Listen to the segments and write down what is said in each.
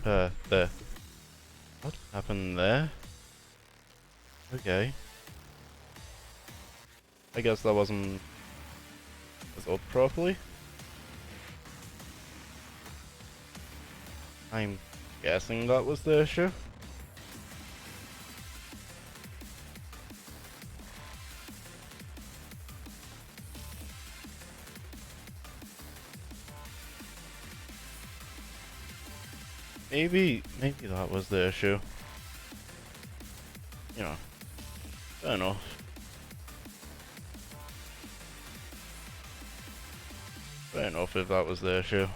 there. What happened there? Okay. I guess that wasn't up properly. I'm guessing that was the issue. Maybe that was the issue. You know, fair enough. Fair enough if that was the issue.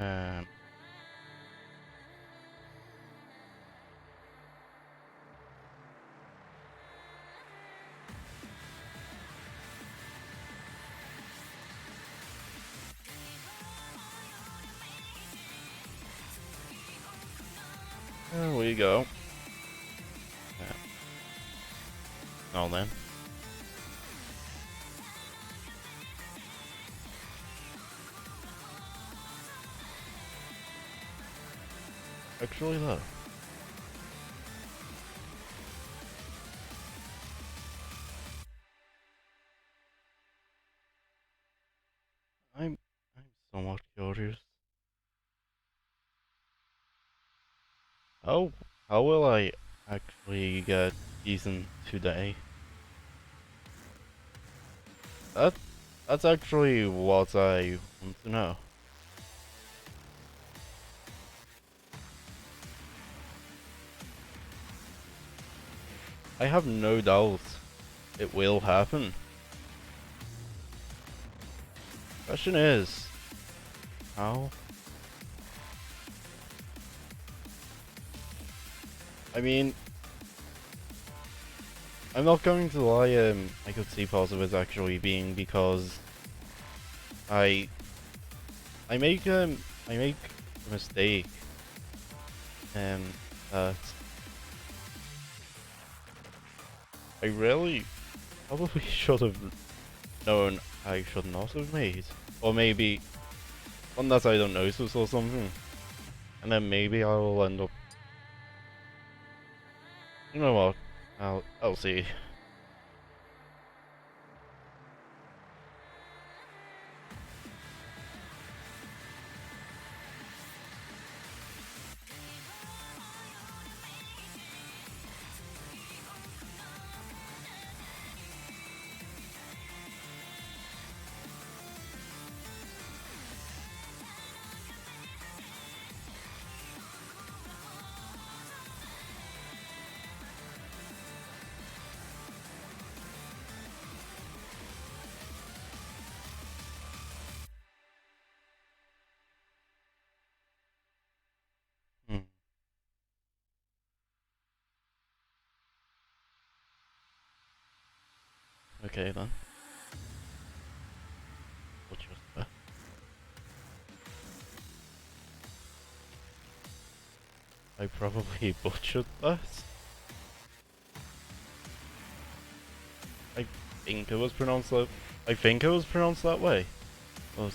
Um, there we go. Yeah. Oh then. Actually though. I'm somewhat curious. How how will I actually get decent today? That that's actually what I want to know. I have no doubt it will happen. Question is, how? I mean, I'm not going to lie, I could see part of it actually being because I I make a mistake um that I really probably should have known I should not have made. Or maybe one that I don't notice or something. And then maybe I will end up, you know what, I'll see. Hmm. Okay then. What's your stuff? I probably butchered that. I think it was pronounced that. I think it was pronounced that way. Well,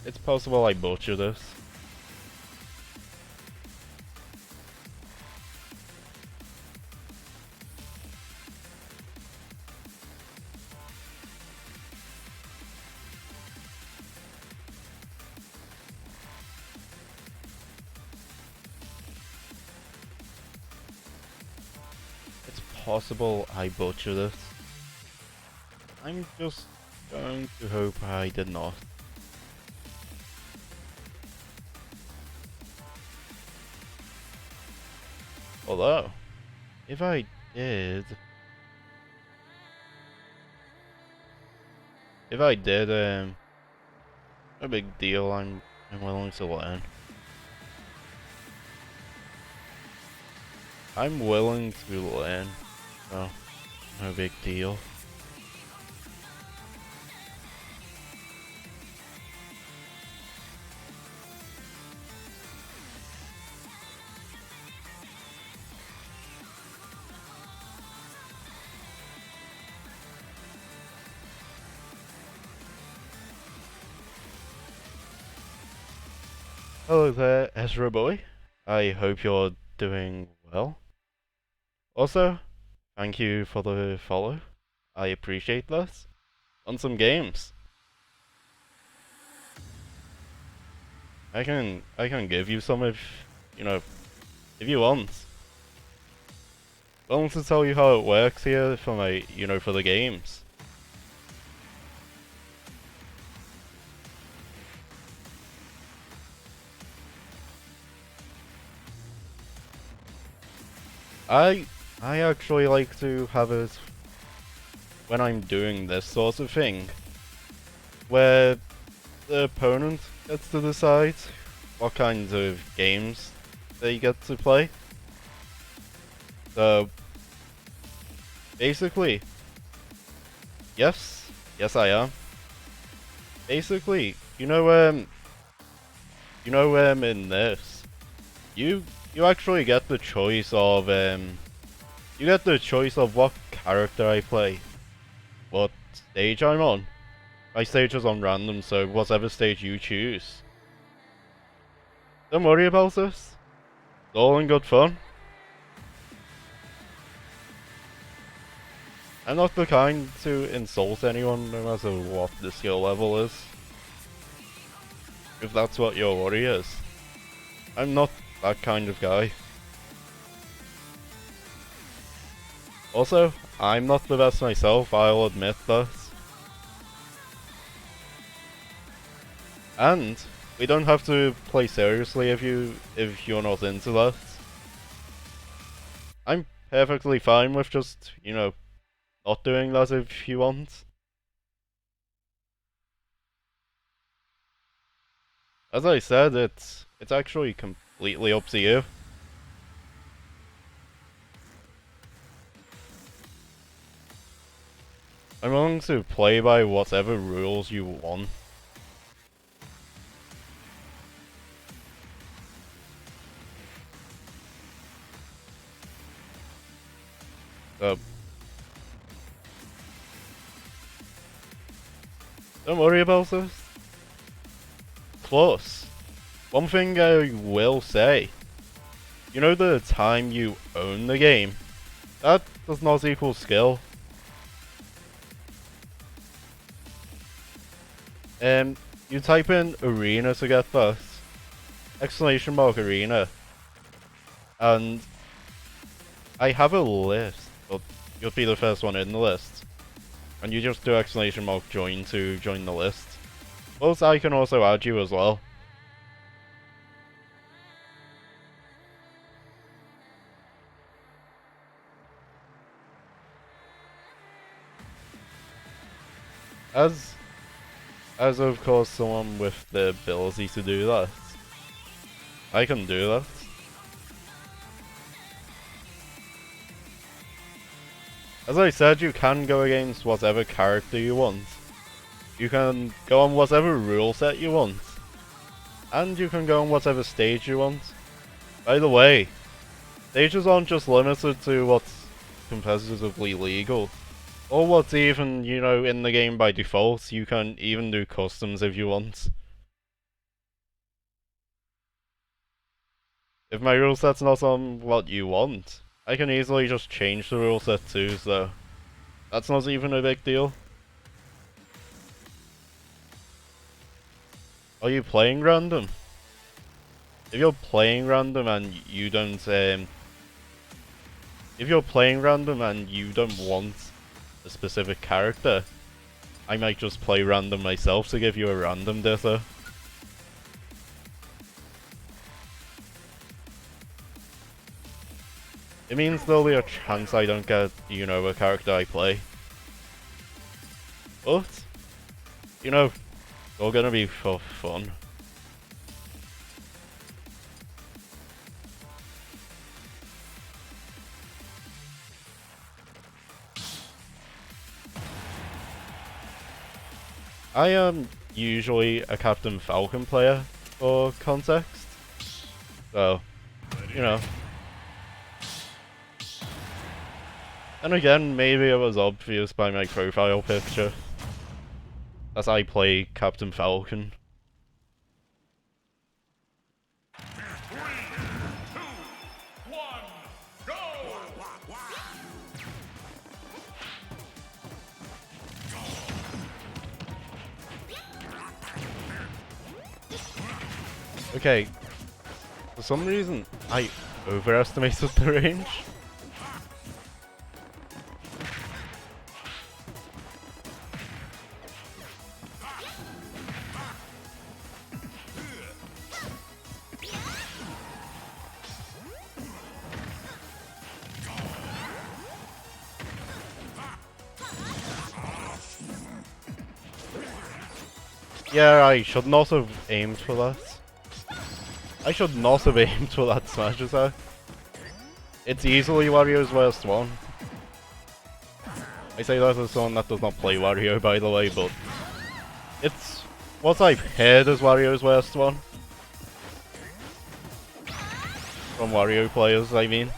it's possible I butchered this. It's possible I butchered this. I'm just going to hope I did not. Although, if I did, if I did, no big deal. I'm willing to learn. I'm willing to learn, so no big deal. Hello there, Ezra boy. I hope you're doing well. Also, thank you for the follow. I appreciate that. On some games. I can give you some if if you want. I want to tell you how it works here for my for the games. I I actually like to have it when I'm doing this sort of thing, where the opponent gets to decide what kinds of games they get to play. So basically, yes I am. Basically, in this, you you actually get the choice of what character I play, what stage I'm on. My stage is on random, so whatever stage you choose. Don't worry about this. It's all in good fun. I'm not the kind to insult anyone, no matter what the skill level is. If that's what your worry is. I'm not that kind of guy. Also, I'm not the best myself, I'll admit that. And we don't have to play seriously if you're not into that. I'm perfectly fine with just, not doing that if you want. As I said, it's actually completely up to you. I'm willing to play by whatever rules you want. So, don't worry about this. Plus, one thing I will say, the time you own the game, that does not equal skill. You type in arena to get that, exclamation mark arena, and I have a list, but you'll be the first one in the list, and you just do exclamation mark join to join the list. Plus, I can also add you as well. As of course someone with the ability to do that. I can do that. As I said, you can go against whatever character you want. You can go on whatever rule set you want. And you can go on whatever stage you want. By the way, stages aren't just limited to what's competitively legal. Or what's even, in the game by default. You can even do customs if you want. If my rule set's not on what you want, I can easily just change the rule set too, so that's not even a big deal. Are you playing random? If you're playing random and you don't, want a specific character, I might just play random myself to give you a random dither. It means there'll be a chance I don't get, a character I play. But, it's all gonna be for fun. I am usually a Captain Falcon player, for context. So, And again, maybe it was obvious by my profile picture, as I play Captain Falcon. Okay. For some reason, I overestimated the range. Yeah, I should not have aimed for that. I should not have aimed for that smash attack. It's easily Wario's worst one. I say that as someone that does not play Wario, by the way, but it's what I've heard as Wario's worst one. From Wario players, I mean.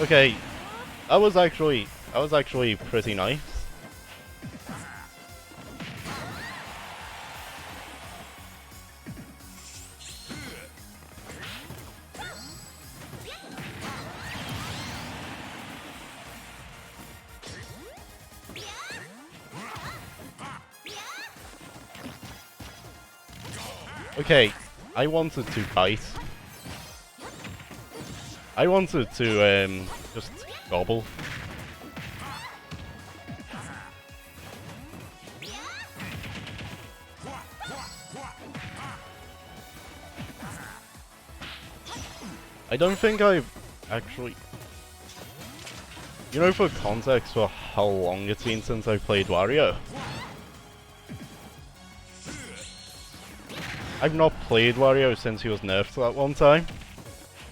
Okay, that was actually pretty nice. Okay, I wanted to bite. I wanted to just gobble. I don't think I've actually... You know, for context for how long it's been since I played Wario, I've not played Wario since he was nerfed that one time,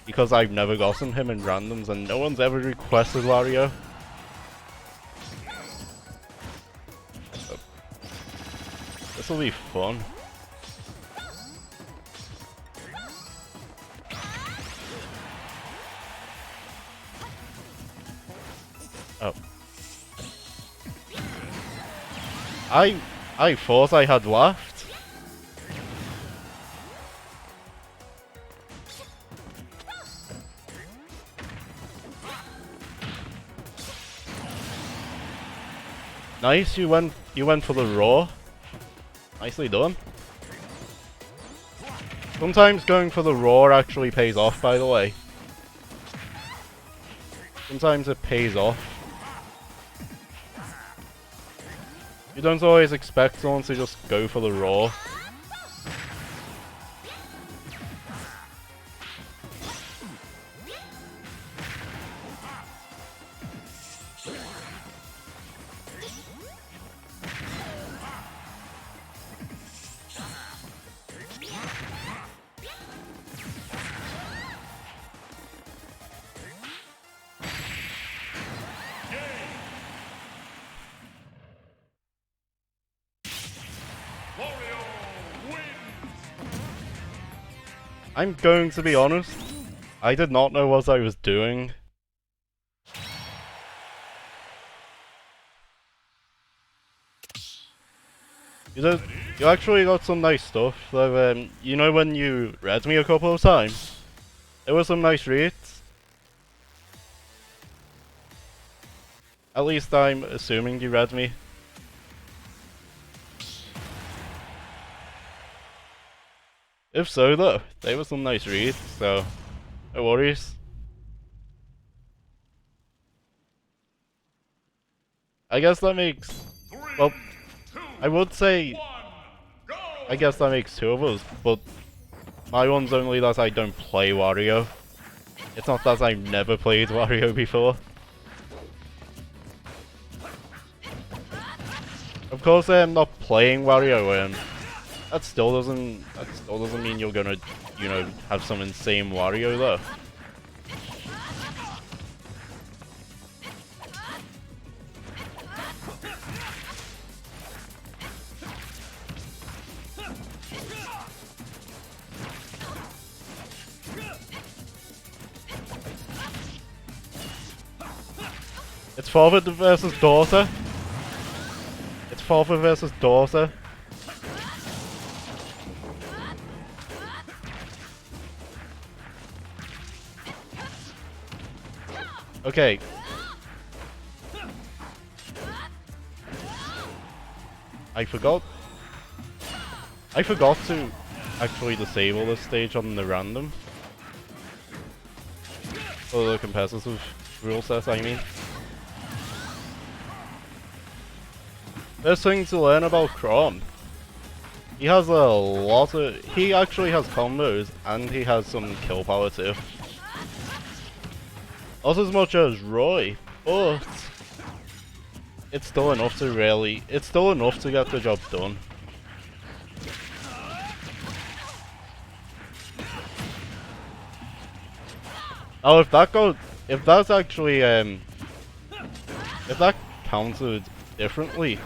because I've never gotten him in randoms and no one's ever requested Wario. So, this'll be fun. Oh. I thought I had laughed. Nice, you went for the raw. Nicely done. Sometimes going for the raw actually pays off, by the way. Sometimes it pays off. You don't always expect someone to just go for the raw. I'm going to be honest, I did not know what I was doing. You actually got some nice stuff, though, you know when you read me a couple of times? There were some nice reads. At least I'm assuming you read me. If so, though, they were some nice reads, so no worries. I guess that makes... Well, I would say... I guess that makes two of us, but my one's only that I don't play Wario. It's not that I've never played Wario before. Of course, not playing Wario, that still doesn't mean you're gonna, you know, have some insane Wario though. It's father versus daughter. It's father versus daughter. Okay. I forgot to actually disable this stage on the random. Or the competitive rule set, I mean. First thing to learn about Chrom. He has a lot of... He actually has combos, and he has some kill power too. Not as much as Roy, but... It's still enough to really... It's still enough to get the job done. Now if that's actually, if that counted differently,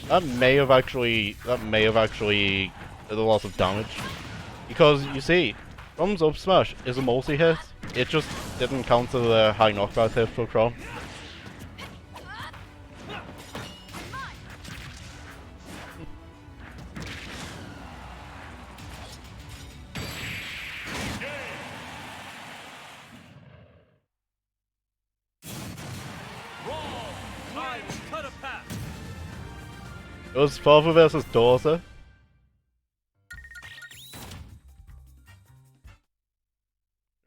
that may have actually did a lot of damage. Because, you see, Chrom's up smash is a multi-hit, it just didn't counter the high knockback hit for Chrom. It was father versus daughter.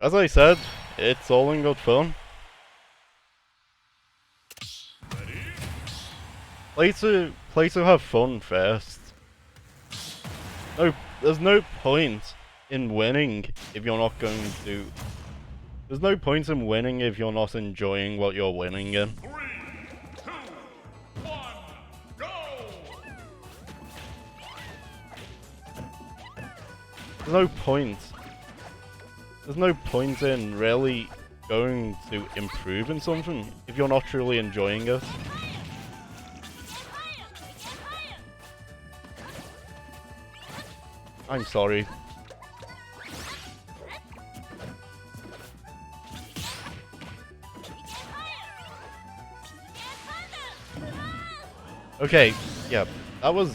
As I said, it's all in good fun. Play to have fun first. No, there's no point in winning if you're not going to. There's no point in winning if you're not enjoying what you're winning in. 3, 2, 1, go! There's no point. There's no point in really going to improve in something if you're not truly enjoying it. I'm sorry. Okay, yeah, that was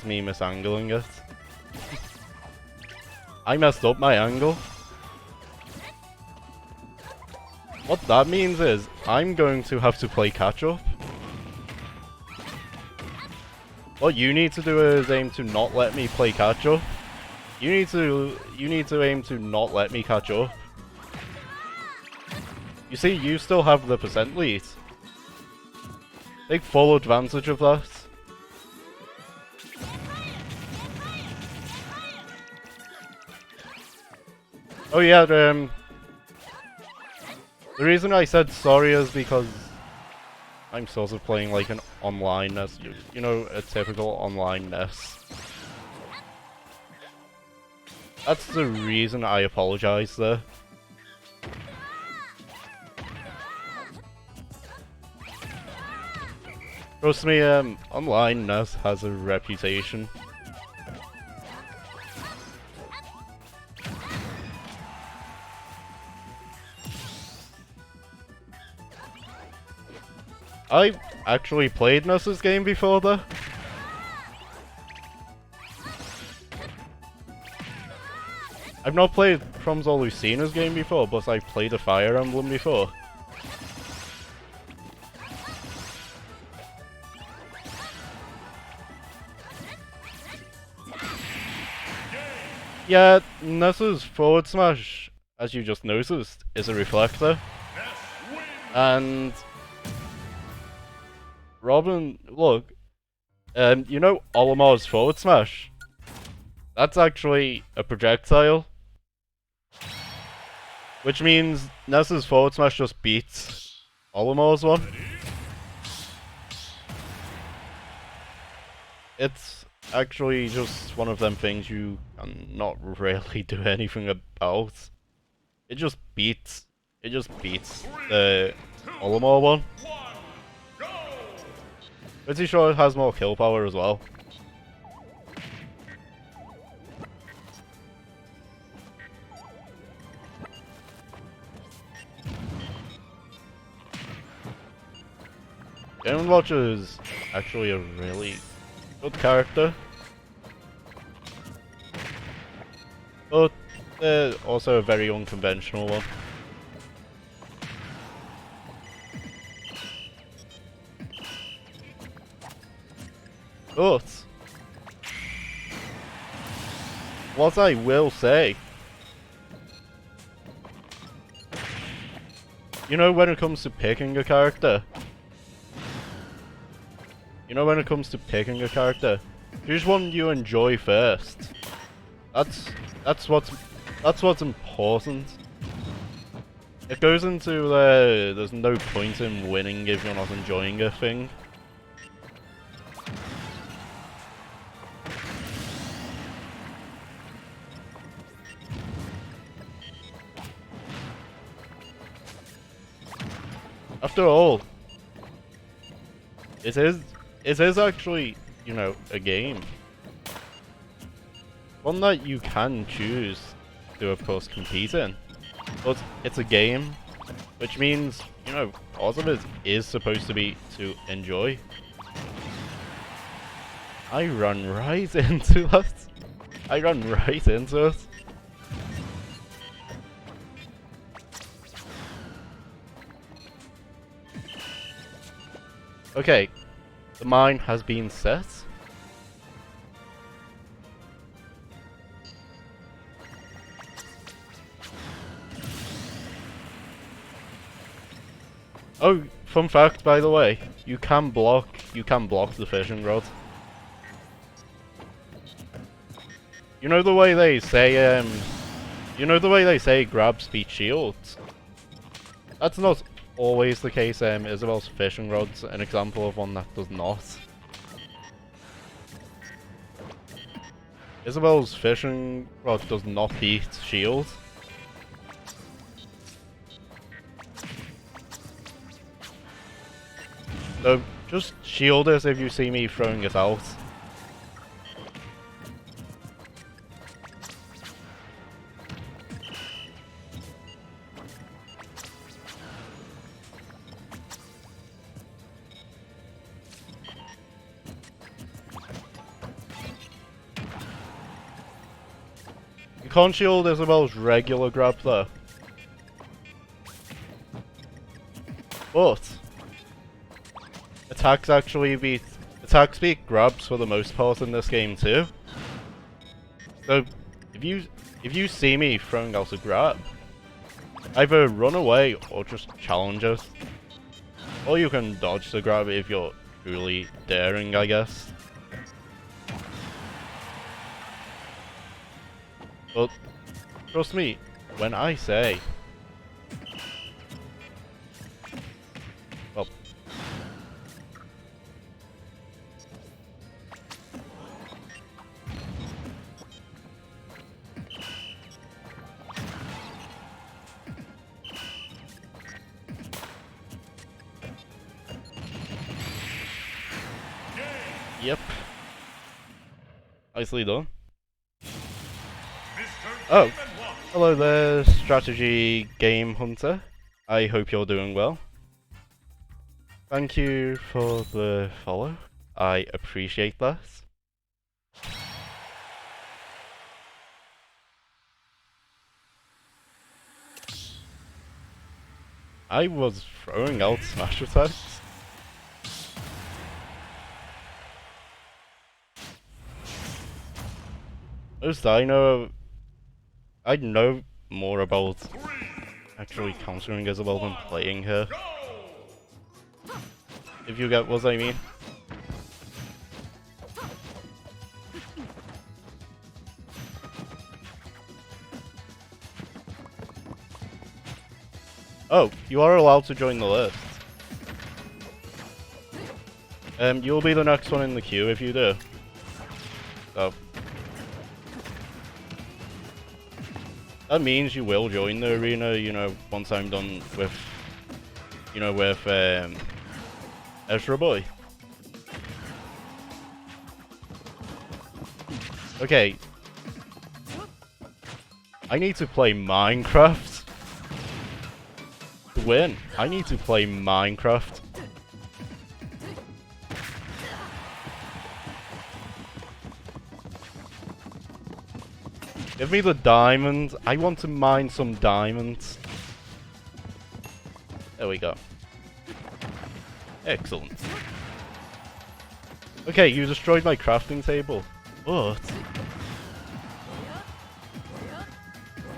me misangling it. I messed up my angle. What that means is, I'm going to have to play catch up. What you need to do is aim to not let me play catch up. You need to aim to not let me catch up. You see, you still have the percent lead. Take full advantage of that. Oh yeah, the reason I said sorry is because I'm sort of playing like an online NES, you know, a typical online NES. That's the reason I apologize there. Trust me, online NES has a reputation. I actually played NES's game before though. I've not played Chrom's or Lucina's game before, but I've played a Fire Emblem before. Yeah, NES's forward smash, as you just noticed, is a reflector. And Robin, look, you know Olimar's forward smash? That's actually a projectile. Which means NES's forward smash just beats Olimar's one. It's actually just one of them things you can not really do anything about. It just beats the Olimar one. Pretty sure it has more kill power as well. Game & Watch is actually a really good character. But also a very unconventional one. But what I will say, you know, when it comes to picking a character, choose one you enjoy first. That's what's important. It goes into there's no point in winning if you're not enjoying a thing. After all, it is actually, you know, a game. One that you can choose to, of course, compete in. But it's a game, which means, you know, part of it is supposed to be to enjoy. I run right into that. I run right into it. Okay, the mine has been set. Oh, fun fact, by the way, you can block the fishing rod. You know the way they say grabs beat shields? That's not always the case. Isabel's fishing rod's an example of one that does not. Isabel's fishing rod does not beat shield. So just shield us if you see me throwing it out. You can't shield Isabel's regular grab though. But attacks beat grabs for the most part in this game too. So if you see me throwing out a grab, either run away or just challenge it. Or you can dodge the grab if you're truly daring, I guess. But trust me when I say, well, yep. Nicely done. Oh, hello there, Strategy Game Hunter. I hope you're doing well. Thank you for the follow. I appreciate that. I was throwing out smash attacks. Most I know more about actually countering Isabel than playing her. If you get what I mean. Oh, you are allowed to join the list. You'll be the next one in the queue if you do. So that means you will join the arena, you know, once I'm done with, you know, with Ezra Boy. Okay. I need to play Minecraft. To win, I need to play Minecraft. Give me the diamond. I want to mine some diamonds. There we go. Excellent. Okay, you destroyed my crafting table. But...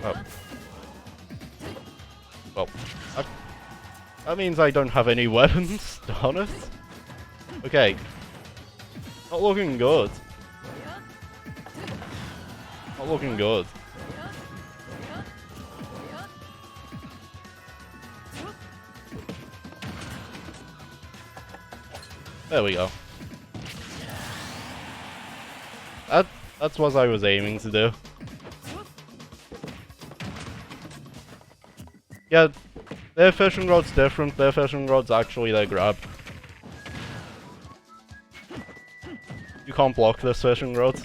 Oh. Well, that means I don't have any weapons, darn it. Okay. Not looking good. Not looking good. There we go. That's what I was aiming to do. Yeah, their fishing rod's different. Their fishing rod's actually their grab. You can't block this fishing rod.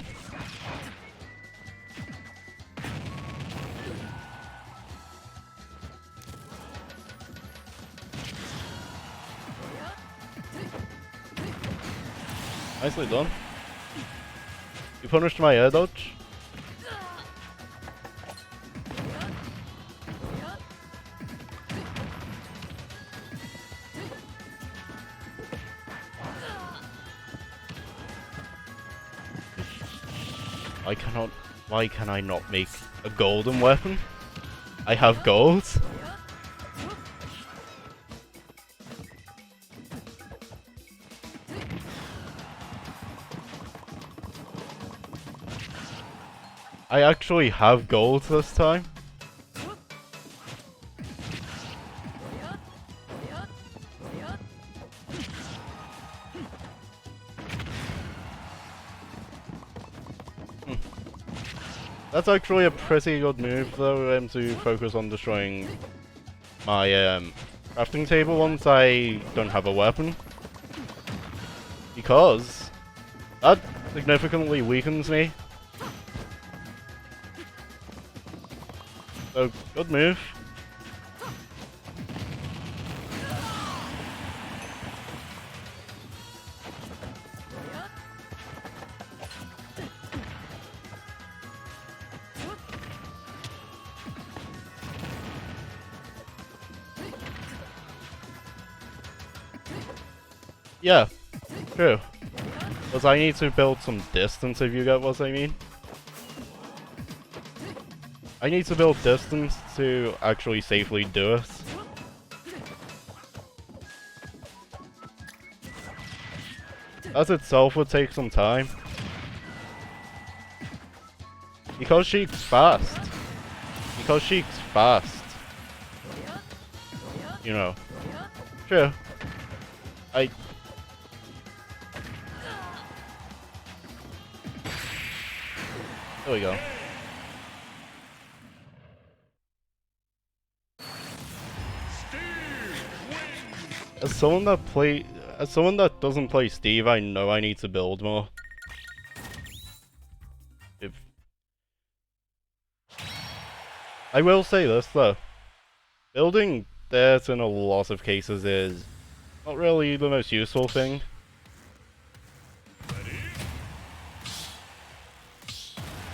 Nicely done. You punished my air dodge. Why can I not make a golden weapon? I have gold. I actually have gold this time. That's actually a pretty good move though, to focus on destroying my crafting table once I don't have a weapon. Because that significantly weakens me. So, good move. Yeah, true. Because I need to build some distance, if you get what I mean. I need to build distance to actually safely do it. That itself would take some time. Because she's fast. Because she's fast. You know. True. There we go. As someone that doesn't play Steve, I know I need to build more. I will say this though. Building dirt in a lot of cases is not really the most useful thing.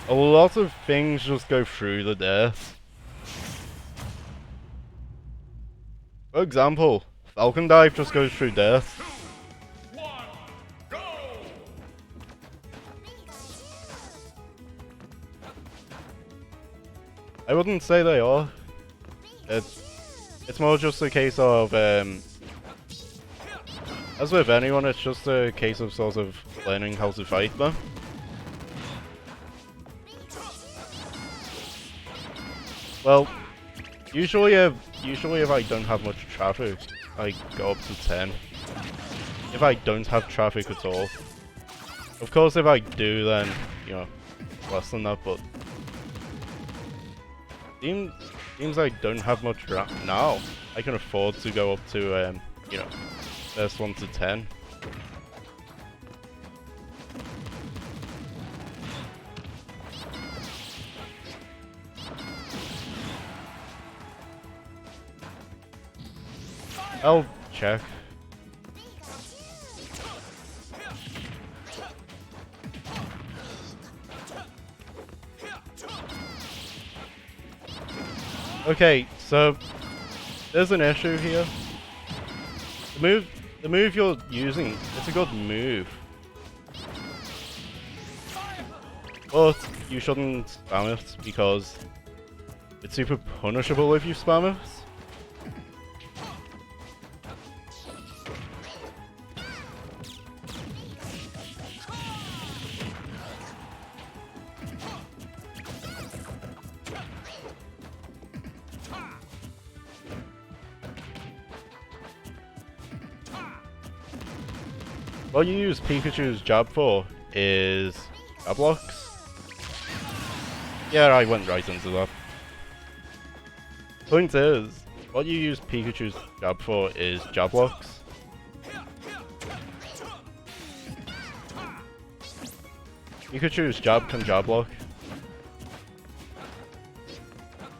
A lot of things just go through the dirt. For example, Falcon Dive just goes through dirt. 2, 1, go! I wouldn't say they are. It's more just a case of, as with anyone, it's just a case of sort of learning how to fight them. Well, usually if I don't have much traffic, I go up to 10. If I don't have traffic at all. Of course, if I do, then, you know, less than that, but... Seems I don't have much now. I can afford to go up to, you know, first 1 to 10. I'll check. Okay, so there's an issue here. The move you're using, it's a good move. but you shouldn't spam it because it's super punishable if you spam it. What you use Pikachu's jab for is jab locks. Yeah, I went right into that. Point is, what you use Pikachu's jab for is jab locks. Pikachu's jab can jab lock.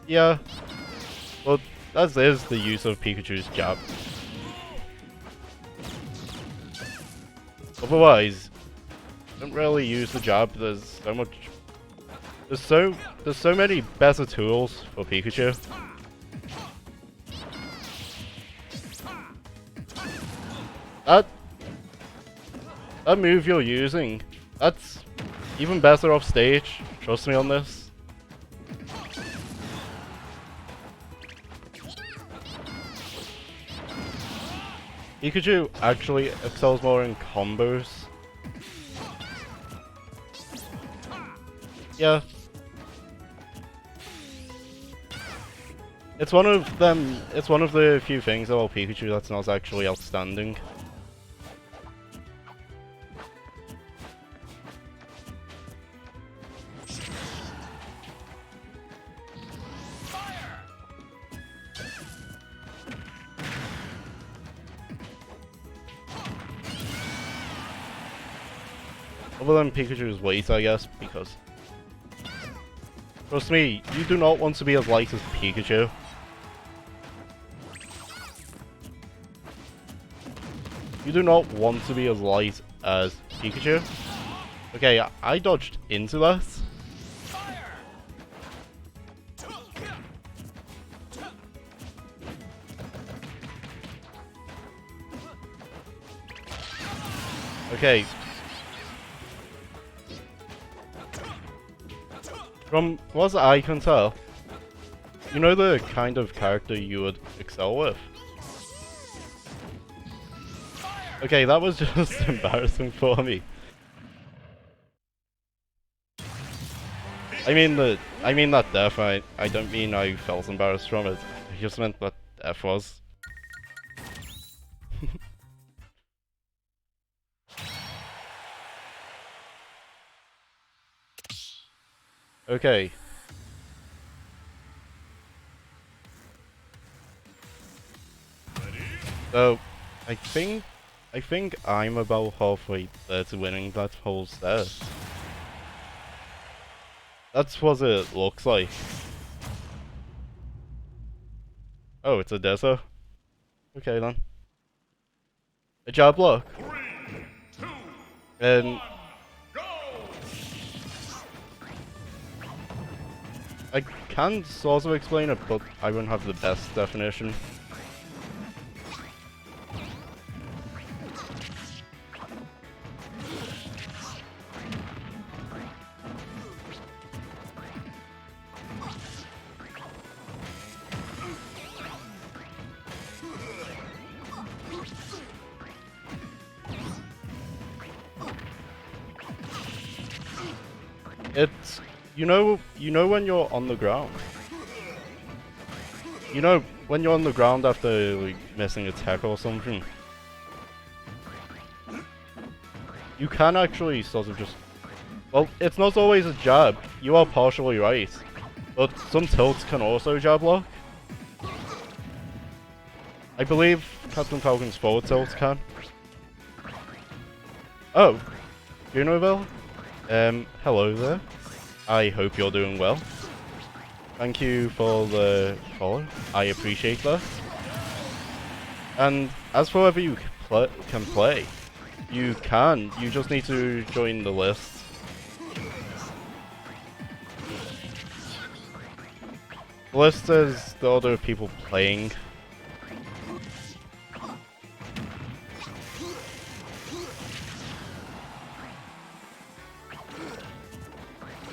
Yeah, but that is the use of Pikachu's jab. Otherwise, don't really use the jab. There's so many better tools for Pikachu. That move you're using, that's even better off stage. Trust me on this. Pikachu actually excels more in combos. Yeah. It's one of the few things about Pikachu that's not actually outstanding. Other than Pikachu's weight, I guess, because trust me, you do not want to be as light as Pikachu. You do not want to be as light as Pikachu. Okay, I dodged into that. Okay. From what I can tell, you know the kind of character you would excel with? Okay, that was just embarrassing for me. I mean that death, I don't mean I felt embarrassed from it. I just meant that death was. Okay. So, I think I'm about halfway there to winning that whole set. That's what it looks like. Oh, it's a desert. Okay then. A jab block. 3, 2, And 1, go! I can sort of explain it, but I wouldn't have the best definition. It's you know when you're on the ground. You know when you're on the ground after like missing a tech or something. You can actually sort of just, well, it's not always a jab. You are partially right, but some tilts can also jab lock. I believe Captain Falcon's forward tilt can. Oh, Junoville? Hello there. I hope you're doing well. Thank you for the follow. I appreciate that. And as for whether you can play, you can. You just need to join the list. The list is the order of people playing.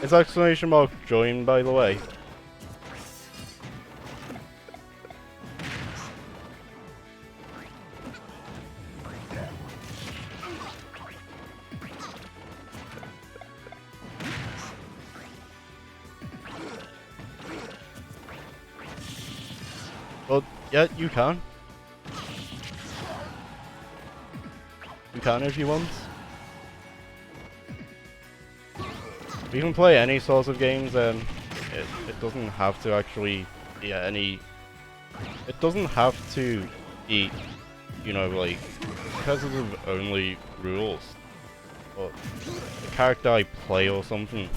It's exclamation mark join, by the way. But yeah, you can. You can if you want. You can play any sort of games, and it doesn't have to actually be any. It doesn't have to be, you know, like competitive only rules, but the character I play or something.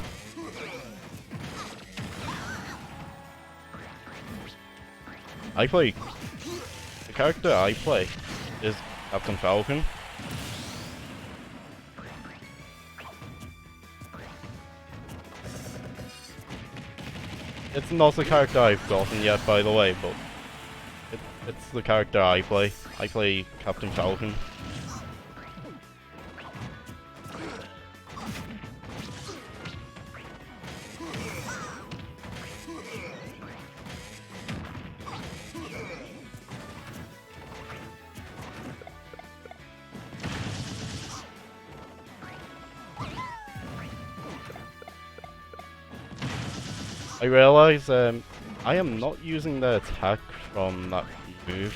The character I play is Captain Falcon. It's not the character I've gotten yet, by the way, but it's the character I play. I play Captain Falcon. I realize I am not using the attack from that move.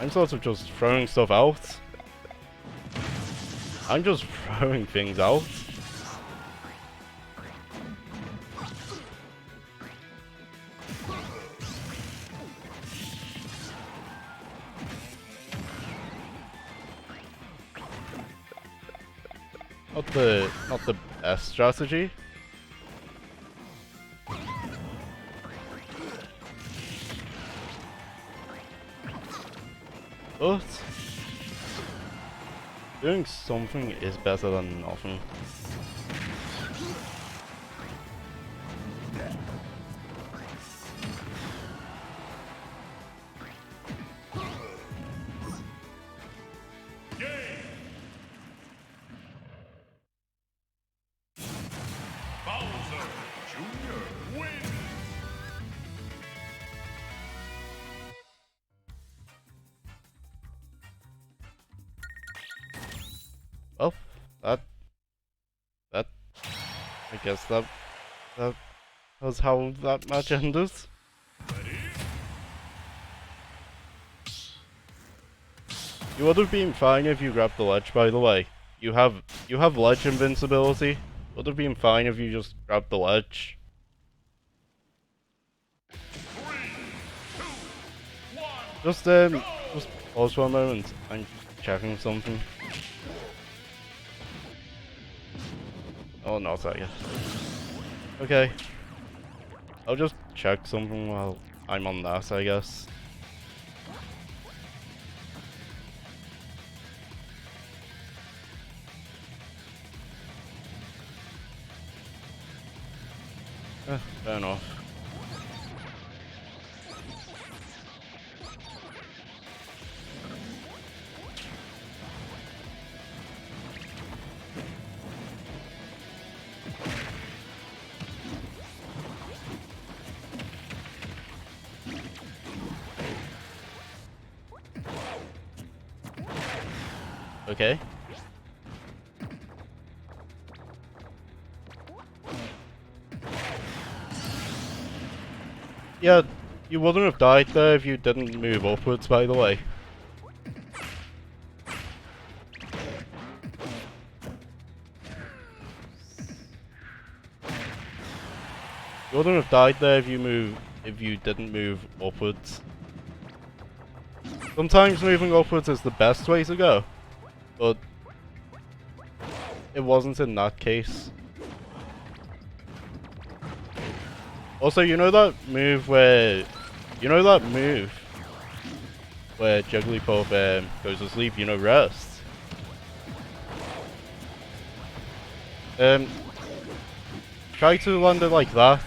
I'm sort of just throwing stuff out. I'm just throwing things out. Not the best strategy. But doing something is better than nothing. Bowser Jr. wins. Well, that I guess that was how that match ended. You would have been fine if you grabbed the ledge, by the way. You have ledge invincibility. Would have been fine if you just grabbed the ledge. 3, 2, 1. Just pause for a moment. I'm checking something. Oh, not that yet. Okay. I'll just check something while I'm on that, I guess. Fair enough. Okay. Yeah, you wouldn't have died there if you didn't move upwards, by the way. You wouldn't have died there if you didn't move upwards. Sometimes moving upwards is the best way to go, but it wasn't in that case. Also, you know that move where Jigglypuff goes to sleep, you know, rest? Try to land it like that.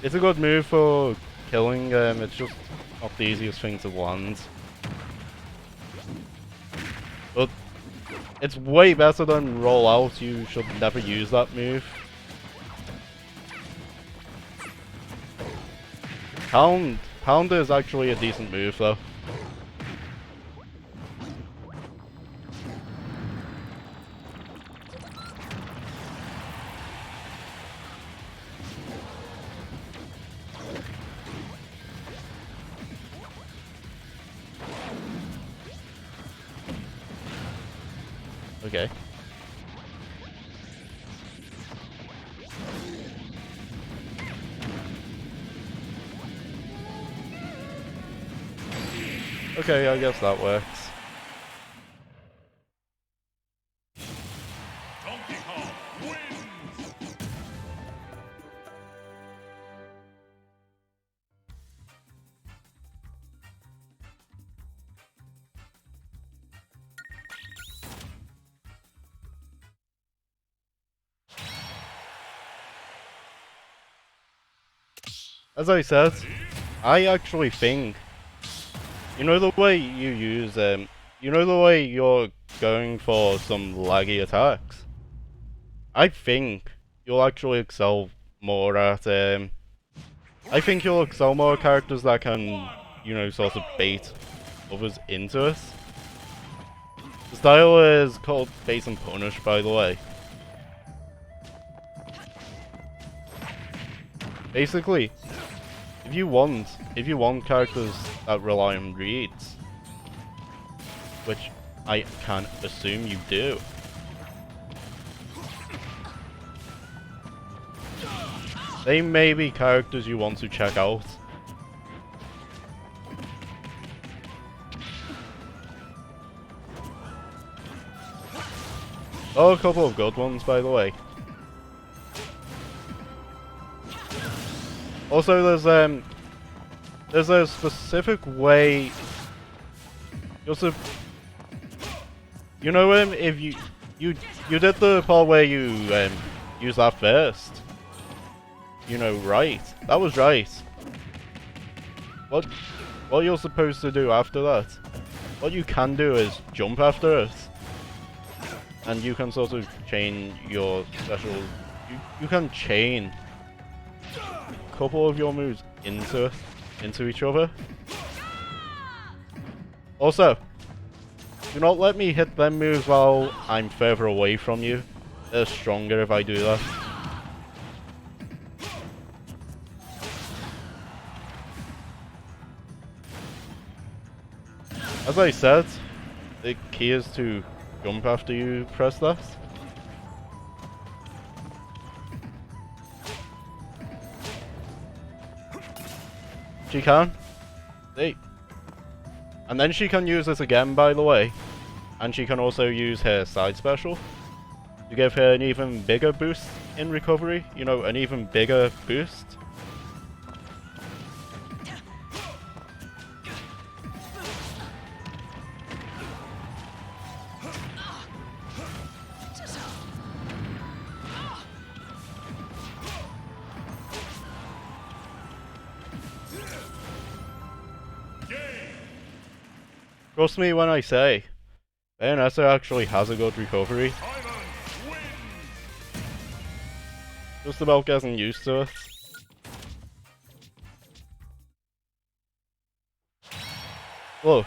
It's a good move for killing, it's just not the easiest thing to land. It's way better than roll out. You should never use that move. Pound is actually a decent move though. Okay. Okay, I guess that works. Donkey Kong wins. As I said, I actually think, you know the way you use, you know the way you're going for some laggy attacks? I think you'll actually excel more at, I think you'll excel more at characters that can, you know, sort of bait others into it. The style is called Bait and Punish, by the way. Basically, if you want characters that rely on reads, which I can assume you do, they may be characters you want to check out. Oh, a couple of good ones, by the way. Also, there's a specific way. You know, if you did the part where you use that first. You know, right? That was right. What you're supposed to do after that? What you can do is jump after it, and you can sort of chain your special. You can chain a couple of your moves into each other. Also, do not let me hit them moves while I'm further away from you. They're stronger if I do that. As I said, the key is to jump after you press that. She can. Hey. And then she can use this again, by the way. And she can also use her side special to give her an even bigger boost in recovery. You know, an even bigger boost. Trust me when I say, Bayonetta actually has a good recovery. Thailand wins. Just about getting used to it. Look,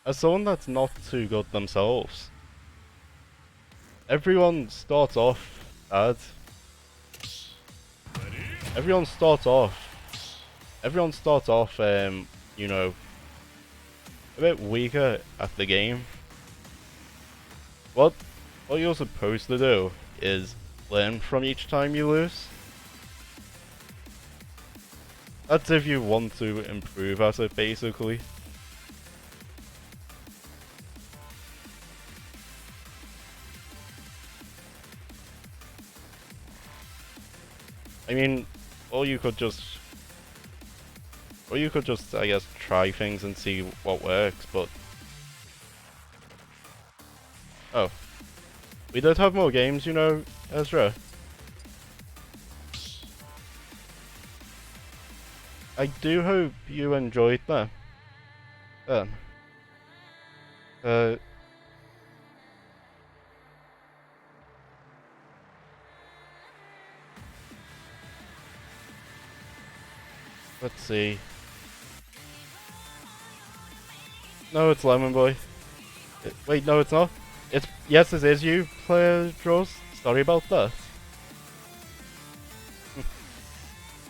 as someone that's not too good themselves, everyone starts off bad. Everyone starts off, you know, a bit weaker at the game. What you're supposed to do is learn from each time you lose. That's if you want to improve at it, basically. I mean, or you could just, I guess, try things and see what works, but... Oh. We did have more games, you know, Ezra. I do hope you enjoyed them. Uh, let's see. No, it's Lemon Boy. Wait, no, it's not. Yes, it is you, Player Draws. Sorry about that.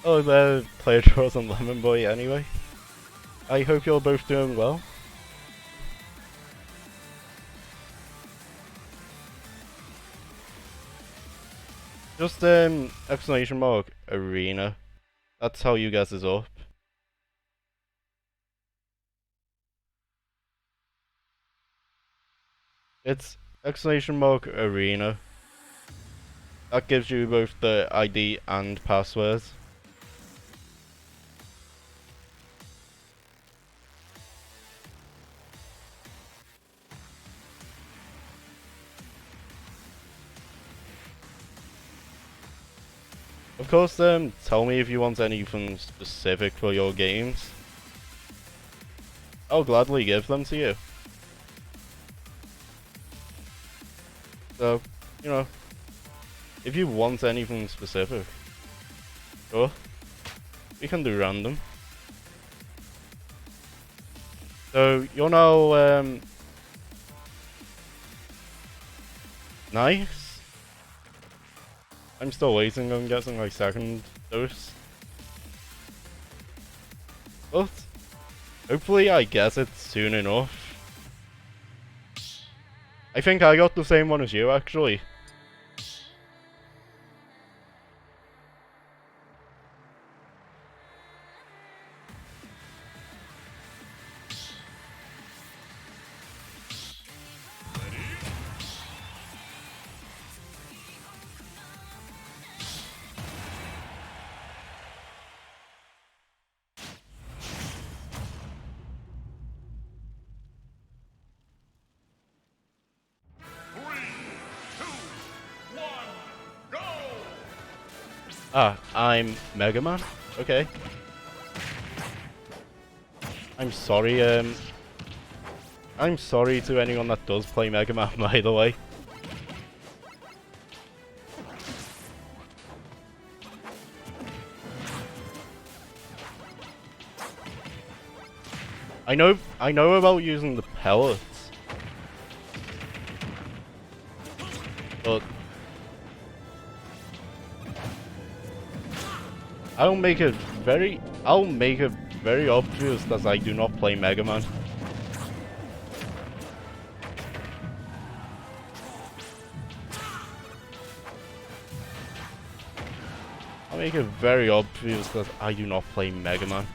Oh, they're Player Draws and Lemon Boy anyway. I hope you're both doing well. Just exclamation mark arena. That's how you guys is up. It's exclamation mark arena. That gives you both the ID and password. Of course, tell me if you want anything specific for your games. I'll gladly give them to you. So, you know, if you want anything specific, sure, we can do random. So, you're now, nice. I'm still waiting on getting my second dose. But, hopefully I get it soon enough. I think I got the same one as you, actually. Ah, I'm Mega Man? Okay. I'm sorry, I'm sorry to anyone that does play Mega Man, by the way. I know about using the pellets. But I'll make it very obvious that I do not play Mega Man. I'll make it very obvious that I do not play Mega Man.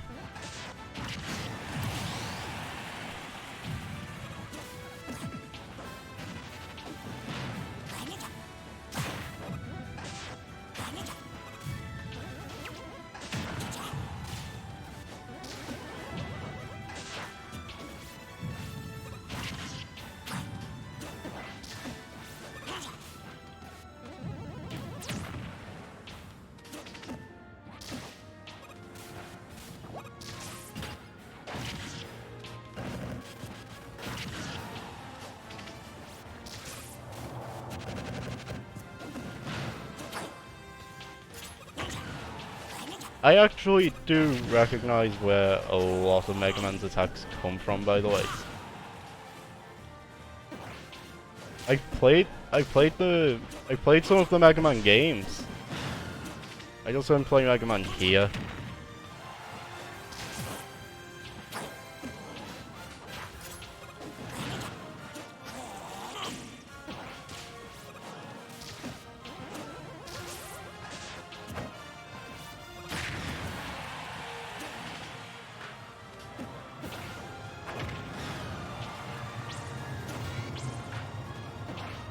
I actually do recognize where a lot of Mega Man's attacks come from, by the way. I played some of the Mega Man games. I just haven't played Mega Man here.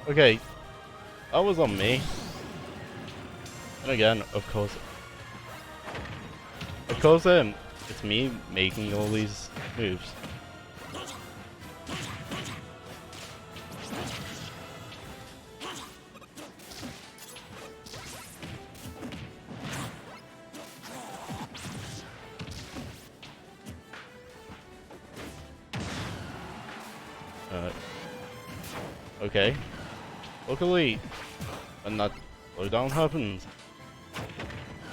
Okay, that was on me. And again, of course, it's me making all these moves. Okay. Luckily, when that slowdown happened,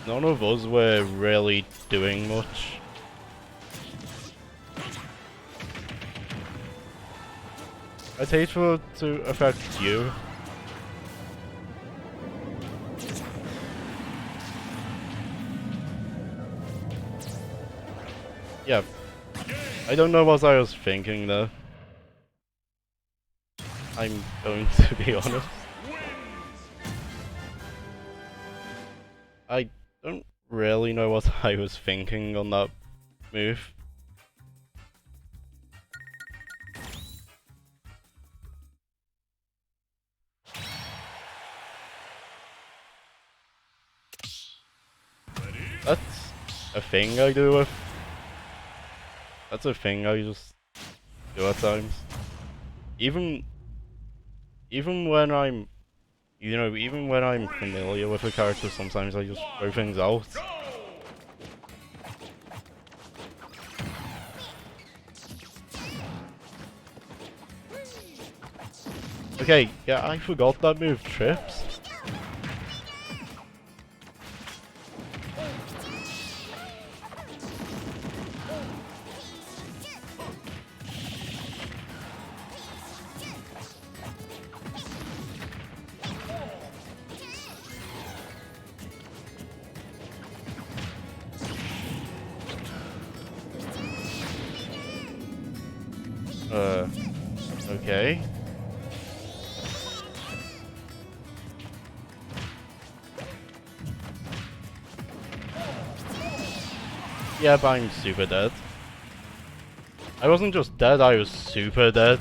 none of us were really doing much. I'd hate for it to affect you. Yeah. I don't know what I was thinking though. I'm going to be honest. I don't really know what I was thinking on that move. That's a thing I do with. That's a thing I just do at times. Even when I'm, even when I'm familiar with a character, sometimes I just throw things out. Okay, yeah, I forgot that move trips. Okay. Yep, I'm super dead. I wasn't just dead, I was super dead.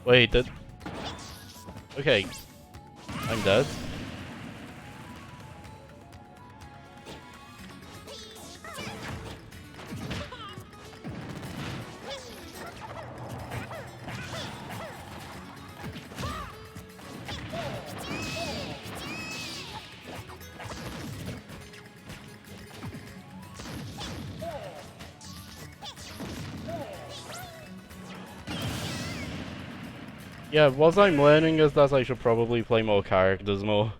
Wait, did... Okay. I'm dead. Yeah, what I'm learning is that I should probably play more characters more.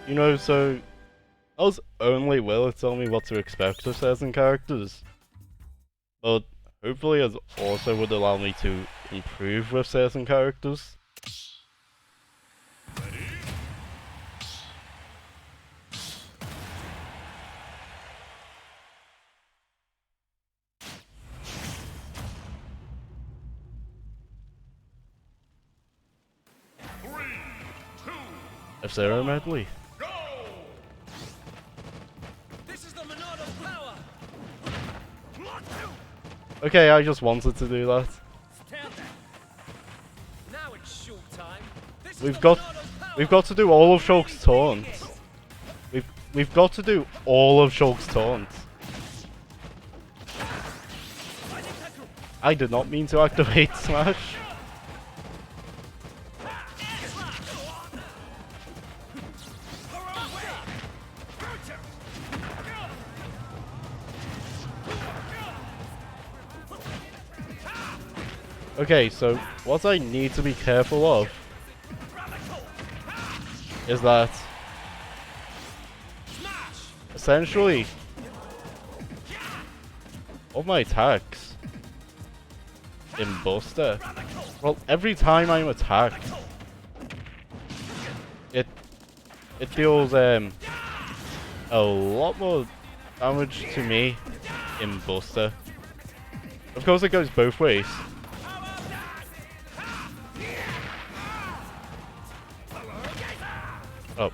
You know, so... not only will it tell me what to expect of certain characters, but hopefully it also would allow me to improve with certain characters. F-Zero medley. Okay, I just wanted to do that. We've got to do all of Shulk's taunts. We've got to do all of Shulk's taunts. I did not mean to activate Smash. Okay, so what I need to be careful of is that essentially all my attacks in Buster, well, every time I'm attacked, it deals a lot more damage to me in Buster. Of course, it goes both ways. Oh.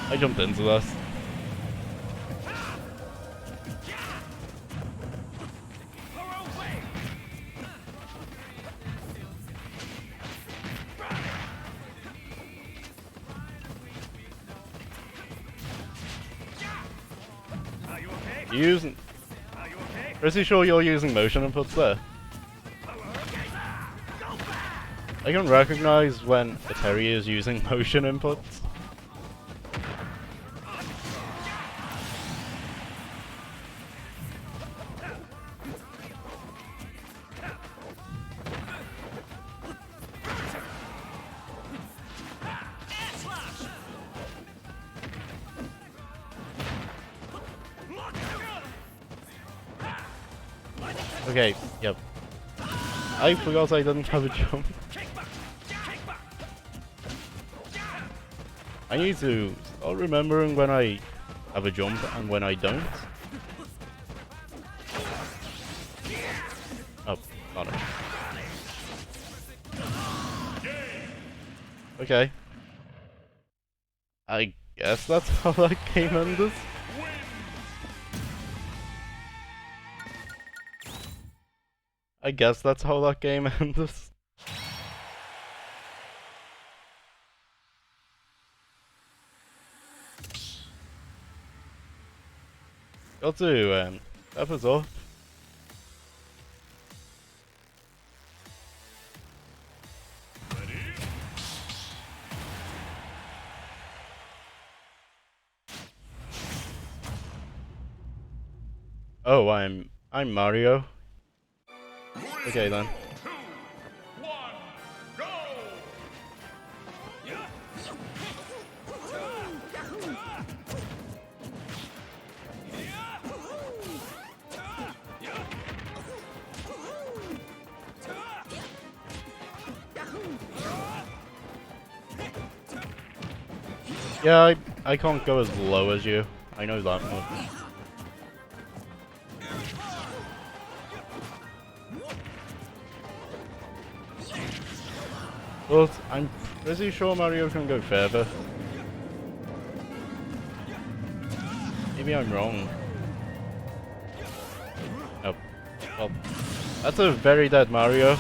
I jumped into that. You using? Pretty sure you're using motion inputs there. I can recognize when a Terry is using motion inputs. Okay, yep. I forgot I didn't have a jump. I need to start remembering when I have a jump and when I don't. Oh, got it. Okay. I guess that's how that game ended. I guess that's how that game ended. Got to step us up. Oh, I'm Mario. Okay then. 2, 1, go! Yeah, I can't go as low as you. I know that much. But I'm pretty sure Mario can go further. Maybe I'm wrong. Oh, well, that's a very dead Mario.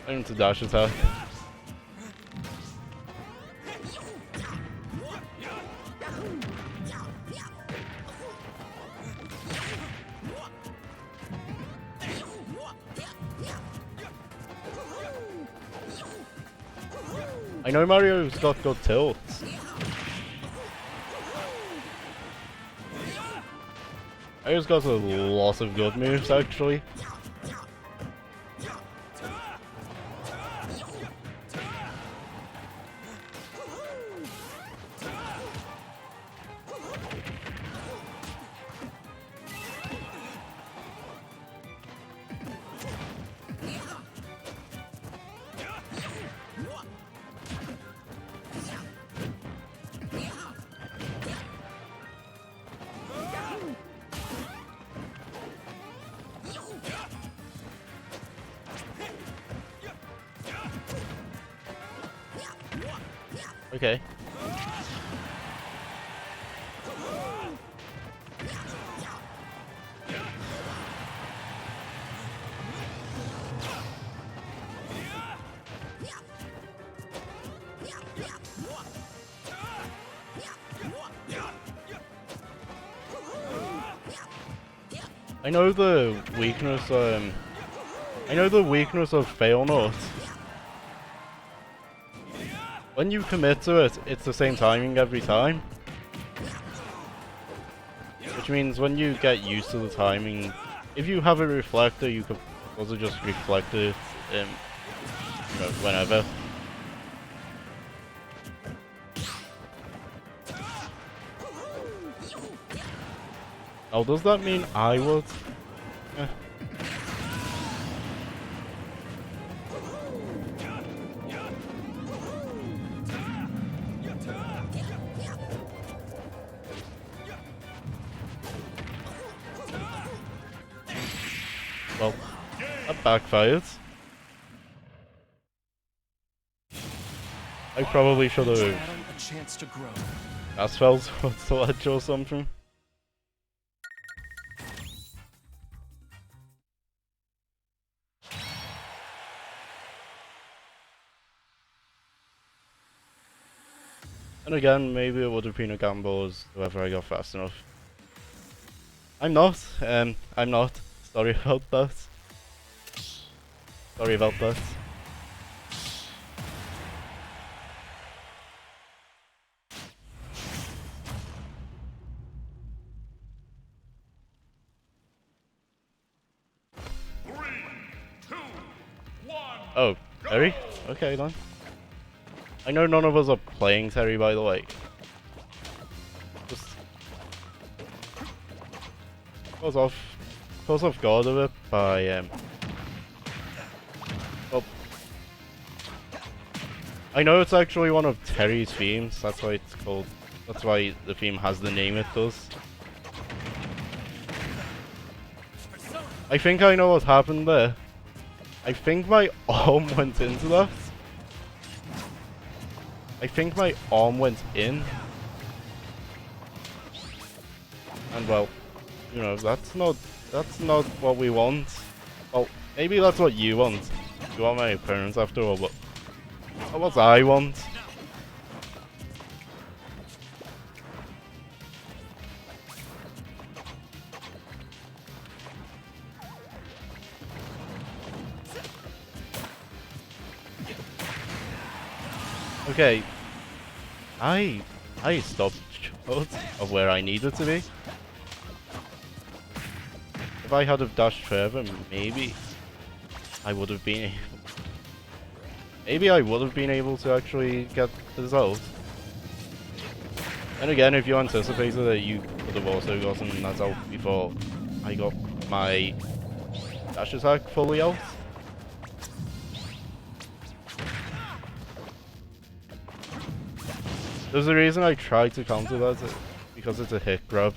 I need to dash attack. I know Mario's got good tilts. Mario's got a lot of good moves actually. Okay. I know the weakness of Fail Note. When you commit to it, it's the same timing every time. Which means when you get used to the timing, if you have a reflector, you could also just reflect it, whenever. Oh, does that mean I would? Eh. Well, that backfired. I probably should have asphalt towards the ledge or something. And again, maybe it would have been a gamble as whoever I got fast enough. I'm not. I'm not. Sorry about that. Sorry about that. Three, two, one. Oh, Terry? Okay then. I know none of us are playing Terry, by the way. Just cause off guard of it by well, I know it's actually one of Terry's themes. That's why it's called. That's why the theme has the name it does. I think I know what happened there. I think my arm went into that. I think my arm went in. And well, you know, that's not what we want. Well, maybe that's what you want. You want my appearance after all, but that's what I want. Okay, I stopped short of where I needed to be. If I had have dashed further, maybe I would have been able to actually get the result. And again, if you anticipated that, you could have also gotten that out before I got my dash attack fully out. There's a reason I tried to counter that, because it's a hit grab.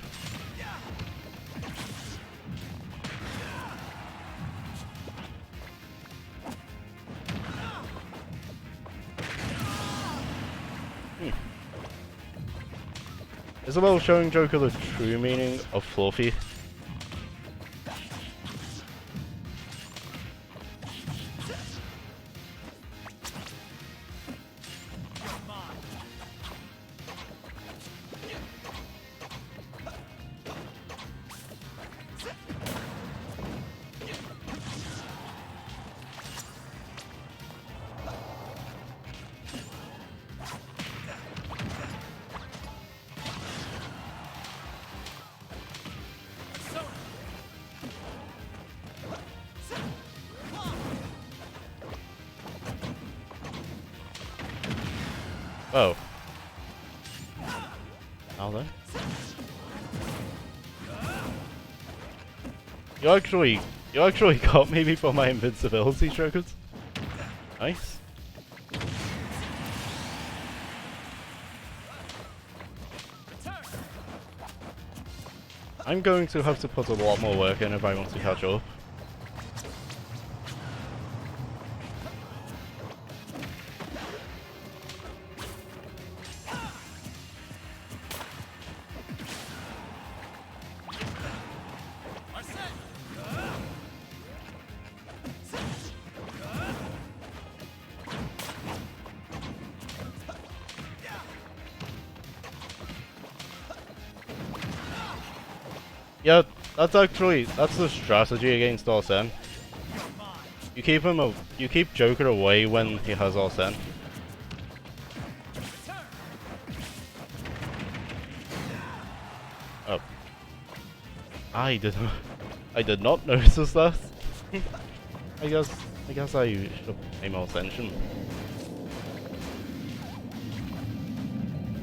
Isabelle showing Joker the true meaning of fluffy. Oh. Now then. You actually got me before my invincibility triggered. Nice. I'm going to have to put a lot more work in if I want to catch up. Yeah, that's the strategy against Arsene. You keep Joker away when he has Arsene. Oh. I did not notice that. I guess I should pay more attention.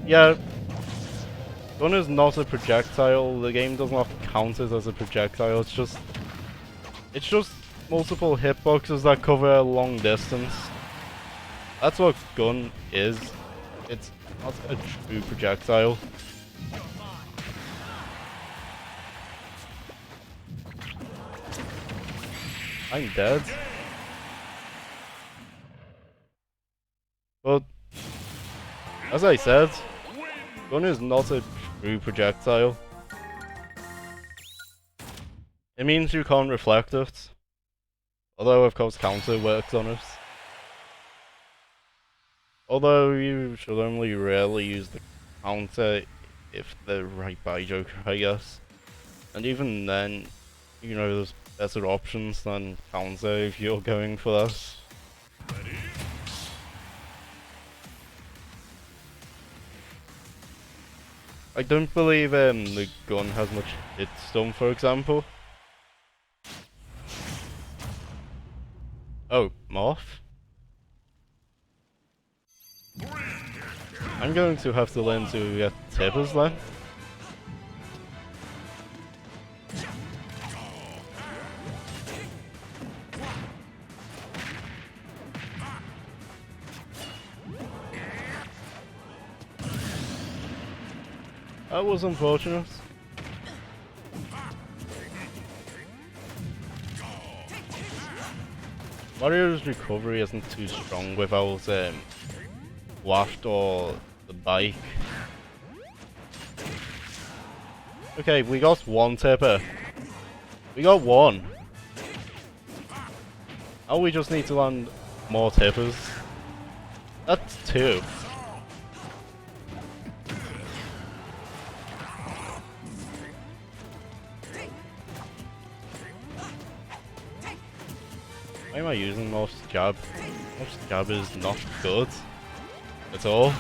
Yeah. Gun is not a projectile. The game does not count it as a projectile. It's just multiple hitboxes that cover a long distance. That's what gun is. It's not a true projectile. I'm dead. But as I said, gun is not a true projectile. It means you can't reflect it. Although of course counter works on it. Although you should only rarely use the counter if they're right by Joker, I guess. And even then, you know, there's better options than counter if you're going for that. I don't believe the gun has much hit stun, for example. Oh, Morph? I'm going to have to learn to get tippers then. That was unfortunate. Mario's recovery isn't too strong without Waft or the bike. Okay, we got one tipper. We got one. Now we just need to land more tippers. That's two. Why am I using most jab? Most jab is not good at all.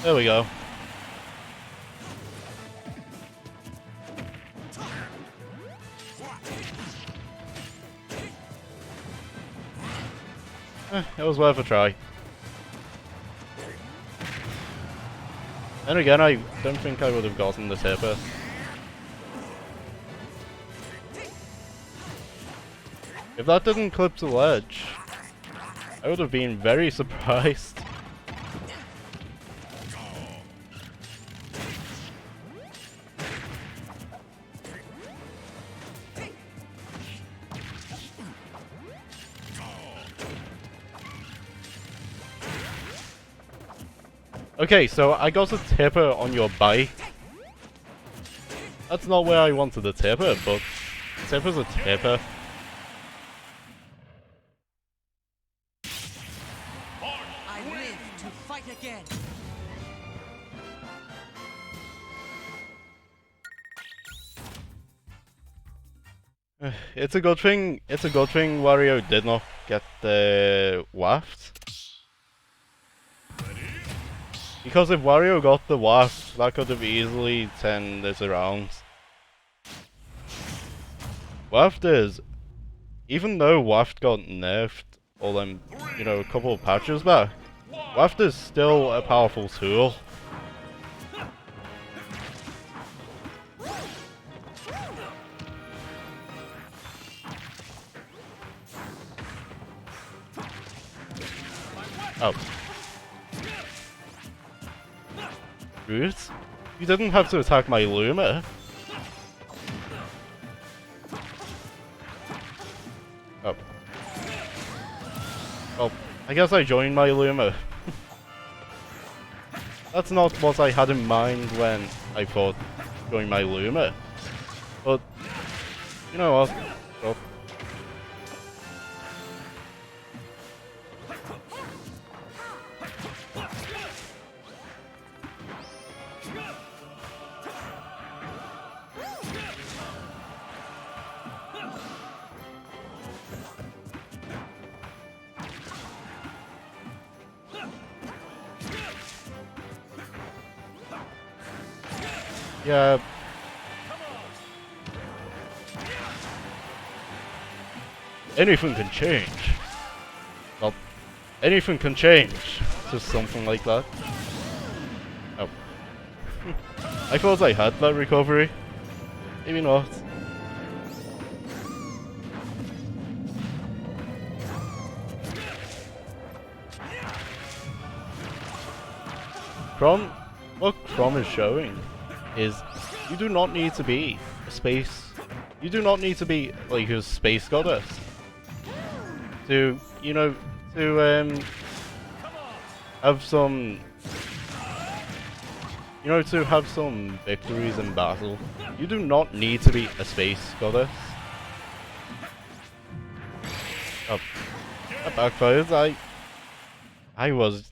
There we go. It was worth a try. Then again, I don't think I would have gotten the tipper. If that didn't clip the ledge, I would have been very surprised. Okay, so I got a tipper on your bike. That's not where I wanted the tipper, but tipper's a tipper. I live to fight again. It's a good thing Wario did not get the waft. Because if Wario got the waft, that could have easily turned this around. Waft is, even though Waft got nerfed all them, you know, a couple of patches back, Waft is still a powerful tool. Oh. Rude. You didn't have to attack my Luma. Oh. Oh, I guess I joined my Luma. That's not what I had in mind when I thought join my Luma. But, you know what? Oh. Yeah. Anything can change. Well, anything can change. Just something like that. Oh. I thought I had that recovery. Maybe not. What Chrom is showing is you do not need to be a space. You do not need to be like a space goddess to, you know, to have some you know, to have some victories in battle, you do not need to be a space goddess. Oh, that backfired. I was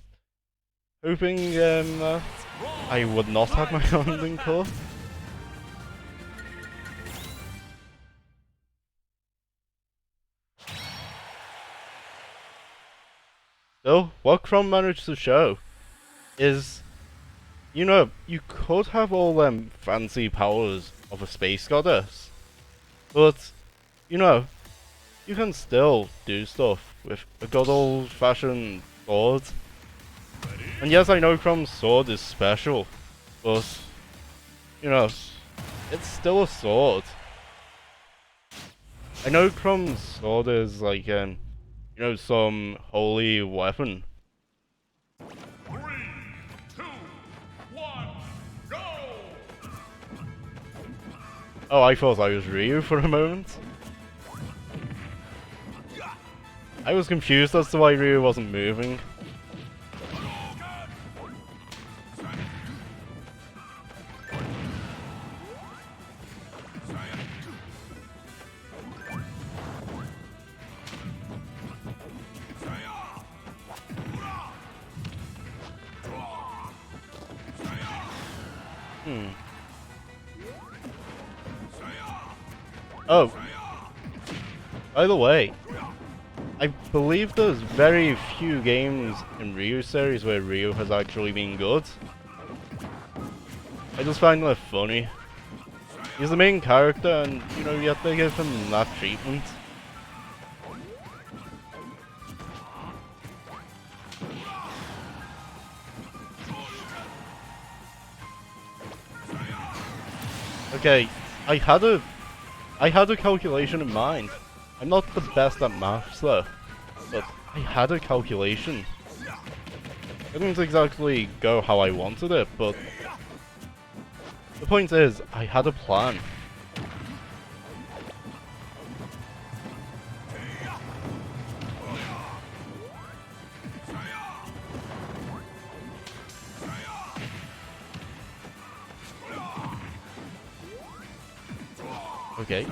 hoping that I would not have my landing core. So, what Chrom managed to show is, you know, you could have all them fancy powers of a space goddess, but, you know, you can still do stuff with a good old-fashioned sword. And yes, I know Chrom's sword is special, but, you know, it's still a sword. I know Chrom's sword is like, you know, some holy weapon. 3, 2, 1, go! Oh, I thought I was Ryu for a moment. I was confused as to why Ryu wasn't moving. Oh, by the way, I believe there's very few games in Ryu series where Ryu has actually been good. I just find that funny. He's the main character and, you know, yet they give him that treatment. Okay, I had a calculation in mind. I'm not the best at maths though, but I had a calculation. It didn't exactly go how I wanted it, but the point is, I had a plan. Okay.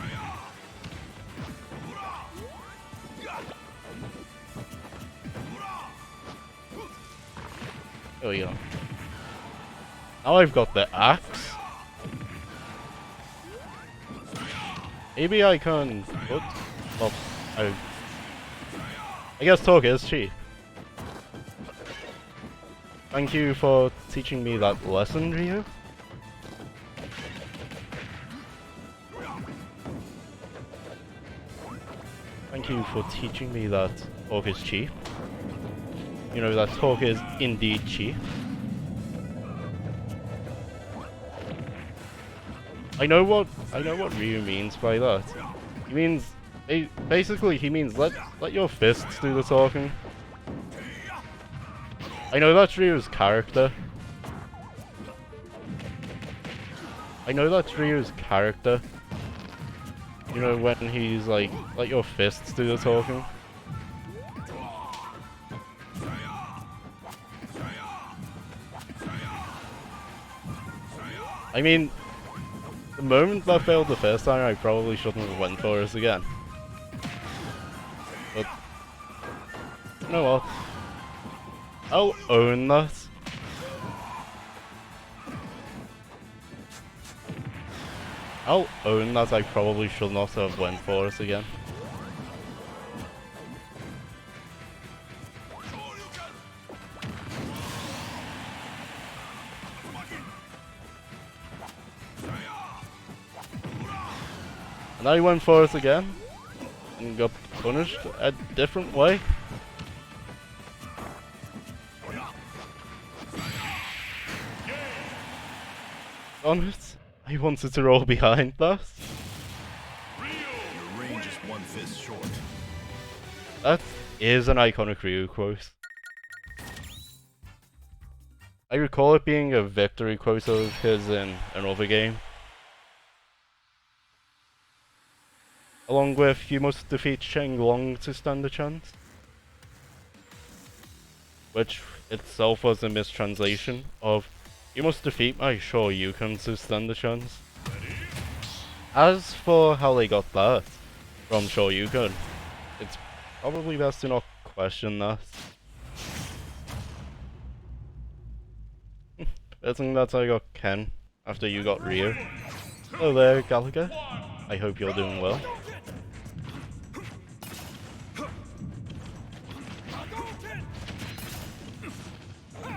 There we go. Now I've got the axe. Maybe I can put... Well, I guess talk is cheap. Thank you for teaching me that lesson, Ryu. Thank you for teaching me that talk is cheap. You know, that talk is indeed cheap. I know what Ryu means by that. He means, basically he means let your fists do the talking. I know that's Ryu's character. You know, when he's like, let your fists do the talking. I mean, the moment that failed the first time, I probably shouldn't have went for it again. But, you know what? I'll own that. I'll own that I probably should not have went for it again. And I went for it again, and got punished a different way. On it, I wanted to roll behind that. Your range is 1 fist short. That is an iconic Ryu quote. I recall it being a victory quote of his in another game. Along with, you must defeat Sheng Long to stand a chance. Which itself was a mistranslation of, You must defeat my Shoryuken to stand a chance. As for how they got that from Shoryuken, it's probably best to not question that. I think that's how I got Ken after you got Ryu. Hello there, Galaga. I hope you're doing well.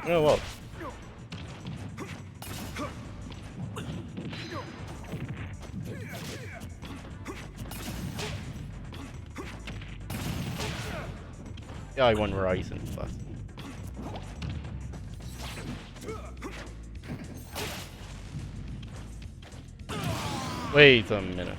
You know what? Yeah, I won right in class. Wait a minute.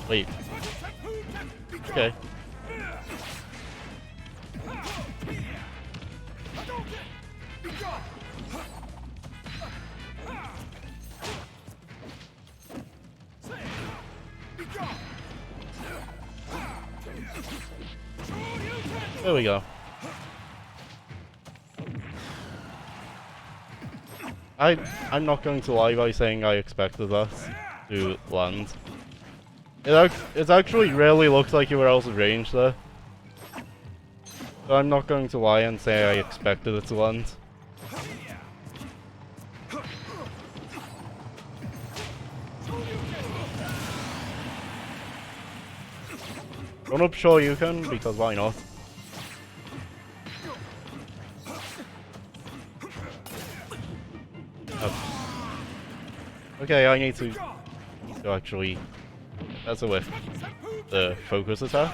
Wait. Okay. There we go. I'm not going to lie by saying I expected that to land. It actually really looks like you were out of range there. So I'm not going to lie and say I expected it to land. Run up Shoryuken, because why not? Oh. Okay, I need to actually... That's a whiff. The focus attack.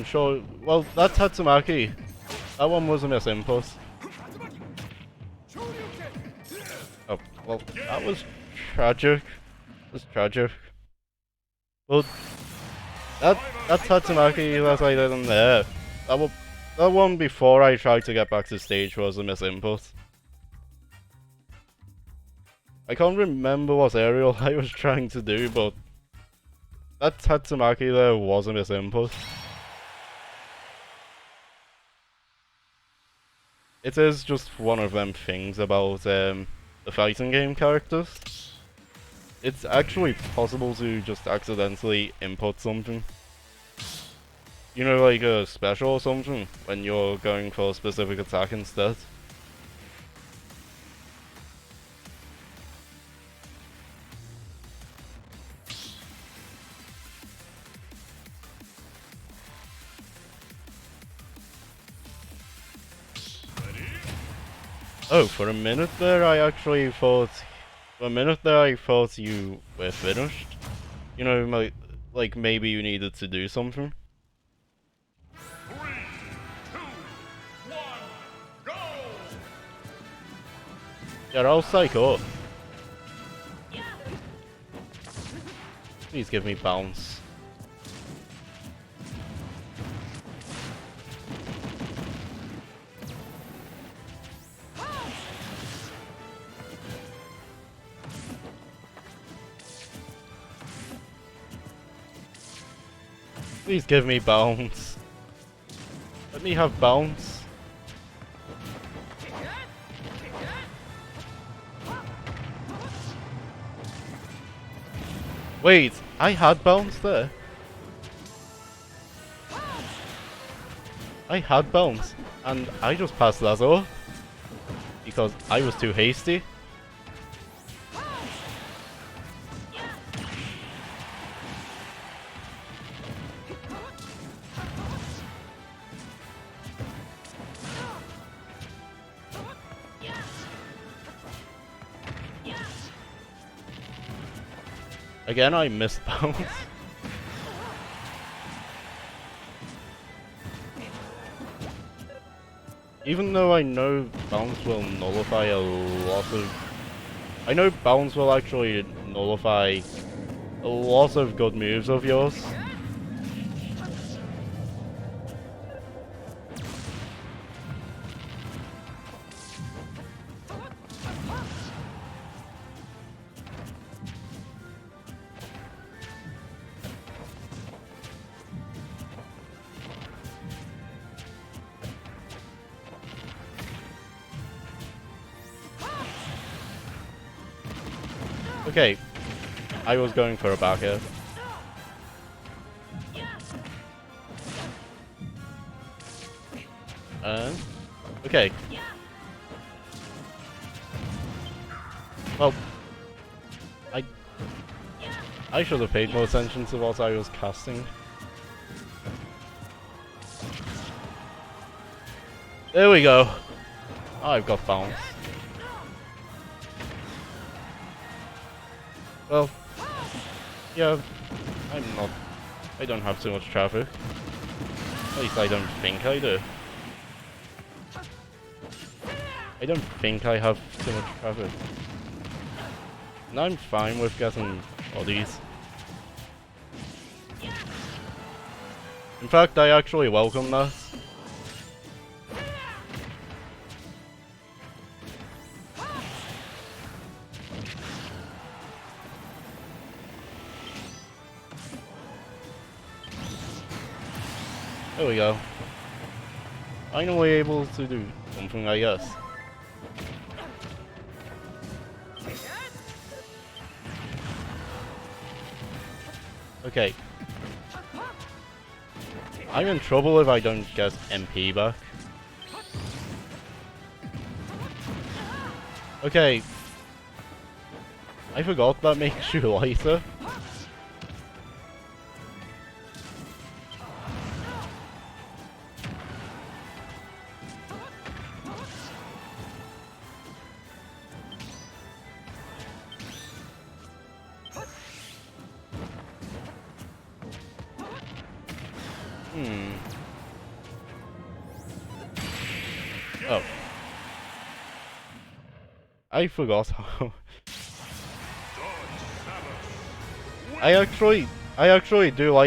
Sure. Well, that's Tatsumaki. That one was a miss input. Oh, well, that was tragic. That's tragic. Well, that Tatsumaki that I did in there. That one before I tried to get back to stage was a miss input. I can't remember what aerial I was trying to do, but that Tatsumaki there was a miss input. It is just one of them things about the fighting game characters. It's actually possible to just accidentally input something. You know, like a special or something, when you're going for a specific attack instead. Oh, for a minute there I actually thought... For a minute there I thought you were finished. You know, like maybe you needed to do something. 3, 2, 1, go! Yeah, I'll psych up. Please give me bounce. Please give me bounce. Let me have bounce. Wait, I had bounce there. I had bounce, and I just passed that off because I was too hasty. Again, I missed bounce. Even though I know bounce will nullify a lot of... I know bounce will actually nullify a lot of good moves of yours. Okay, I was going for a back air. Okay. Well, I should have paid more attention to what I was casting. There we go. I've got bounce. Well, yeah, I don't have too much traffic. At least I don't think I do. I don't think I have too much traffic. And I'm fine with getting bodies. In fact, I actually welcome that. There we go. Finally able to do something, I guess. Okay. I'm in trouble if I don't get MP back. Okay. I forgot that makes you lighter. Oh. I forgot how. I actually do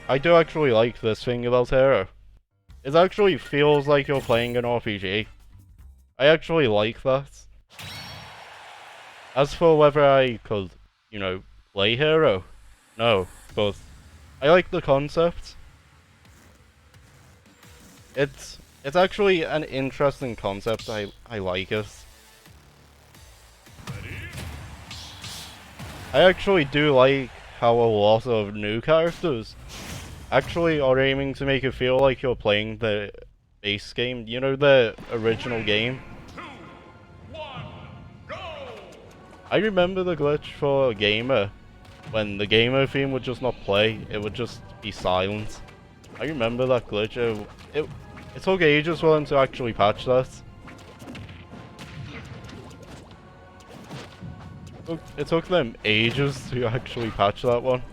actually like this thing about Hero. It actually feels like you're playing an RPG. I actually like that. As for whether I could, you know, play Hero, no, but I like the concept. It's actually an interesting concept. I like it. I actually do like how a lot of new characters actually are aiming to make it feel like you're playing the base game, you know, the original game. 2, 1, go! I remember the glitch for Gamer, when the Gamer theme would just not play, it would just be silent. I remember that glitch. It took ages for them to actually patch that. It took them ages to actually patch that one.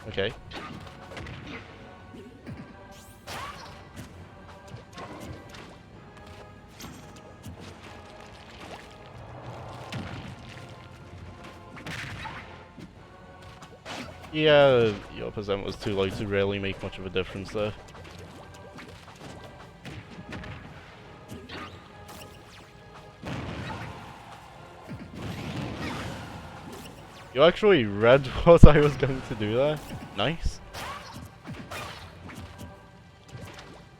Okay. Yeah, your percent was too low to really make much of a difference there. You actually read what I was going to do there. Nice.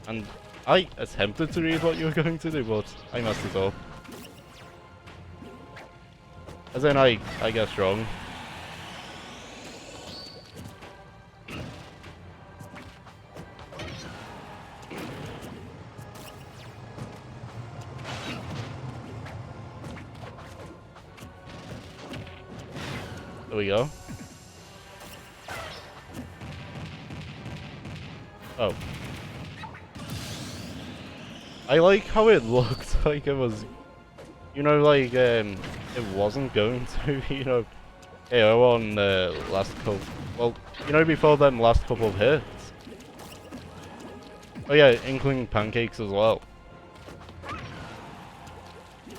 And I attempted to read what you were going to do, but I messed it up. As in, I guessed wrong. There we go. Oh. I like how it looked like it was, you know, like, it wasn't going to, you know, KO on the last couple, well, you know, before them last couple of hits. Oh yeah, Inkling Pancakes as well.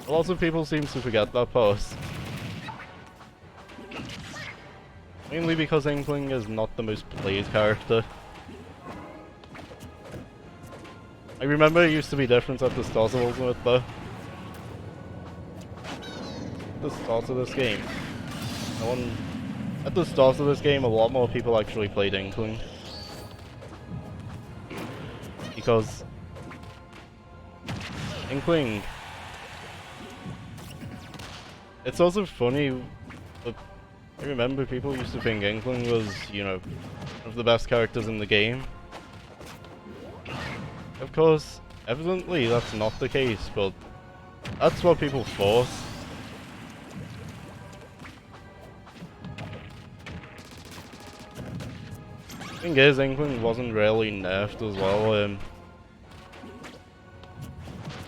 A lot of people seem to forget that post. Mainly because Inkling is not the most played character. I remember it used to be different at the start of Ultimate though. At the start of this game, at the start of this game, a lot more people actually played Inkling. because Inkling. It's also funny, but I remember people used to think Inkling was, you know, one of the best characters in the game. Of course, evidently that's not the case, but that's what people thought. Thing is, Inkling wasn't really nerfed as well.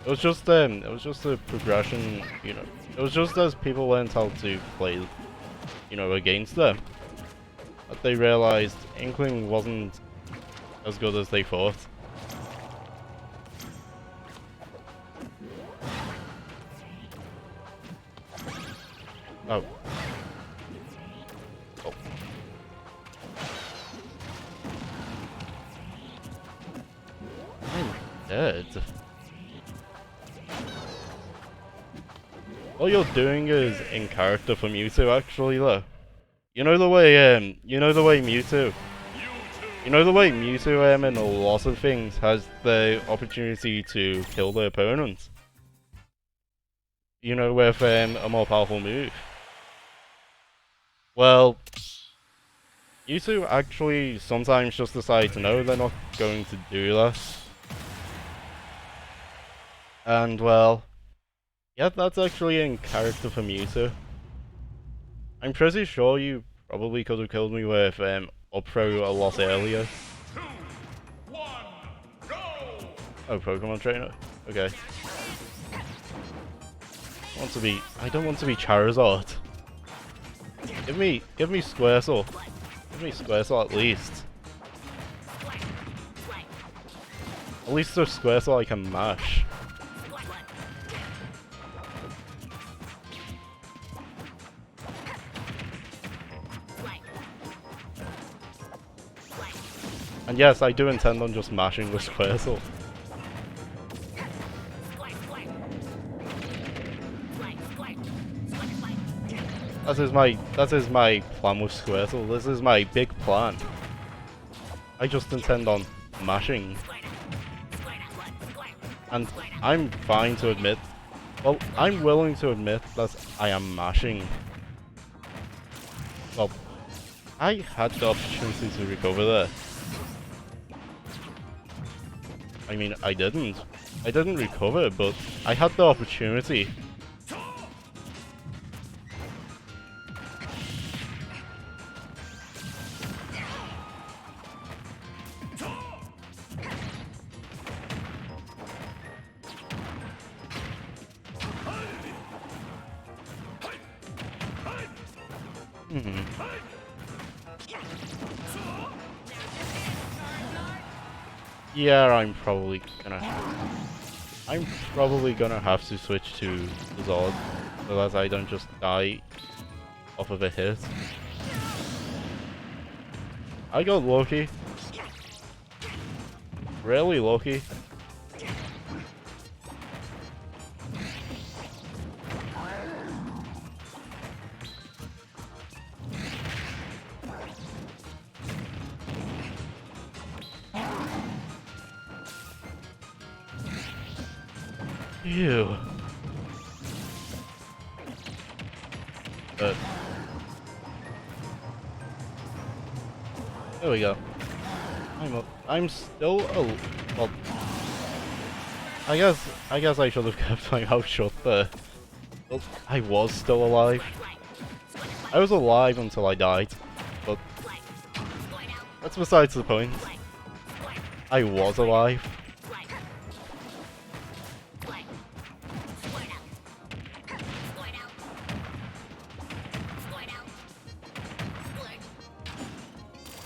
It was just a progression, you know. It was just as people learned how to play, you know, against them, that they realized Inkling wasn't as good as they thought. Oh. Oh. I'm dead. All you're doing is in character for Mewtwo, actually, though. You know the way, Mewtwo, you know the way Mewtwo, in a lot of things has the opportunity to kill the opponent. You know, with a more powerful move. Well, Mewtwo actually sometimes just decide to know they're not going to do that. And well, yeah, that's actually in character for Mewtwo. I'm pretty sure you probably could have killed me with up throw a lot earlier. 2, 1, go! Oh, Pokemon Trainer. Okay. I don't want to be Charizard. Give me Squirtle. Give me Squirtle at least. At least there's Squirtle I can mash. And yes, I do intend on just mashing with Squirtle. That is my plan with Squirtle. This is my big plan. I just intend on mashing. And I'm fine to admit, well, I'm willing to admit that I am mashing. Well, I had the opportunity to recover there. I mean, I didn't recover, but I had the opportunity. Yeah, I'm probably gonna have to switch to Zord so that I don't just die off of a hit. I got lucky. Really lucky. Ew. There we go. I'm still well. I guess I should have kept my mouth shut there. Well, I was still alive. I was alive until I died, but that's besides the point. I was alive.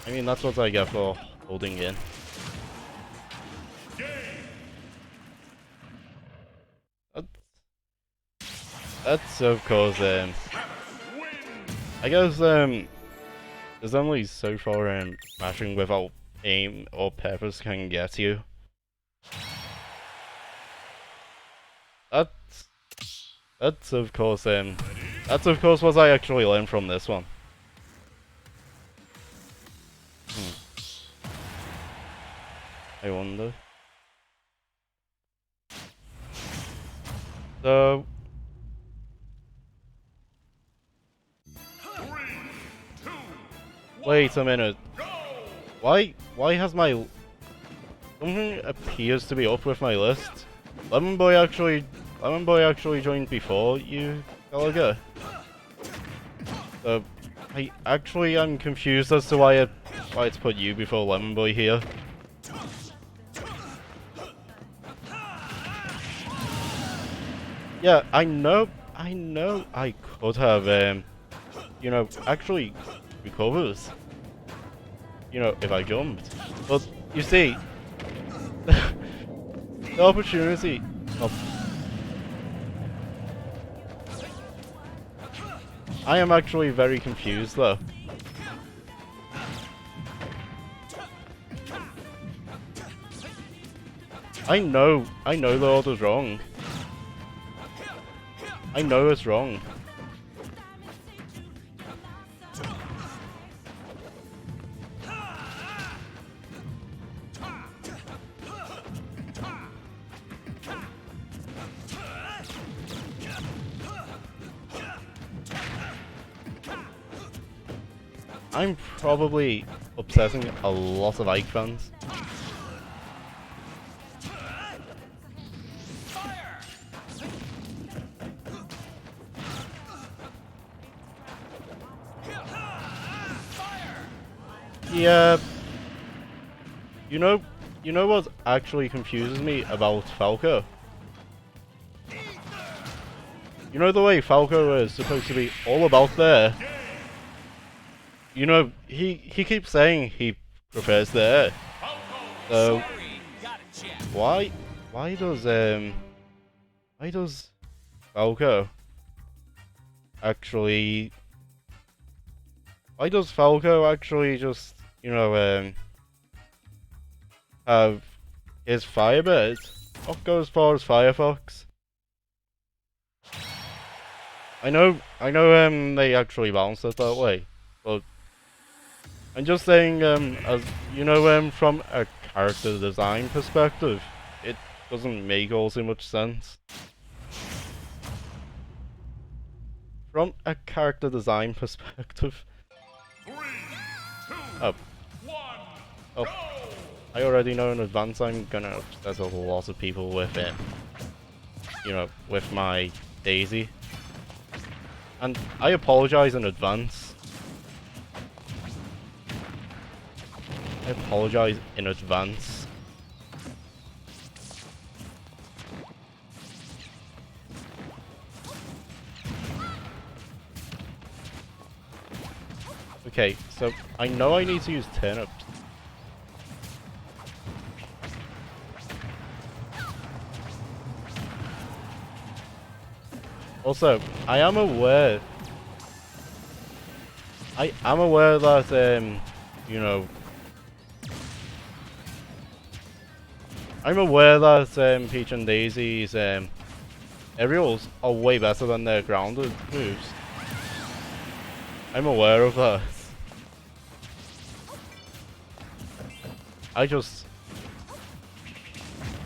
I mean, that's what I get for holding in. That's of course, I guess, there's only so far, mashing without aim or purpose can get you. That's of course what I actually learned from this one. I wonder. So, 3, 2, wait a minute. go! Why has my... Something appears to be up with my list. Lemon Boy actually joined before you, Gallagher. So, I actually am confused as to why it's put you before Lemon Boy here. Yeah, I know I could have, you know, actually recovered, you know, if I jumped. But, you see, the opportunity... Oh. I am actually very confused, though. I know the order's wrong. I know it's wrong. I'm probably upsetting a lot of Ike fans. Yeah. You know what actually confuses me about Falco? You know the way Falco is supposed to be all about there? You know, he keeps saying he prefers there. So why does Falco actually just, you know, have his Firebird not go as far as Firefox? I know, they actually balanced it that way, but I'm just saying, as you know, from a character design perspective, it doesn't make all too much sense. From a character design perspective. 3, 2, Oh. 1, Oh. go! I already know in advance I'm gonna upset a lot of people with it. You know, with my Daisy. And I apologize in advance. I apologize in advance. Okay, so I know I need to use turnips. Also, I am aware that, you know, I'm aware that Peach and Daisy's aerials are way better than their grounded moves. I'm aware of that. I just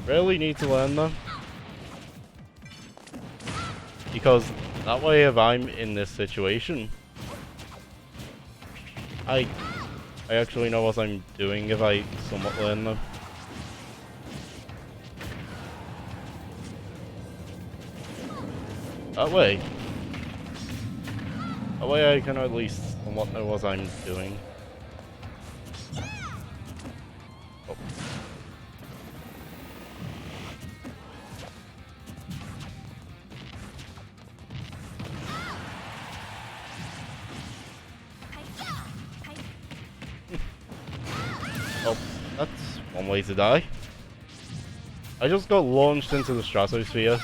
really need to learn them. Because that way, if I'm in this situation, I actually know what I'm doing if I somewhat learn them. That way I can at least somewhat know what I'm doing. Oh. Oh, that's one way to die. I just got launched into the stratosphere.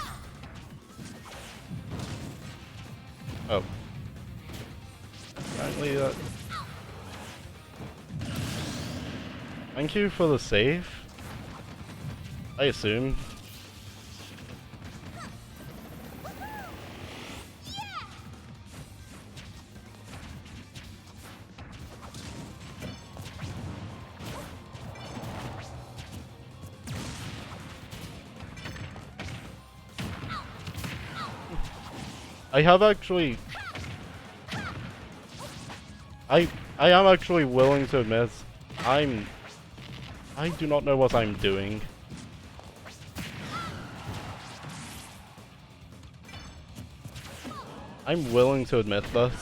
Oh. Apparently that... Thank you for the save. I assume. I have actually... I am actually willing to admit, I do not know what I'm doing. I'm willing to admit this.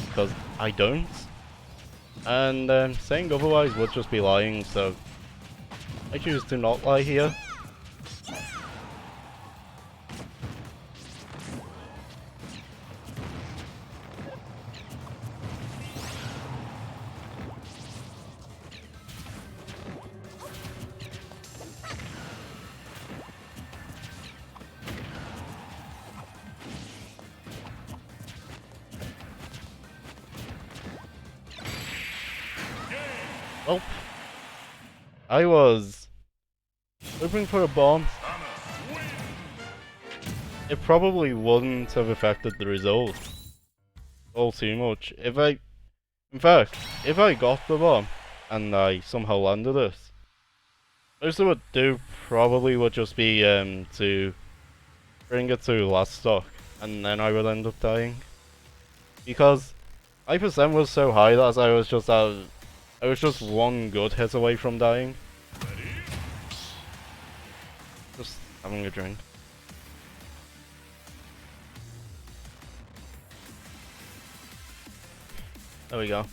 Because I don't. And saying otherwise would just be lying, so I choose to not lie here. Oh, I was hoping for a bomb. It probably wouldn't have affected the result all too much. In fact, if I got the bomb and I somehow landed it, most of it do probably would just be to bring it to last stock, and then I would end up dying. Because my percent was so high that I was just one good hit away from dying. Just having a drink. There we go.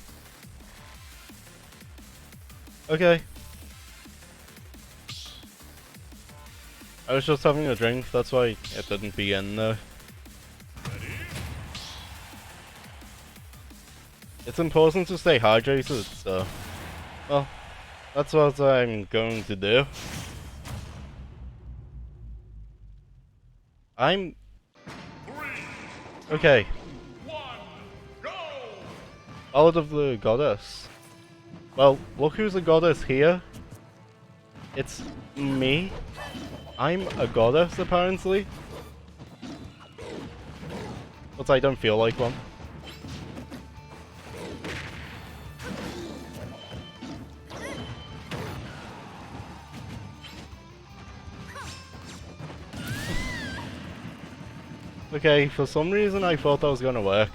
Okay. I was just having a drink, that's why it didn't begin there. It's important to stay hydrated, so... Well, that's what I'm going to do. Okay. Ballad of the Goddess. Well, look who's a goddess here. It's me. I'm a goddess, apparently. But I don't feel like one. Okay, for some reason I thought that was gonna work.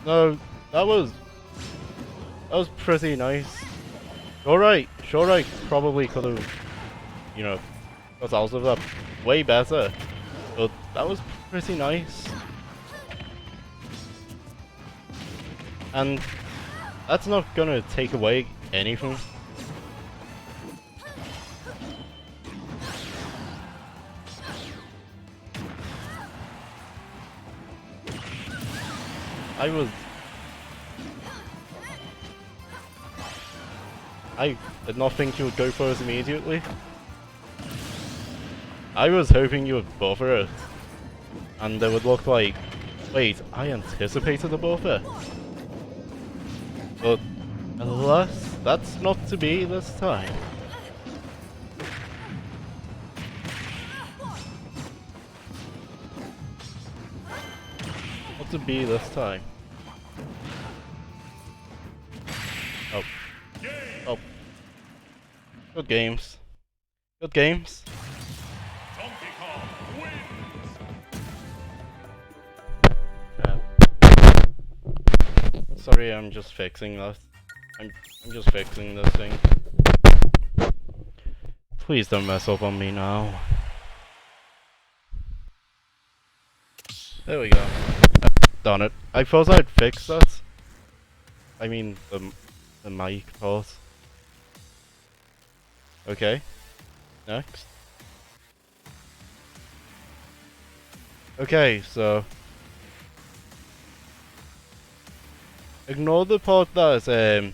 No, that was pretty nice. Sure I probably could have, you know, got out of that way better. But that was pretty nice. And that's not gonna take away anything. I did not think you would go for it immediately. I was hoping you would buffer it. And it would look like, wait, I anticipated a buffer. But alas, that's not to be this time. Not to be this time. Oh. Oh. Good games. Good games. Donkey Kong wins. Sorry, I'm just fixing that. I'm just fixing this thing. Please don't mess up on me now. There we go. Darn it. I thought I'd fix that. I mean, the mic part. Okay. Next. Okay, so... Ignore the part that,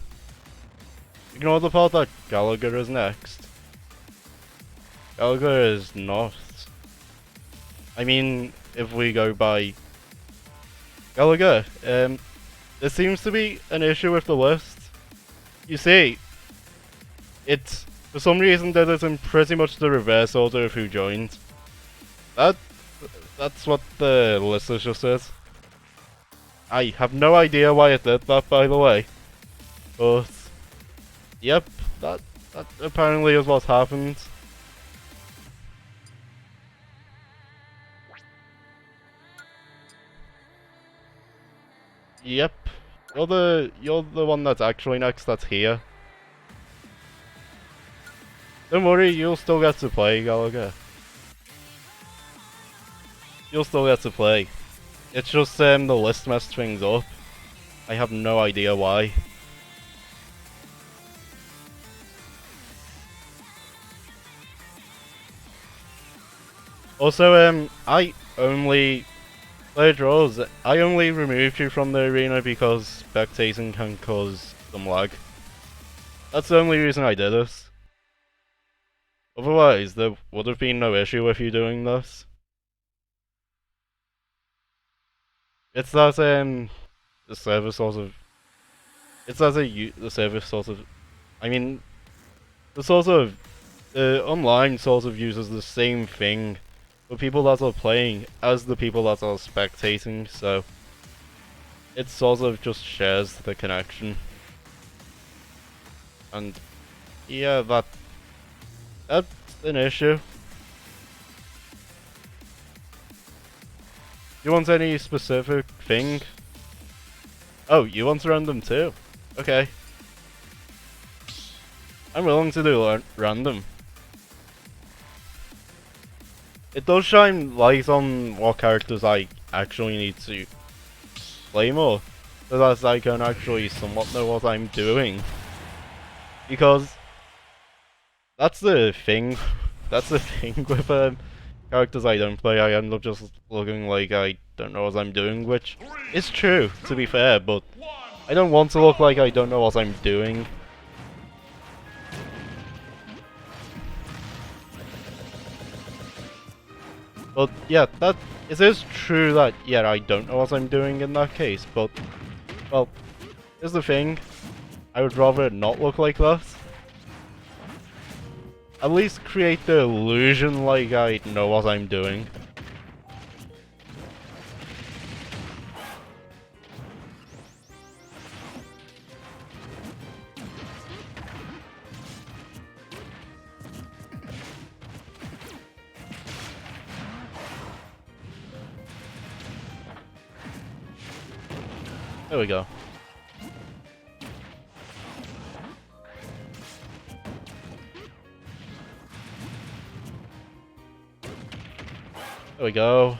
ignore the part that Gallagher is next. Gallagher is not. I mean, if we go by Gallagher, there seems to be an issue with the list. You see, it's, for some reason, that is in pretty much the reverse order of who joined. That's what the list has just said. I have no idea why it did that, by the way. But Yep, that apparently is what happened. Yep. You're the one that's actually next that's here. Don't worry, you'll still get to play, Gallagher. You'll still get to play. It's just the list messed things up. I have no idea why. Also, I only played Rose. I only removed you from the arena because spectating can cause some lag. That's the only reason I did this. Otherwise, there would have been no issue with you doing this. It's that the server sort of. It's as the server sort of. I mean, the online sort of uses the same thing for people that are playing as the people that are spectating, so it sort of just shares the connection. And yeah, that's an issue. You want any specific thing? Oh, you want random too? Okay. I'm willing to do random. It does shine light on what characters I actually need to play more, so that I can actually somewhat know what I'm doing. Because that's the thing. That's the thing with characters I don't play. I end up just looking like I don't know what I'm doing, which is true, to be fair, but I don't want to look like I don't know what I'm doing. But yeah, it is true that, yeah, I don't know what I'm doing in that case, but, well, here's the thing. I would rather not look like that. At least create the illusion like I know what I'm doing. There we go. There we go.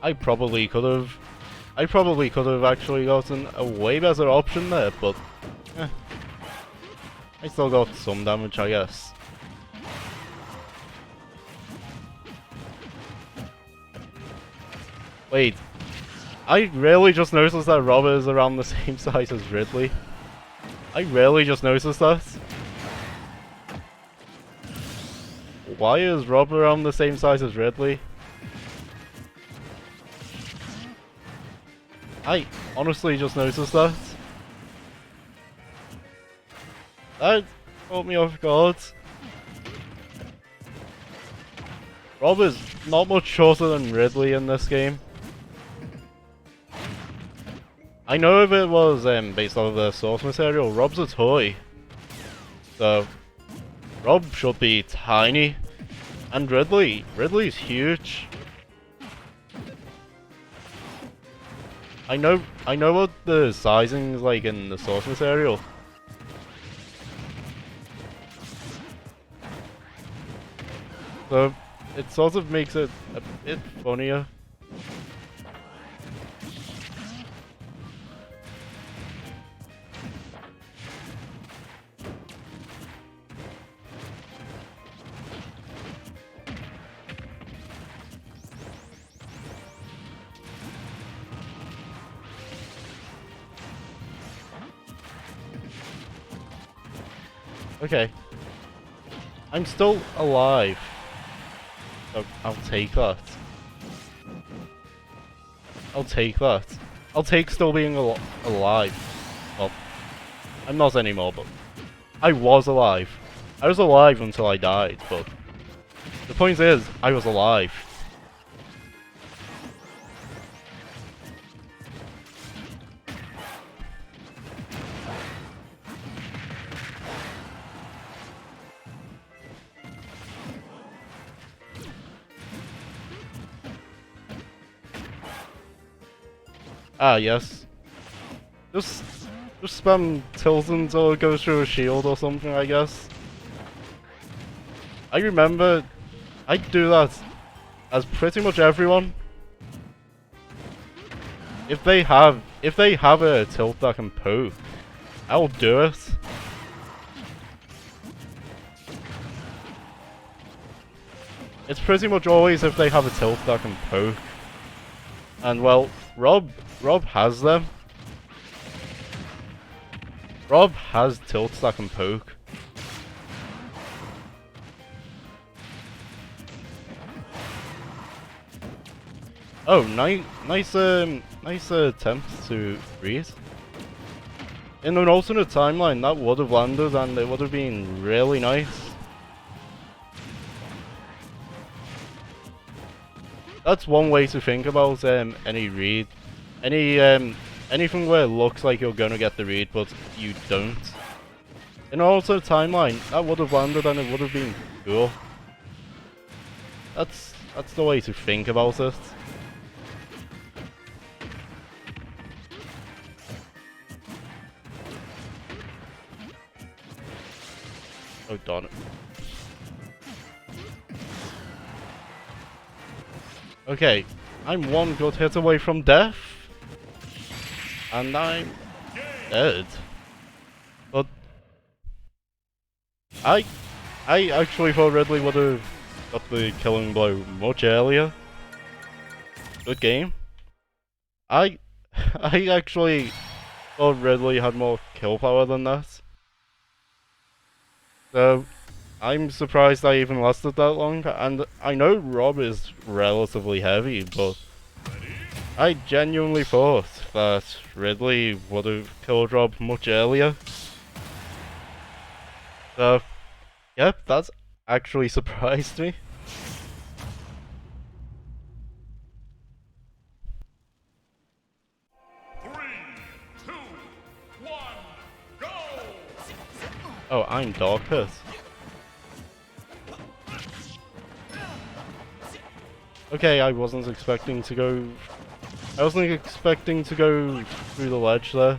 I probably could have actually gotten a way better option there, but I still got some damage, I guess. Wait, I really just noticed that Rob is around the same size as Ridley. I really just noticed that. Why is Rob around the same size as Ridley? I honestly just noticed that. That caught me off guard. Rob is not much shorter than Ridley in this game. I know if it was based off of the source material, Rob's a toy. So, Rob should be tiny. And Ridley's huge. I know what the sizing is like in the source material. So, it sort of makes it a bit funnier. Okay. I'm still alive. So I'll take that. I'll take that. I'll take still being alive. Well, I'm not anymore, but I was alive. I was alive until I died, but the point is, I was alive. Ah, yes. Just spam tilt until it goes through a shield or something, I guess. I remember I do that as pretty much everyone. If they have a tilt that can poke, I'll do it. It's pretty much always if they have a tilt that can poke. And well, Rob has them. Rob has tilts that can poke. Oh, nice attempt to read. In an alternate timeline, that would have landed and it would have been really nice. That's one way to think about any read. Anything where it looks like you're gonna get the read, but you don't. In an alternate timeline, that would have landed and it would have been cool. That's the way to think about it. Oh darn it. Okay, I'm one good hit away from death. And I'm dead. But I actually thought Ridley would have got the killing blow much earlier. Good game. I actually thought Ridley had more kill power than that. So I'm surprised I even lasted that long, and I know Rob is relatively heavy, but I genuinely thought that Ridley would have killed Rob much earlier. So, yep, that's actually surprised me. Oh, I'm Dark Pit. Okay, I wasn't expecting to go through the ledge there.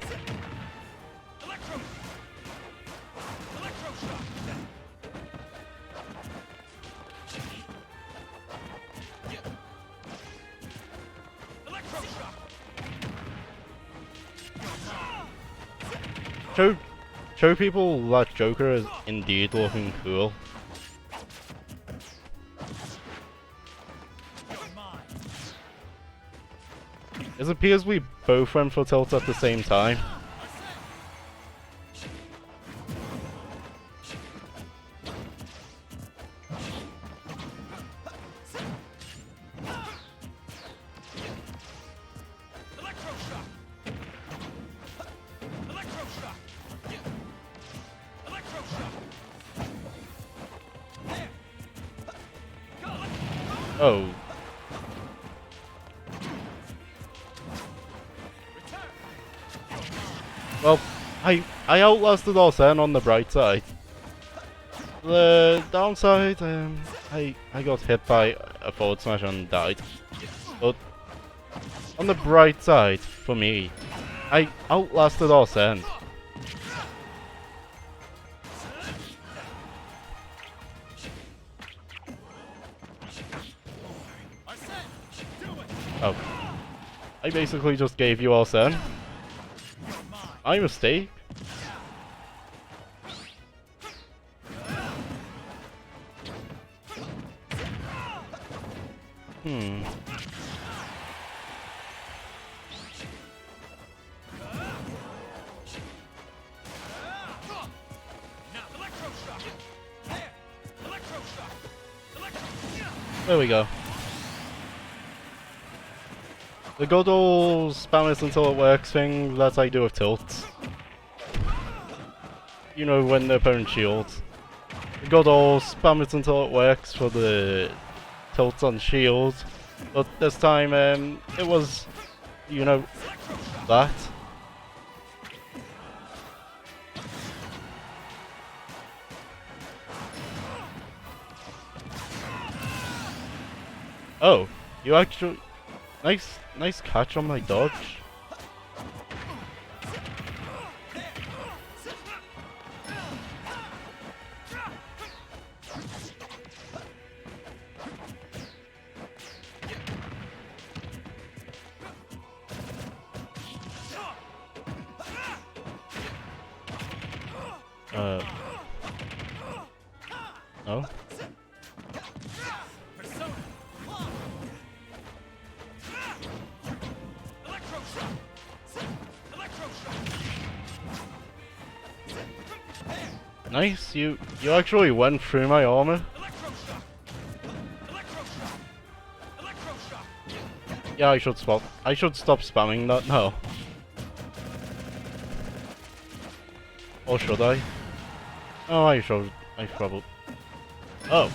Show people that Joker is indeed looking cool. It appears we both went for tilt at the same time. Oh. Well, I outlasted Arsene on the bright side. The downside, I got hit by a forward smash and died. But on the bright side, for me, I outlasted Arsene. Oh. I basically just gave you Arsene. My mistake. There we go. The good old spam it until it works thing that I do with tilts. You know, when the opponent shields. The good old spam it until it works for the tilts on shield. But this time, it was, you know, that. Oh, you actually... Nice catch on my dodge. No? Persona. Electroshock. Electroshock. Nice, you actually went through my armor. Electroshock. Electroshock. Electroshock. Yeah, I should stop spamming that now. Or should I? Oh, I probably. Oh.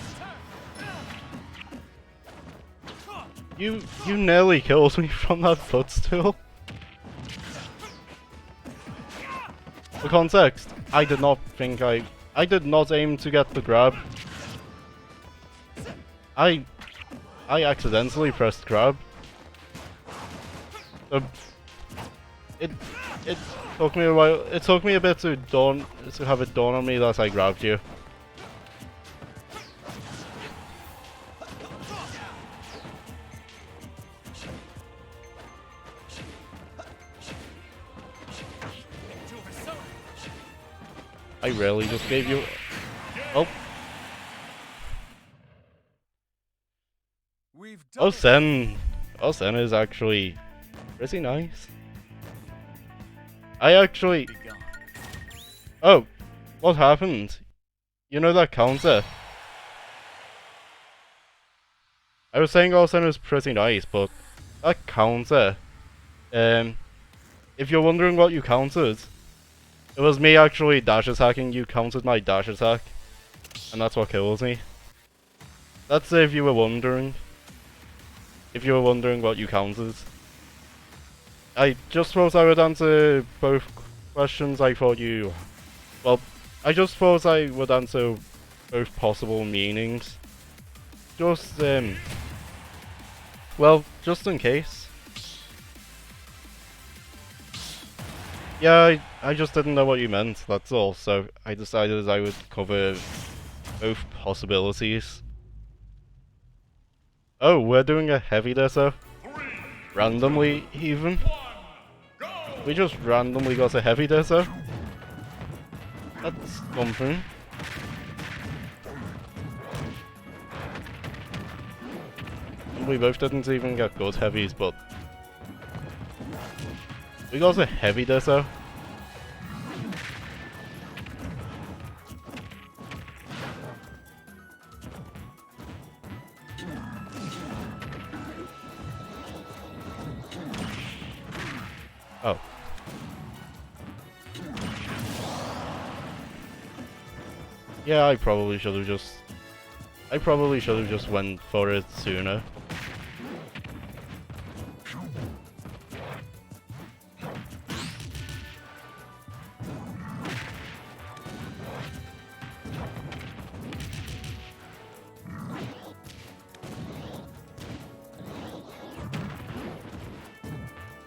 You nearly killed me from that footstool. For context, I did not aim to get the grab. I accidentally pressed grab. So it took me a while. It took me a bit to have it dawn on me that I grabbed you. I really just gave you. Oh. We've done Sen is actually pretty nice. I actually. Oh, what happened? You know that counter? I was saying Sen is pretty nice, but that counter. If you're wondering what you countered, it was me actually dash attacking. You countered my dash attack, and that's what killed me. That's if you were wondering. If you were wondering what you countered. I just thought I would answer both questions. I thought you... Well, I just thought I would answer both possible meanings. Just, well, just in case. Yeah, I just didn't know what you meant, that's all, so I decided I would cover both possibilities. Oh, we're doing a heavy desert? Randomly, even? We just randomly got a heavy desert? That's something. We both didn't even get good heavies, but... We got a heavy desert. Oh. Yeah, I probably should have just went for it sooner.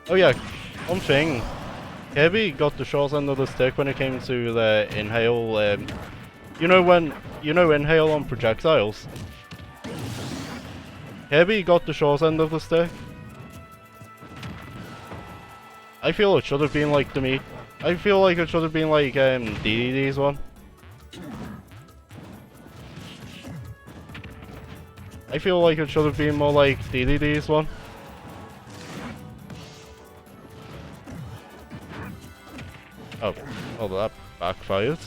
Oh yeah, one thing. Kirby got the short end of the stick when it came to the inhale. You know inhale on projectiles. Kirby got the short end of the stick. I feel it should have been like I feel like it should have been like DDD's one. I feel like it should have been more like DDD's one. Oh, well that backfired.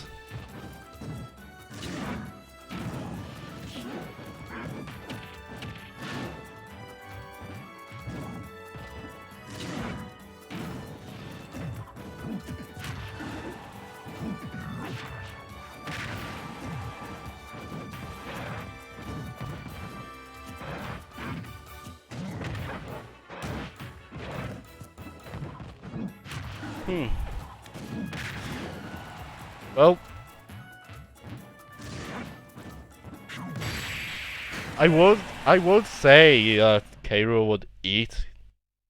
Well, I would say that K. Rool would eat,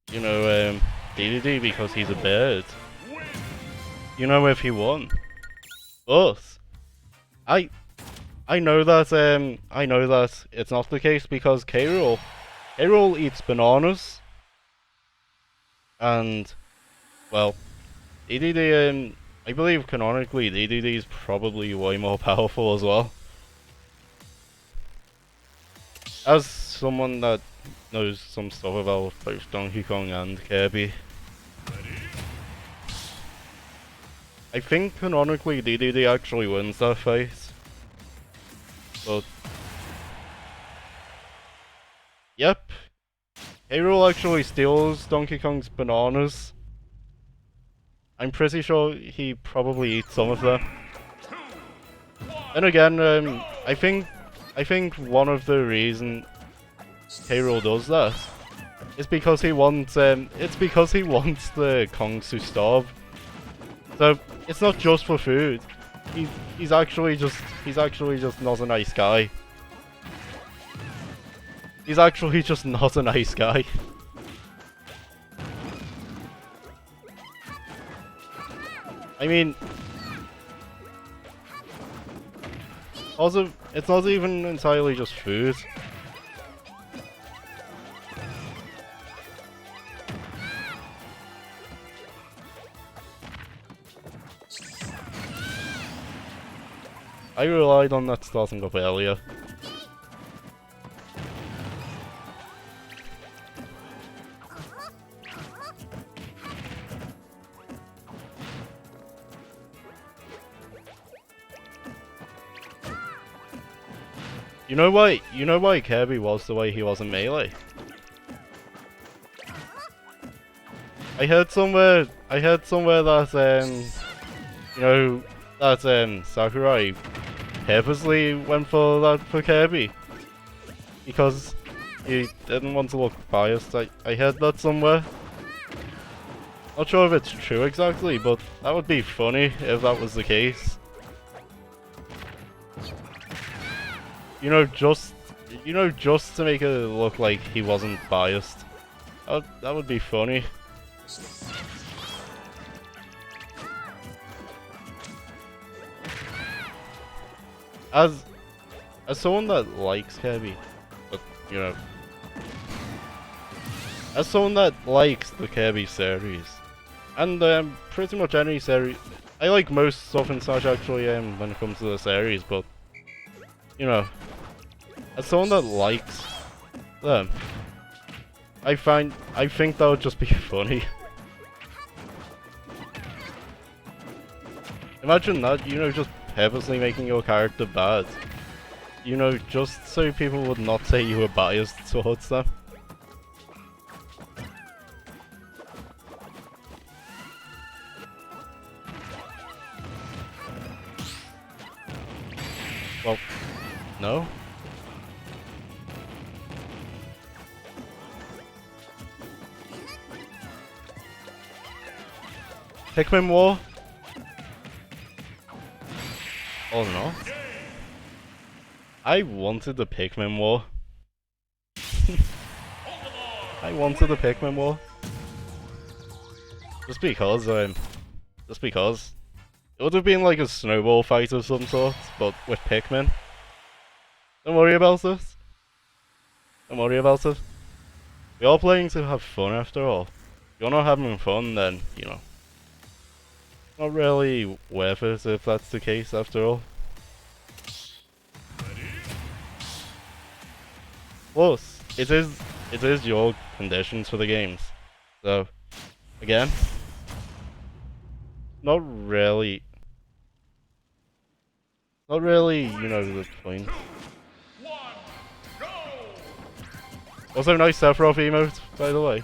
DDD because he's a bird. If he won. But I know that it's not the case because K. Rool eats bananas. And well, DDD I believe canonically DDD is probably way more powerful as well. As someone that knows some stuff about both Donkey Kong and Kirby, I think canonically DDD actually wins that fight. But yep, K. Rool actually steals Donkey Kong's bananas. I'm pretty sure he probably eats some of them. And again, I think one of the reasons K. Rool does that is because he wants it's because he wants the Kongs to starve. So it's not just for food. He's actually just not a nice guy. He's actually just not a nice guy. I mean, also, it's not even entirely just food. I relied on that starting up earlier. You know why Kirby was the way he was in Melee? I heard somewhere that you know, that Sakurai purposely went for that for Kirby because he didn't want to look biased. I heard that somewhere. Not sure if it's true exactly, but that would be funny if that was the case. You know, just to make it look like he wasn't biased. That would be funny. As someone that likes Kirby, but you know, as someone that likes the Kirby series, and pretty much any series, I like most stuff in Smash actually when it comes to the series, but you know, as someone that likes them, I think that would just be funny. Imagine that, you know, just purposely making your character bad. You know, just so people would not say you were biased towards them. Well, no? Pikmin War? Oh no. I wanted the Pikmin War. I wanted the Pikmin War. Just because it would have been like a snowball fight of some sort, but with Pikmin. Don't worry about it. Don't worry about it. We are playing to have fun after all. If you're not having fun, then, you know, not really worth it if that's the case after all. Plus, it is your conditions for the games. So, again, not really, you know, the point. Also, nice Sephiroth emote, by the way.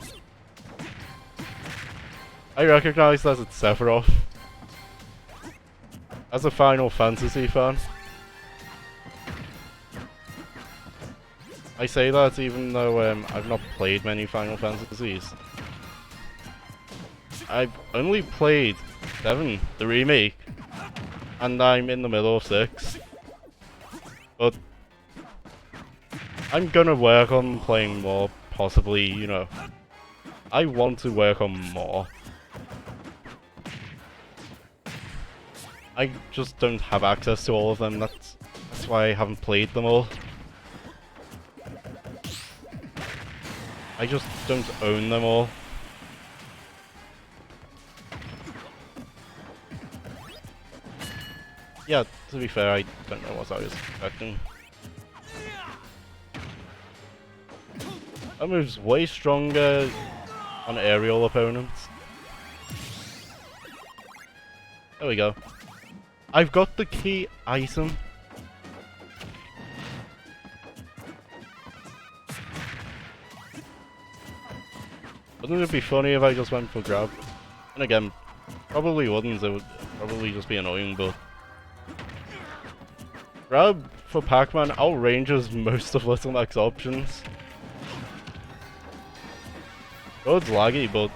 I recognise that it's Sephiroth. As a Final Fantasy fan, I say that even though I've not played many Final Fantasies. I've only played 7, the remake, and I'm in the middle of 6. But I'm gonna work on playing more, possibly, you know. I want to work on more. I just don't have access to all of them, that's why I haven't played them all. I just don't own them all. yeah, to be fair, I don't know what I was expecting. That move's way stronger on aerial opponents. There we go. I've got the key item. Wouldn't it be funny if I just went for grab? And again, probably wouldn't, it would probably just be annoying, but... Grab for Pac-Man outranges most of Little Mac's options. Oh, it's laggy, but...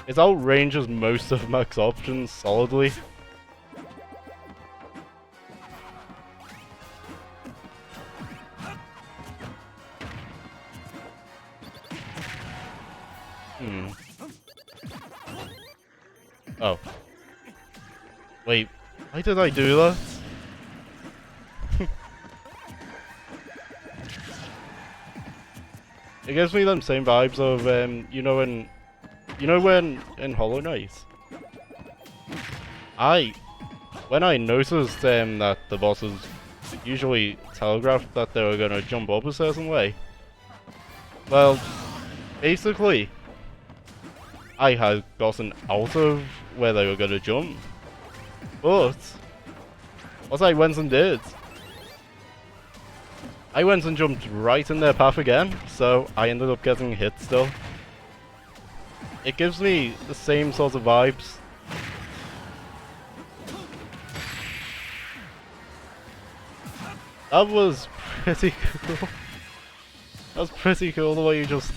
it outranges most of Mac's options solidly. Oh. Wait, why did I do that? It gives me them same vibes of, you know when in Hollow Knight? When I noticed that the bosses usually telegraphed that they were gonna jump up a certain way, well, basically, I had gotten out of where they were gonna jump, but what I went and did, I went and jumped right in their path again, so I ended up getting hit still. It gives me the same sort of vibes. That was pretty cool. That was pretty cool the way you just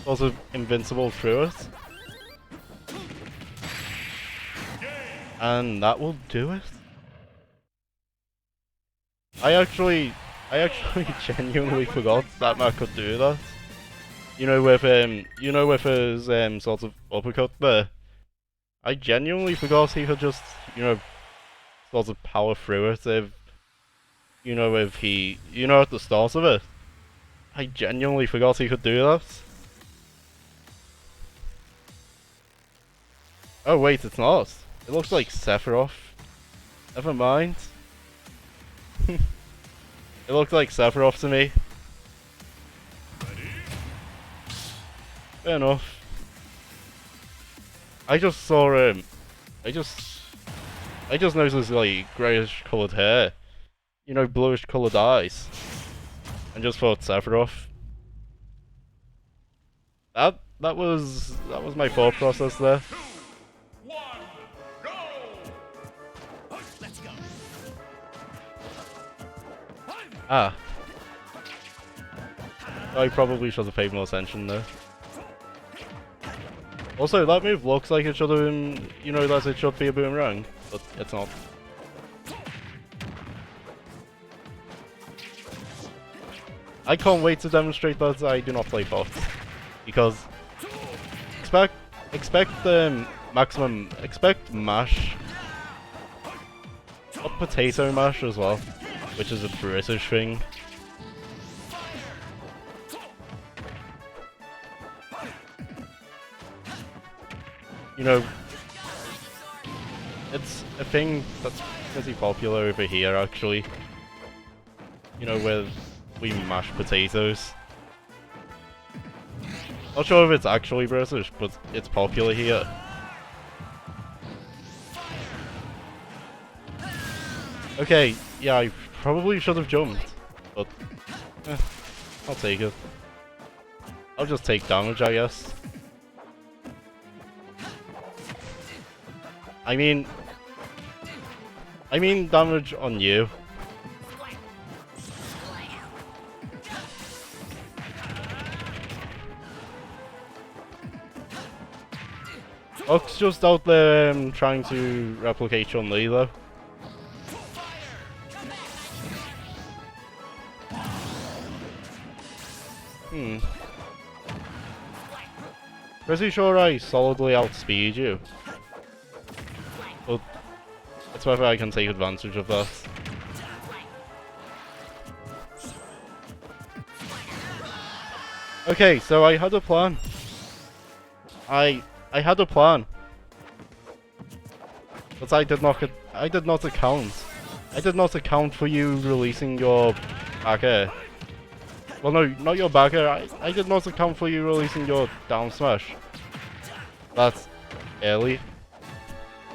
sort of invincible through it. And that will do it. I actually genuinely forgot that Mac could do that. You know, with his sort of uppercut there. I genuinely forgot he could just, sort of power through it if at the start of it. I genuinely forgot he could do that. Oh wait, it's not. It looks like Sephiroth. Never mind. It looked like Sephiroth to me. Fair enough. I just saw I just noticed like greyish coloured hair. Bluish coloured eyes. And just thought Sephiroth. That was my thought process there. 1, go! Let's go. Ah. I probably should have paid more attention there. Also, that move looks like it should have been, that it should be a boomerang, but it's not. I can't wait to demonstrate that I do not play bots, because expect mash, not potato mash as well, which is a British thing. It's a thing that's pretty popular over here, actually. Where we mash potatoes. Not sure if it's actually British, but it's popular here. Okay, yeah, I probably should have jumped, but I'll take it. I'll just take damage, I guess. I mean damage on you. Ox just out there trying to replicate Chun-Li though. Pretty sure I solidly outspeed you. But it's whether I can take advantage of that. Okay, so I had a plan. I had a plan. But I did not account. I did not account for you releasing your back air. Well, no, not your back air. I did not account for you releasing your down smash. That's early.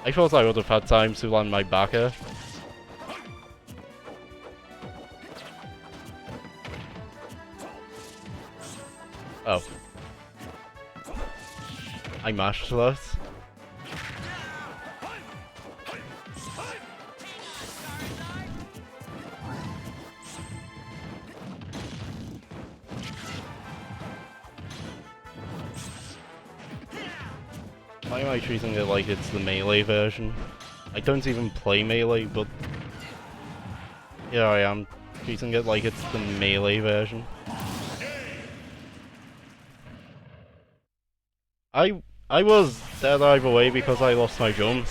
I thought I would have had time to land my back air. Oh. I mashed that. Why am I treating it like it's the melee version? I don't even play melee, but here I am treating it like it's the melee version. I was dead either way because I lost my jump.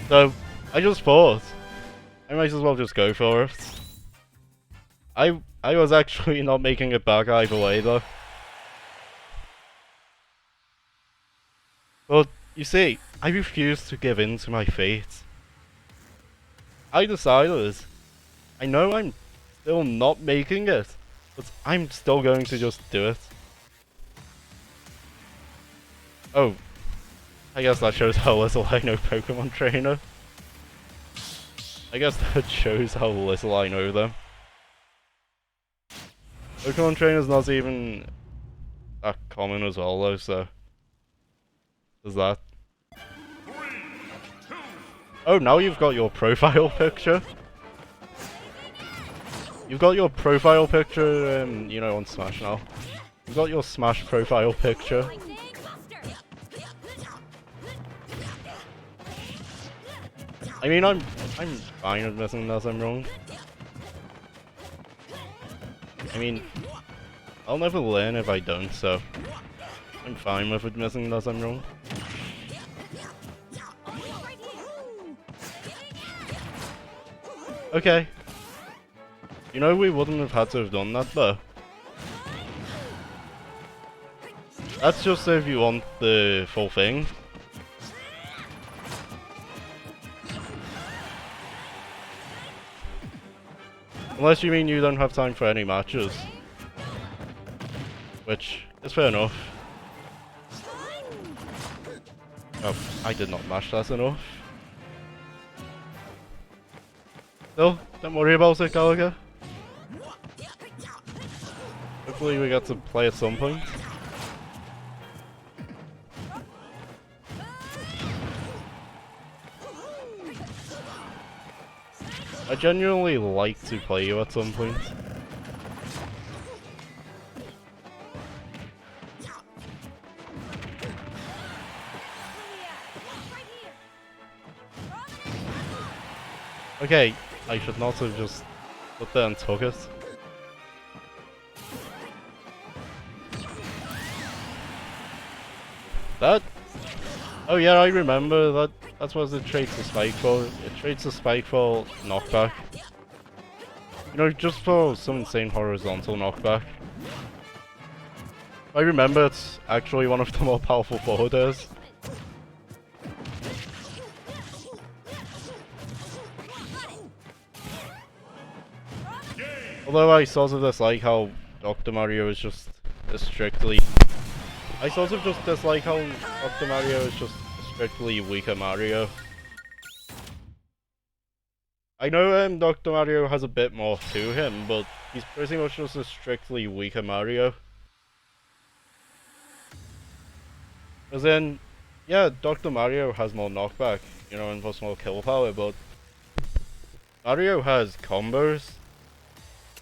So I just thought I might as well just go for it. I was actually not making it back either way though. But you see, I refused to give in to my fate. I decided, I know I'm still not making it, but I'm still going to just do it. Oh, I guess that shows how little I know Pokemon Trainer. I guess that shows how little I know them. Pokemon Trainer's not even that common as well though, so there's that. 3, 2, Oh, now you've got your profile picture. You've got your profile picture, you know, on Smash now. You've got your Smash profile picture. I mean, I'm fine admitting that I'm wrong. I mean, I'll never learn if I don't, so I'm fine with admitting that I'm wrong. Okay. You know, we wouldn't have had to have done that though. That's just if you want the full thing. Unless you mean you don't have time for any matches. Which is fair enough. Oh, I did not mash that enough. Still, don't worry about it, Gallagher. Hopefully we get to play at some point. I genuinely like to play you at some point. Okay, I should not have just put there and took it. That... Oh yeah, I remember that. That's what it trades the spike for. It trades the spike for knockback. You know, just for some insane horizontal knockback. I remember it's actually one of the more powerful forwarders. Although I sort of dislike how Dr. Mario is just a strictly... I sort of just dislike how Dr. Mario is just a strictly weaker Mario. I know Dr. Mario has a bit more to him, but he's pretty much just a strictly weaker Mario. As in, yeah, Dr. Mario has more knockback, you know, and plus more kill power, but Mario has combos.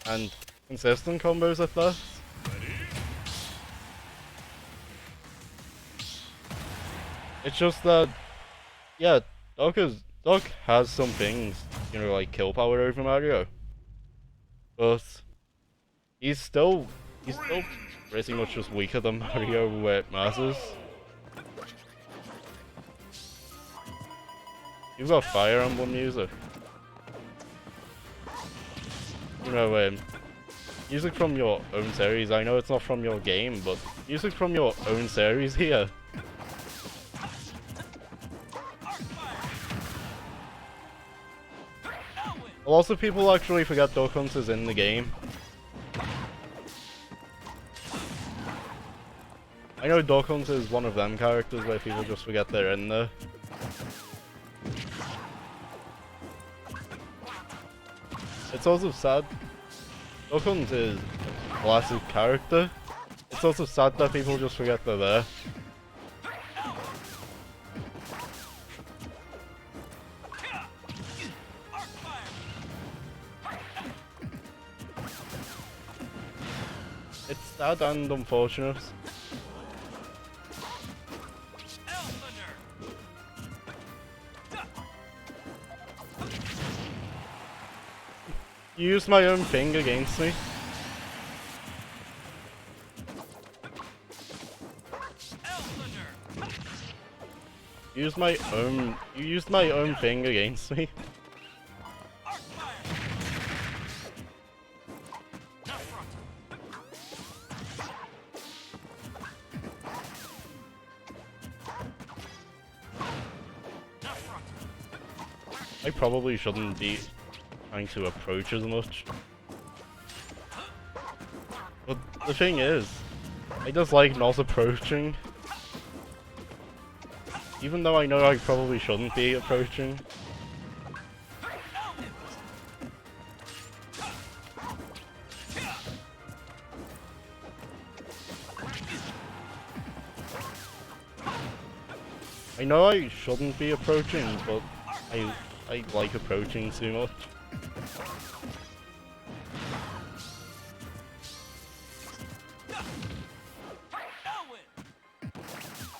And consistent combos at that. It's just that, yeah, Doc has some things, you know, like kill power over Mario, but he's still pretty much just weaker than Mario with masses. You've got Fire Emblem music. You know, music from your own series. I know it's not from your game, but music from your own series here. Lots of people actually forget Duck Hunt is in the game. I know Duck Hunt is one of them characters where people just forget they're in there. It's also sad. Duck Hunt is a classic character. It's also sad that people just forget they're there. It's sad and unfortunate. You used my own thing against me. You used my own thing against me. I probably shouldn't be trying to approach as much. But the thing is, I just like not approaching. Even though I know I probably shouldn't be approaching. I know I shouldn't be approaching, but I like approaching too much.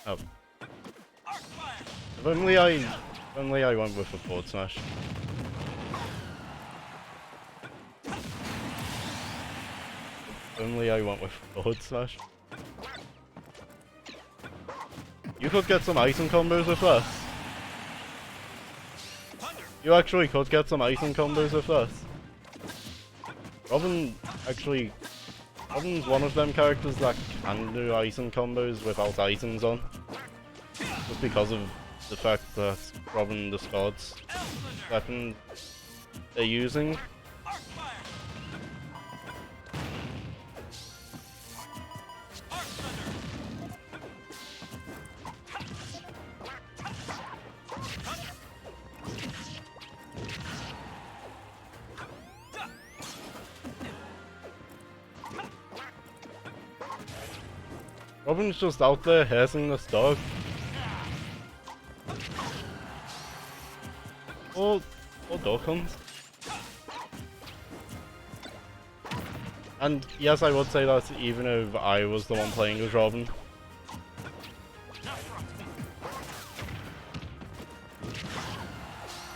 Oh. If only I went with a forward smash. If only I went with a forward smash. You could get some item combos with us. You actually could get some item combos with us. Robin's one of them characters that can do item combos without items on. Just because of the fact that Robin discards weapon they're using. Robin's just out there harassing this dog. Or Duck Hunt. And yes, I would say that even if I was the one playing as Robin.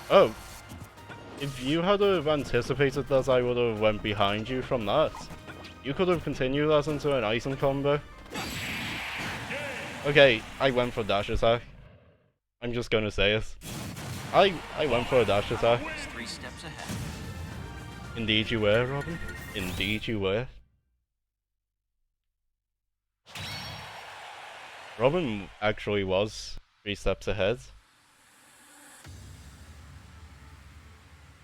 Oh. If you had have anticipated that I would have went behind you from that, you could have continued that into an item combo. Okay, I went for dash attack. I'm just gonna say it. I went for a dash attack. 3 steps ahead. Indeed you were, Robin. Indeed you were. Robin actually was 3 steps ahead.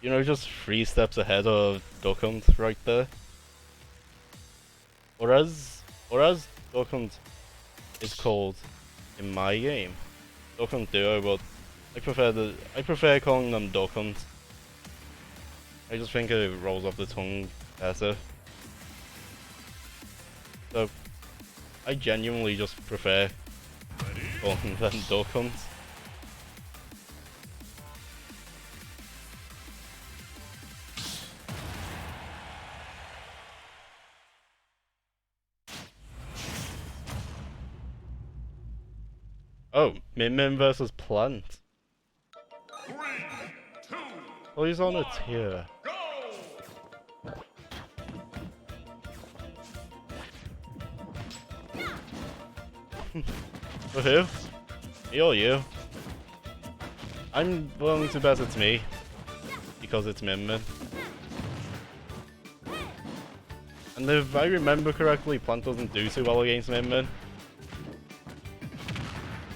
You know, just 3 steps ahead of Duck Hunt right there. Or as Duck Hunt is called in my game. Duck Hunt Duo, but I prefer calling them Duck Hunt. I just think it rolls off the tongue better. So I genuinely just prefer calling them Duck Hunt. Oh, Min Min versus Plant. 3, 2, Oh, he's on a tier. go! For who? Me or you? I'm willing to bet it's me. Because it's Min Min. And if I remember correctly, Plant doesn't do too well against Min Min.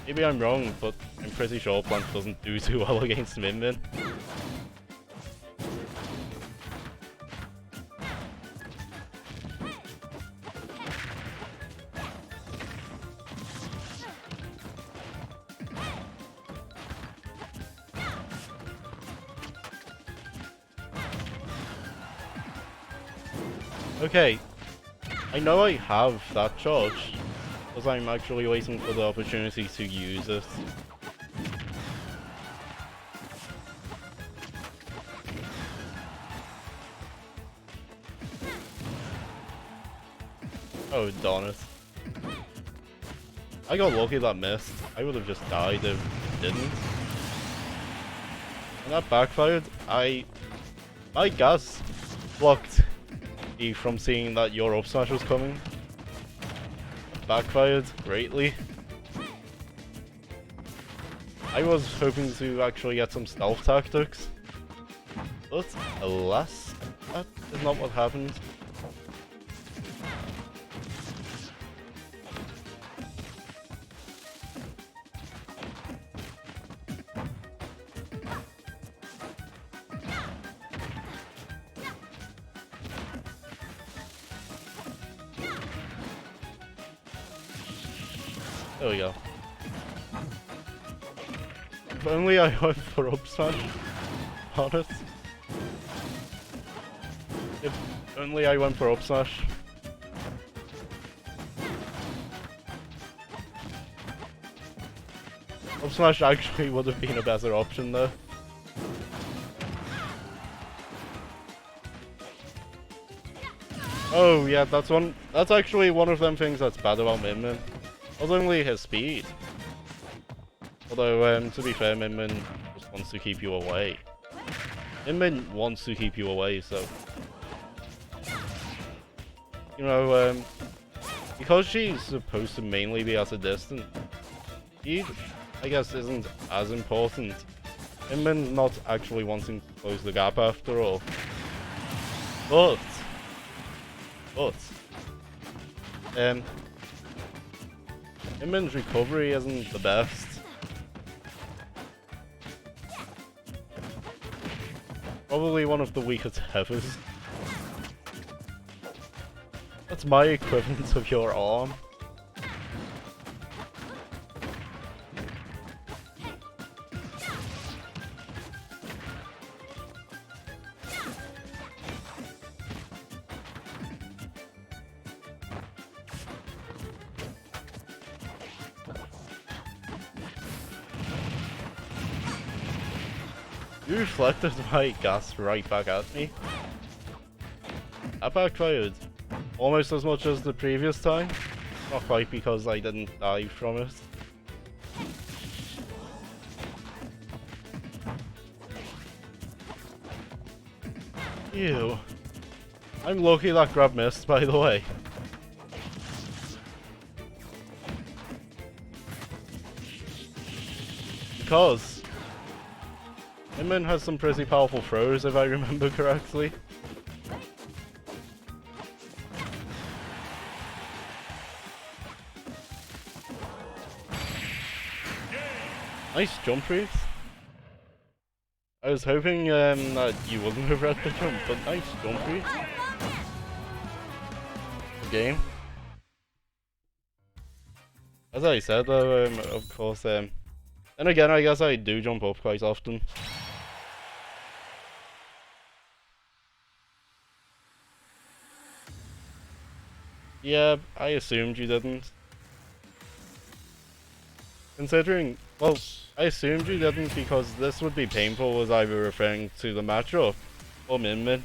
Maybe I'm wrong, but I'm pretty sure Plant doesn't do too well against Min Min. Okay, I know I have that charge, because I'm actually waiting for the opportunity to use it. Oh, darn it. I got lucky that missed. I would have just died if it didn't. And that backfired. My gas blocked me from seeing that your up smash was coming. Backfired greatly. I was hoping to actually get some stealth tactics, but alas, that is not what happened. There we go. If only I went for up smash on it. If only I went for up smash. Up smash actually would have been a better option though. Oh yeah, that's actually one of them things that's bad about Min Min. Not only his speed. Although, to be fair, Min Min just wants to keep you away. Min Min wants to keep you away, so... You know, because she's supposed to mainly be at a distance, speed, I guess, isn't as important. Min Min's not actually wanting to close the gap after all. But... Min Min's recovery isn't the best. Probably one of the weakest ever. That's my equivalent of your arm. You reflected my gas right back at me. That backfired almost as much as the previous time. Not quite because I didn't die from it. Ew. I'm lucky that grab missed, by the way. Because Min Min has some pretty powerful throws, if I remember correctly. Nice jump read. I was hoping that you wouldn't have read the jump, but nice jump read. Game. As I said though, of course, then again, I guess I do jump up quite often. Yeah, I assumed you didn't. Considering, well, I assumed you didn't because this would be painful as I were referring to the matchup, or Min Min.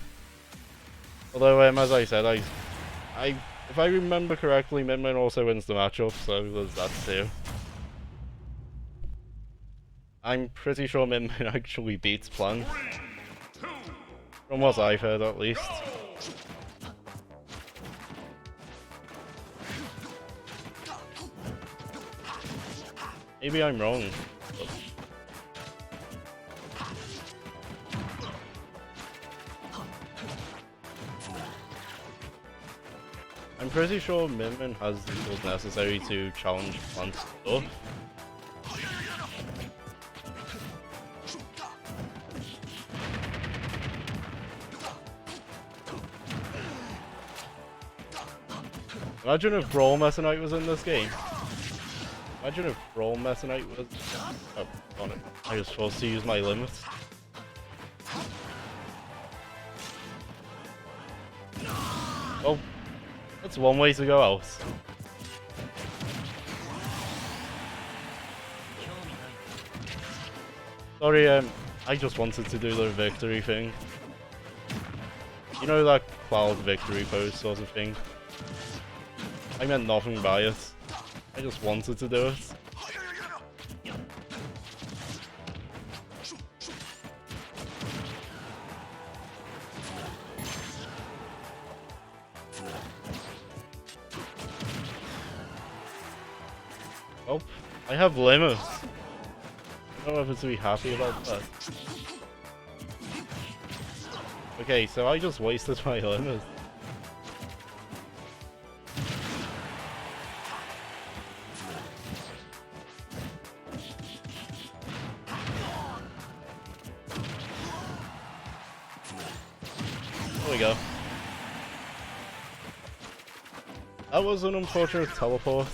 Although, as I said, if I remember correctly, Min Min also wins the matchup, so there's that too. I'm pretty sure Min Min actually beats Plan. From what I've heard, at least. Maybe I'm wrong. But... I'm pretty sure Min Min has the tools necessary to challenge Plan's stuff. Imagine if Brawl Meta Knight was in this game. Imagine if Brawl Meta Knight was... Oh, on it. I was supposed to use my limits. Well, that's one way to go out. Sorry, I just wanted to do the victory thing. You know that Cloud victory pose sort of thing? I meant nothing by it. I just wanted to do it. Oh, I have limits. I don't know whether to be happy about that. Okay, so I just wasted my limits. There we go. That was an unfortunate teleport.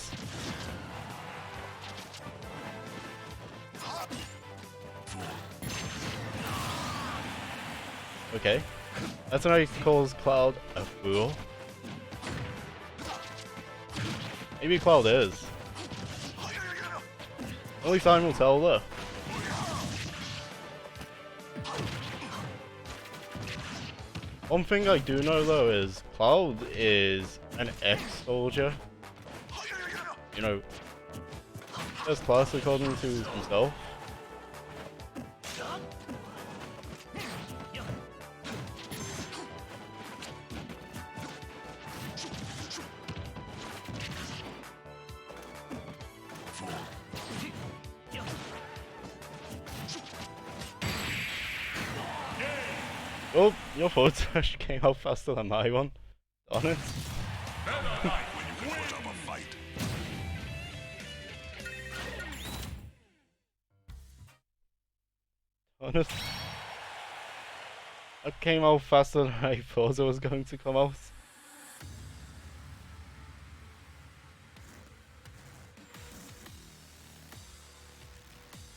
Okay. That's when he calls Cloud a fool. Maybe Cloud is. Only time will tell though. One thing I do know though is Cloud is an ex-soldier. You know, first class according to himself. Oh, your forward smash came out faster than my one. Darn it. Honest. That came out faster than I thought it was going to come out.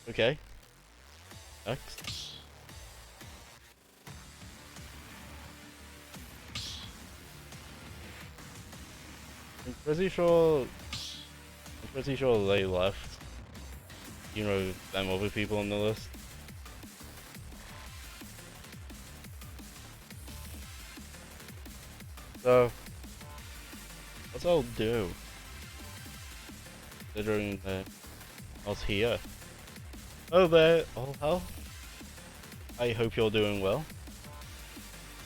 Okay. Next. I'm pretty sure they left. You know, them other people on the list. So, what I'll do, considering that I was here. Oh there, all hell. I hope you're doing well.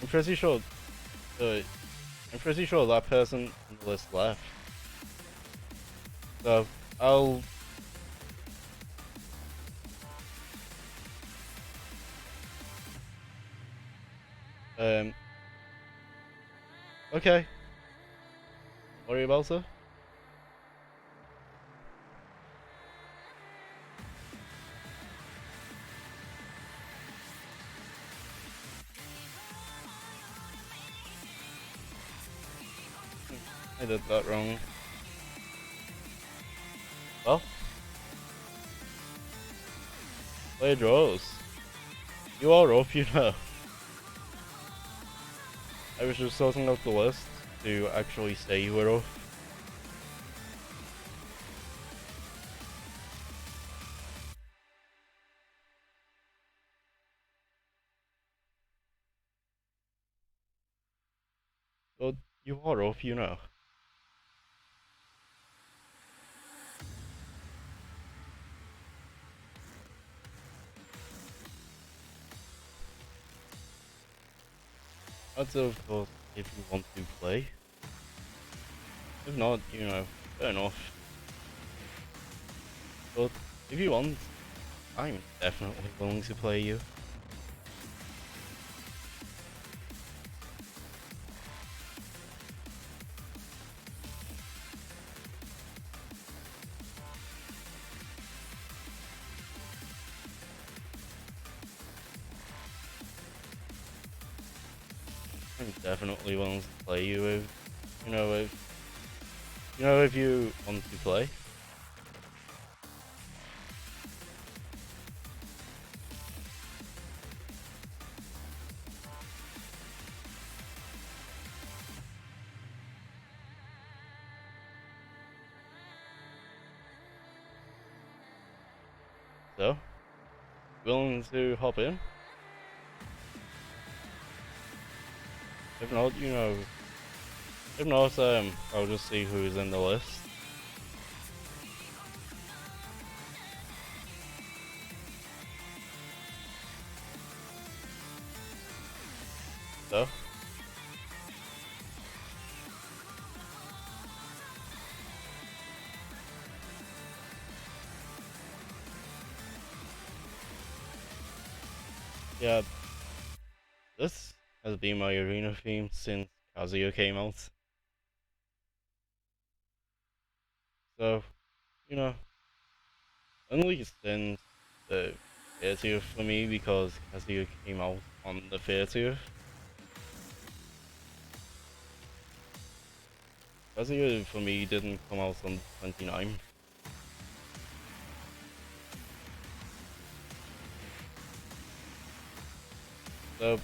I'm pretty sure that person on the list left. So, I'll... Okay. Worry about it. I did that wrong. Well. Play draws. You are up, you know. I was just sorting out the list to actually say you were up. But you are up, you know. That's of course if you want to play. If not, you know, fair enough. But if you want, I'm definitely willing to play you. I'm definitely willing to play you if if you want to play. So, willing to hop in? If not, if not, I'll just see who's in the list. So, yeah, this has been my arena theme since Kazuya came out. So, you know, only since the 30th for me because Kazuya came out on the 30th. Kazuya for me didn't come out on the 29th. So,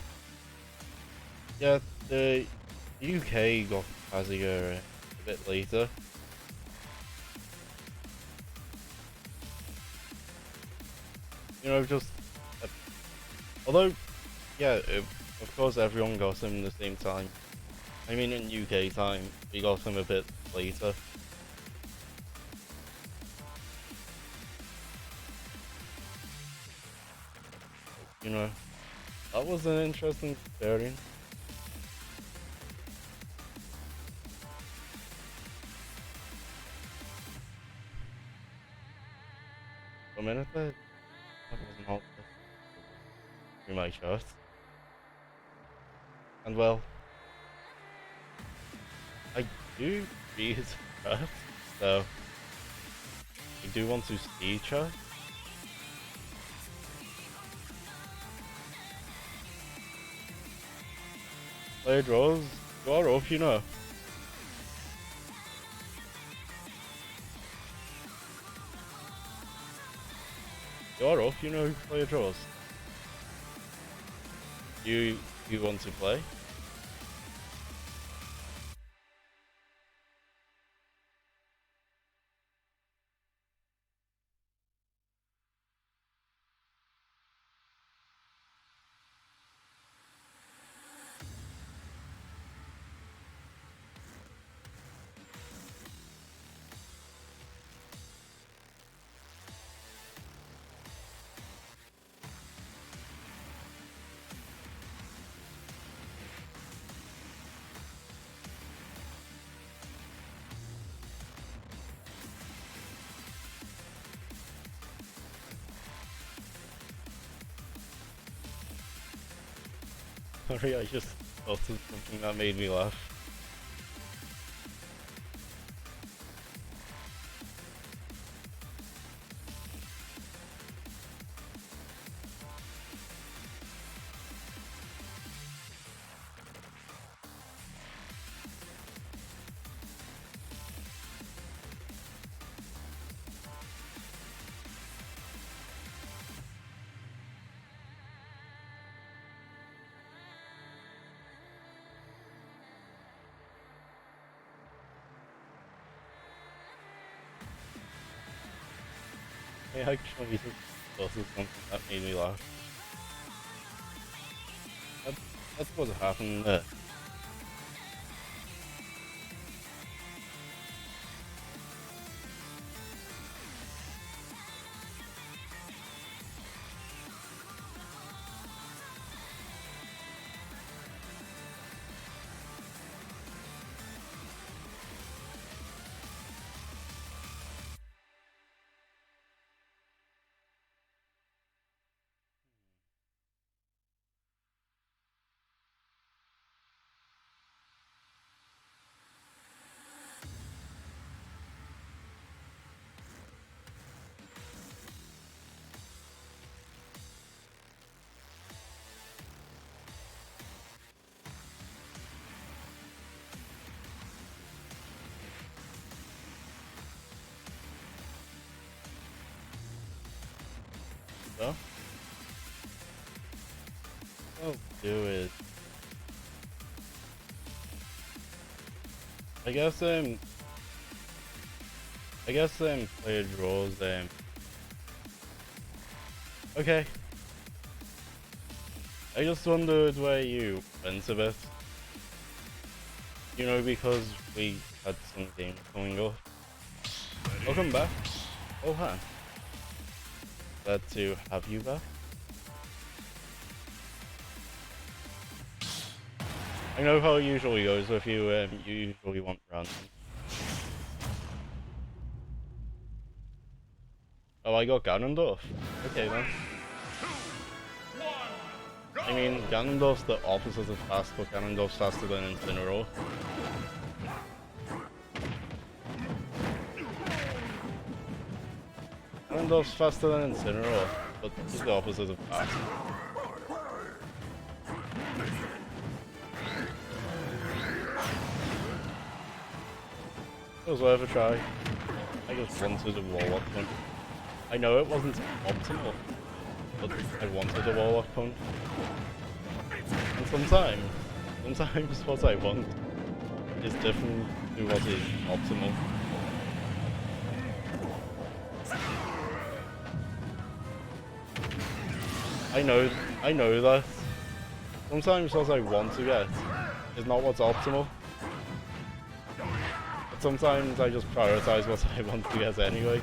yeah, the UK got Kazuya a bit later. Just uh, although, yeah, of course everyone got him the same time. I mean, in UK time, we got him a bit later. You know, that was an interesting experience. For a minute there, that was not through my chart. And well, I do read chat, so I do want to see chat. Player draws, you are up, You are up, player draws. You want to play? Sorry, I just thought of something that made me laugh. I actually just thought of something that made me laugh. That, that's what happened there. So, I'll do it. I guess player draws Okay. I just wondered where you went a bit. You know, because we had some games coming up. Welcome back. Oh, hi. Glad to have you back. I know how it usually goes with you, you usually want random. Oh, I got Ganondorf. Okay then. I mean, Ganondorf's the opposite of fast, but Ganondorf's faster than Incineroar. Ganondorf's faster than Incineroar, but he's the opposite of fast. It was worth a try. I just wanted a Warlock punch. I know it wasn't optimal, but I wanted a Warlock punch. And sometimes what I want is different to what is optimal. I know that. Sometimes what I want to get is not what's optimal. But sometimes I just prioritize what I want to get anyway.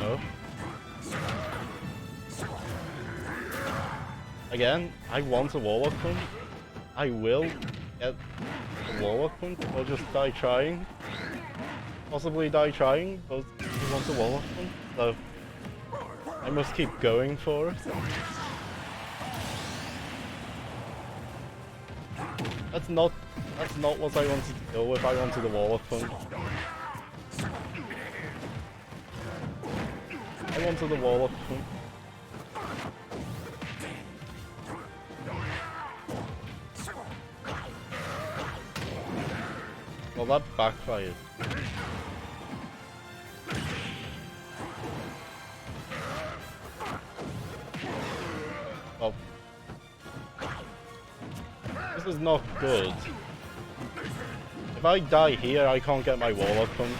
No. Again, I want a Warlock punch. I will get a Warlock punch, or just die trying. Possibly die trying, but I want a Warlock punch, so I must keep going for it. That's not what I wanted to go with. I wanted a Warlock punch. I wanted a Warlock punch. Well, that backfired. Oh. This is not good. If I die here, I can't get my Warlock punch.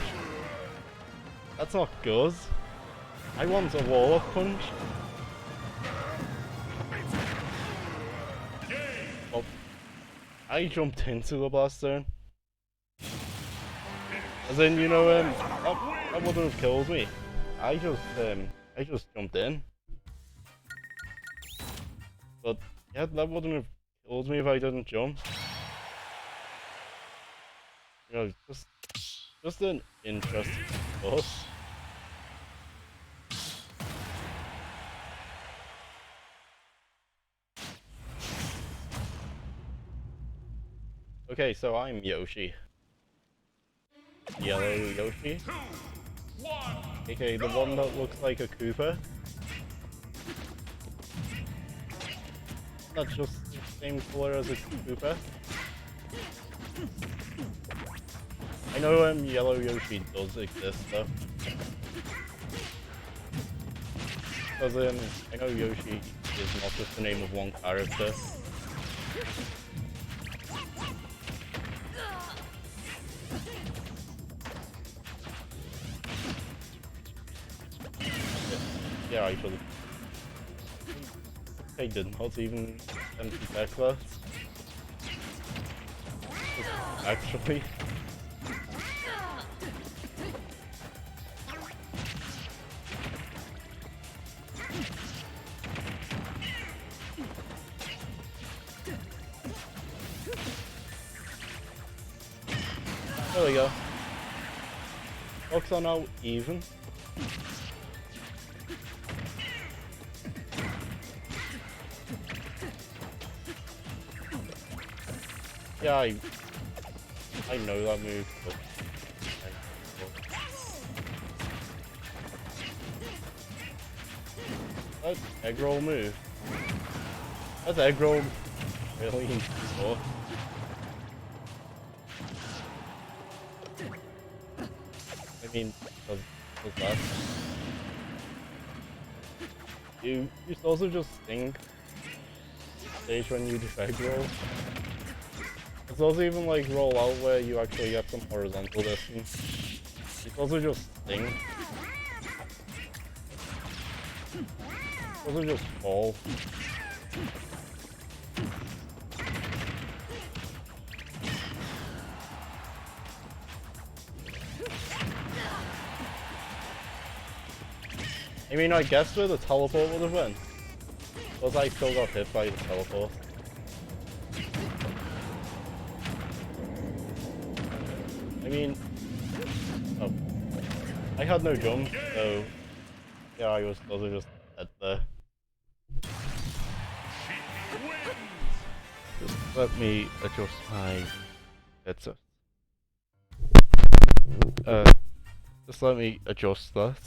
That's not good. I want a Warlock punch. Oh. I jumped into the blast zone. As in, you know, that wouldn't have killed me. I just jumped in. But yeah, that wouldn't have killed me if I didn't jump. You know, just an interesting thought. Okay, so I'm Yoshi. Yellow Yoshi. Okay, the one that looks like a Koopa. That's just the same color as a Koopa. I know Yellow Yoshi does exist though. Because I know Yoshi is not just the name of one character. Yeah, I should. I did not even send back that. Actually. There we go. Looks are now even. Yeah, I know that move, but that egg roll move. That's egg roll really slow. I mean, does that? You also just think stage when you drag roll. It's also even like roll out where you actually get some horizontal distance. It's also just sting. It's also just fall. I mean, I guess where the teleport would have been. Because I still got hit by the teleport. I mean... Oh. I had no jump, so... Yeah, I was also just dead there. Just let me adjust my headset. Just let me adjust that.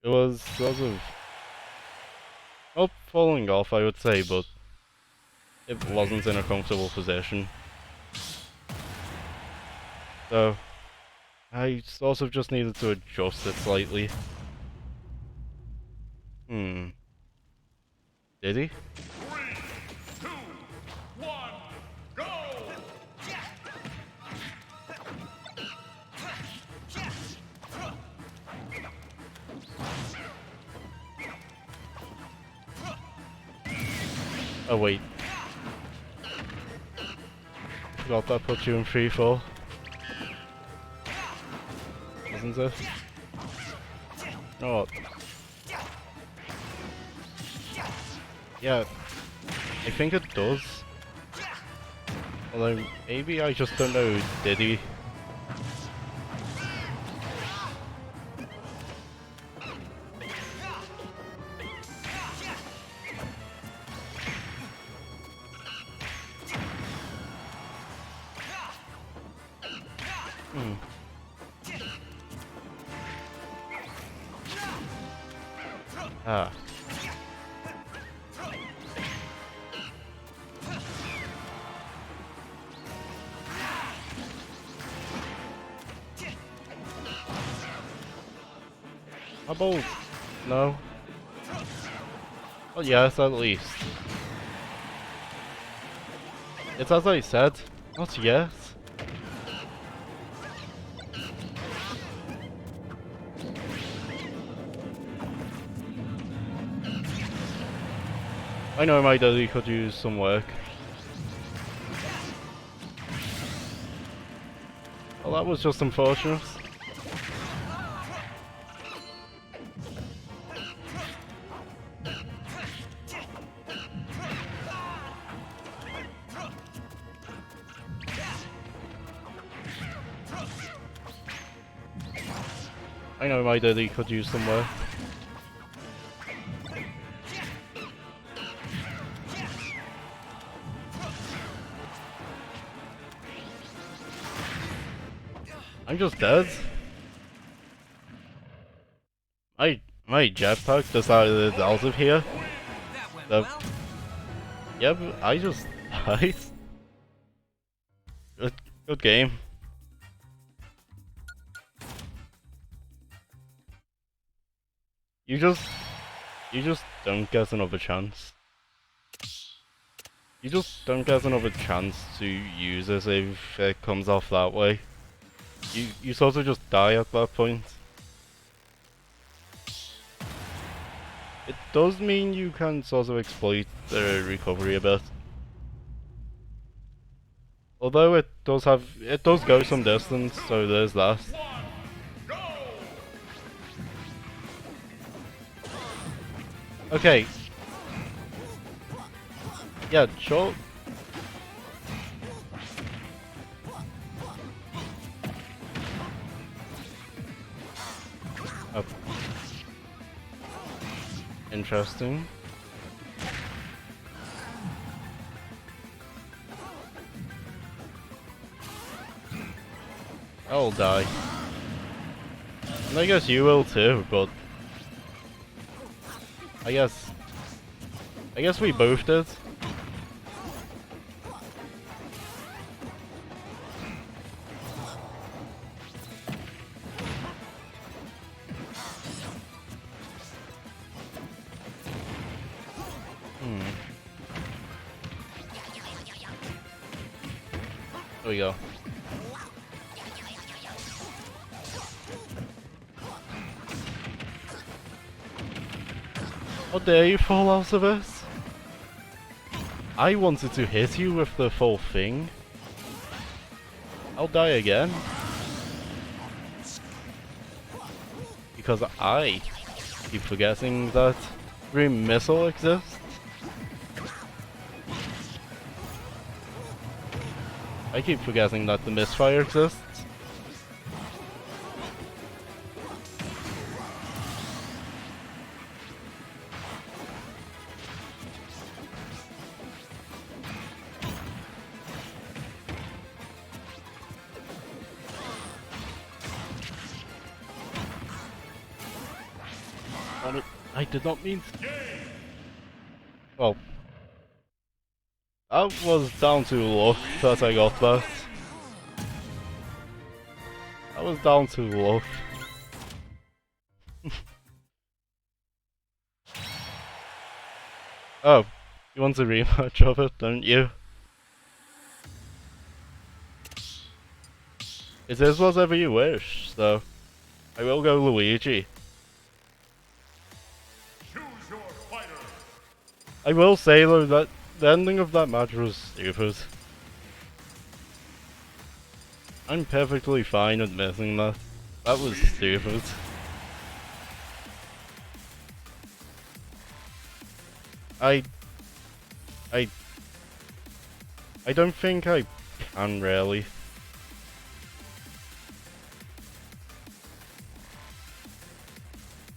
It was sort of not falling off, I would say, but it wasn't in a comfortable position. So I sort of just needed to adjust it slightly. Did he? 3, 2, 1, go! Oh wait. Forgot that put you in free fall. Isn't it? Oh. Yeah. I think it does. Although maybe I just don't know Diddy. Ah. How about... No. Well, yes, at least. It's as I said, not yet. I know my daddy could use some work. Well, that was just unfortunate. I know my daddy could use some work. I'm just dead. My jetpack decided out of here. So, yeah, but I just died. Good game. You just don't get another chance. You just don't get another chance to use it if it comes off that way. You sort of just die at that point. It does mean you can sort of exploit the recovery a bit. Although it does go some distance, so there's that. Okay. Yeah, sure. Oh. Interesting. I'll die. And I guess you will too, but I guess we both did. we go. How dare you fall out of it? I wanted to hit you with the full thing. I'll die again. Because I keep forgetting that Dream Missile exists. I keep forgetting that the Misfire exists. I did not mean to. Well, that was down to luck that I got that. That was down to luck. Oh, you want a rematch of it, don't you? It is whatever you wish, so I will go Luigi. Choose your fighter. I will say though that the ending of that match was stupid. I'm perfectly fine admitting that. That was stupid. I don't think I can really.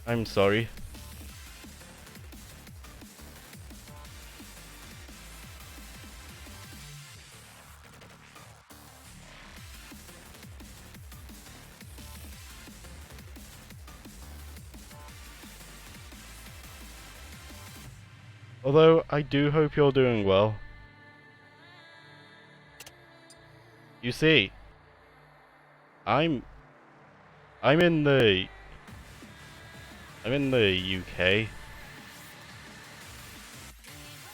I'm sorry. Although, I do hope you're doing well. You see, I'm in the UK.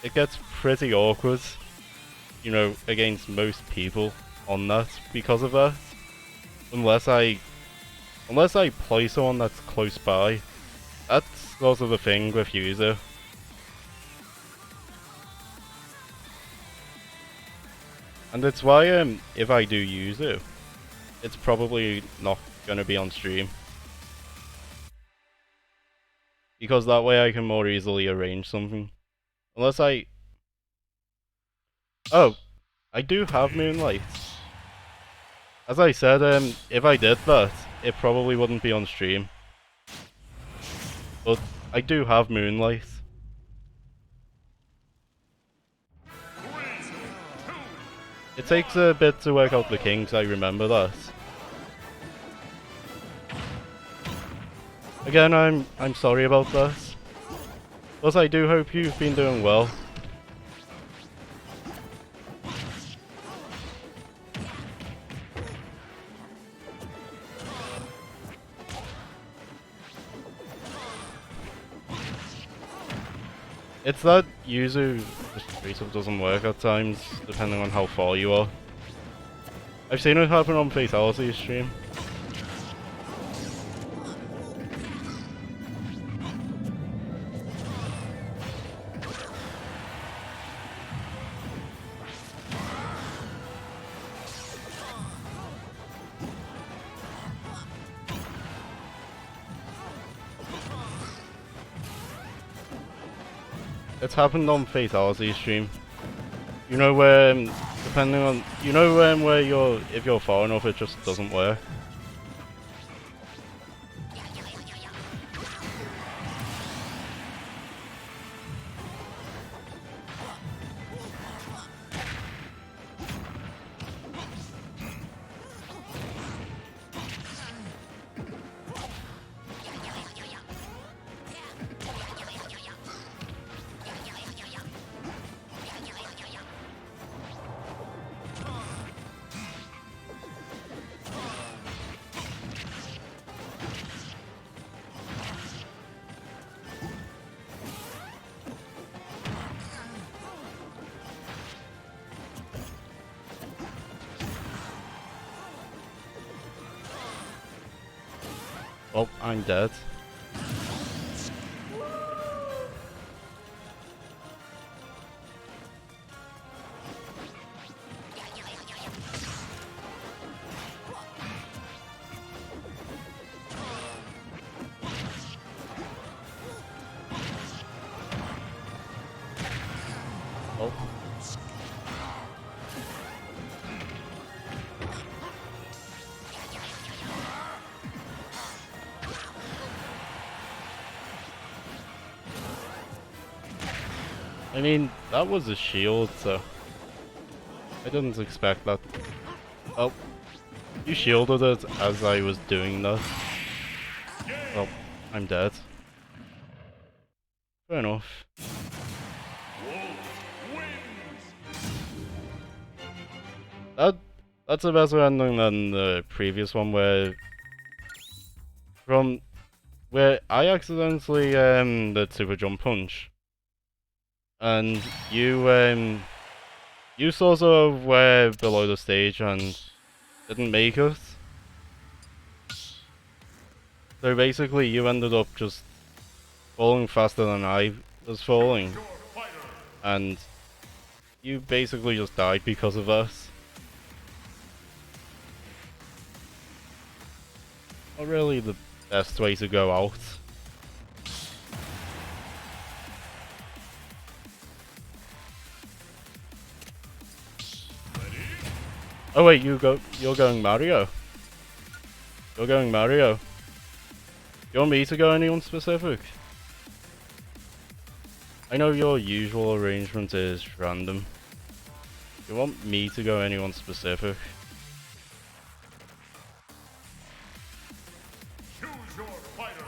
It gets pretty awkward, you know, against most people on that because of that. Unless I play someone that's close by. That's sort of the thing with Yuzu. And it's why if I do Yuzu, it's probably not gonna be on stream. Because that way I can more easily arrange something. Unless I... Oh, I do have Moonlight. As I said, if I did that, it probably wouldn't be on stream. But I do have Moonlight. 3, 2, It takes a bit to work out the kinks, I remember that. Again, I'm sorry about that. But I do hope you've been doing well. It's that Yuzu just straight up doesn't work at times, depending on how far you are. I've seen it happen on Fatality stream. It's happened on Fatality stream. You know where, depending on, you know where you're, if you're far enough it just doesn't work. Oh, I'm dead. Oh. I mean, that was a shield, so I didn't expect that. Oh, you shielded it as I was doing that. Well, I'm dead. Fair enough. That's a better ending than the previous one where I accidentally did super jump punch. And you sort of were below the stage and didn't make it. So basically you ended up just falling faster than I was falling. And you basically just died because of us. Not really the best way to go out. Oh wait, you're going Mario. You're going Mario. You want me to go anyone specific? I know your usual arrangement is random. You want me to go anyone specific? Choose your fighter.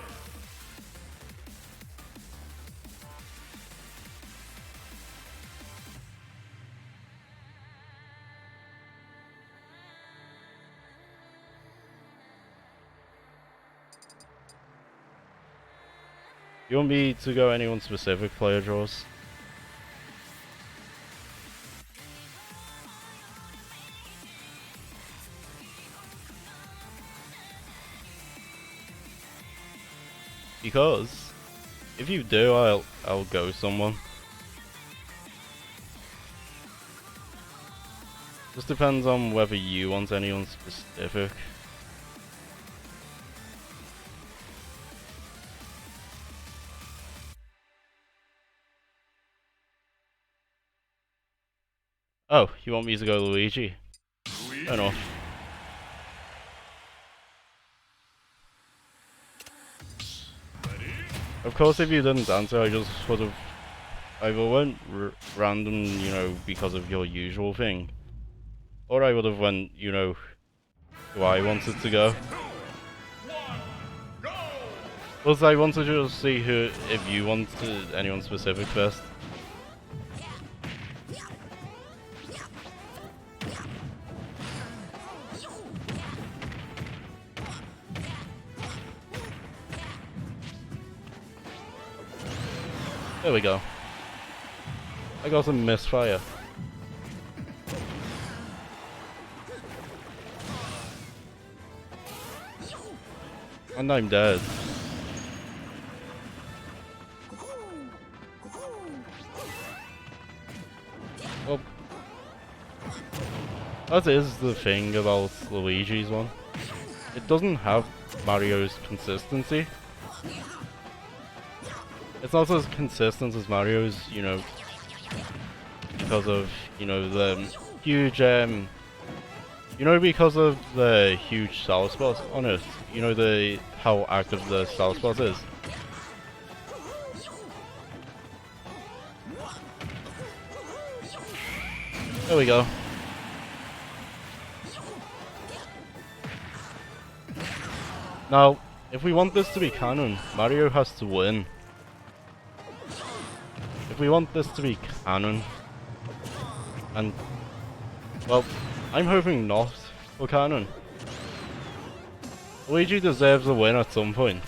You want me to go anyone specific, player draws? Because if you do, I'll go someone. Just depends on whether you want anyone specific. Oh, you want me to go Luigi? Fair enough. Of course, if you didn't answer, I just would have either went random, you know, because of your usual thing, or I would have went, you know, who I wanted to go. Plus, I wanted to just see if you wanted anyone specific first. There we go. I got some misfire. And I'm dead. Well, that is the thing about Luigi's one. It doesn't have Mario's consistency. It's not as consistent as Mario's, you know, because of, you know, the huge, you know, because of the huge sour spot on it. You know, how active the sour spot is. There we go. Now, if we want this to be canon, Mario has to win. If we want this to be canon, and, well, I'm hoping not for canon. Luigi deserves a win at some point.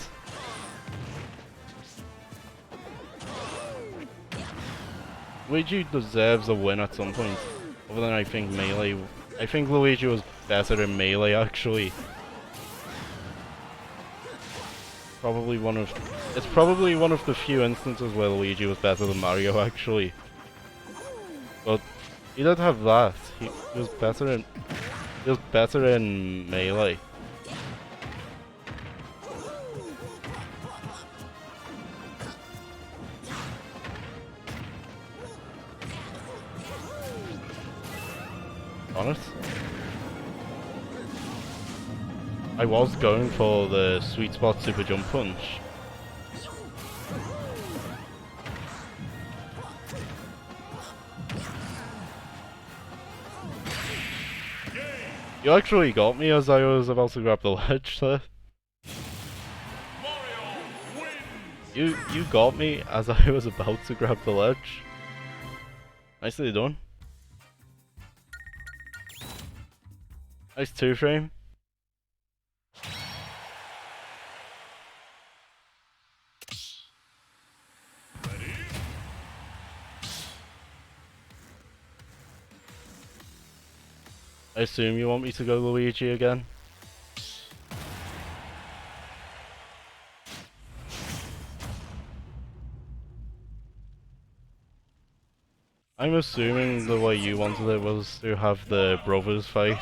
Luigi deserves a win at some point. Other than I think Melee. I think Luigi was better in Melee actually. it's probably one of the few instances where Luigi was better than Mario actually. But he did have that. He was better in Melee. Honest. I was going for the sweet spot super jump punch. You actually got me as I was about to grab the ledge there. Mario wins. You got me as I was about to grab the ledge. Nicely done. Nice 2-frame. I assume you want me to go Luigi again? I'm assuming the way you wanted it was to have the brothers fight.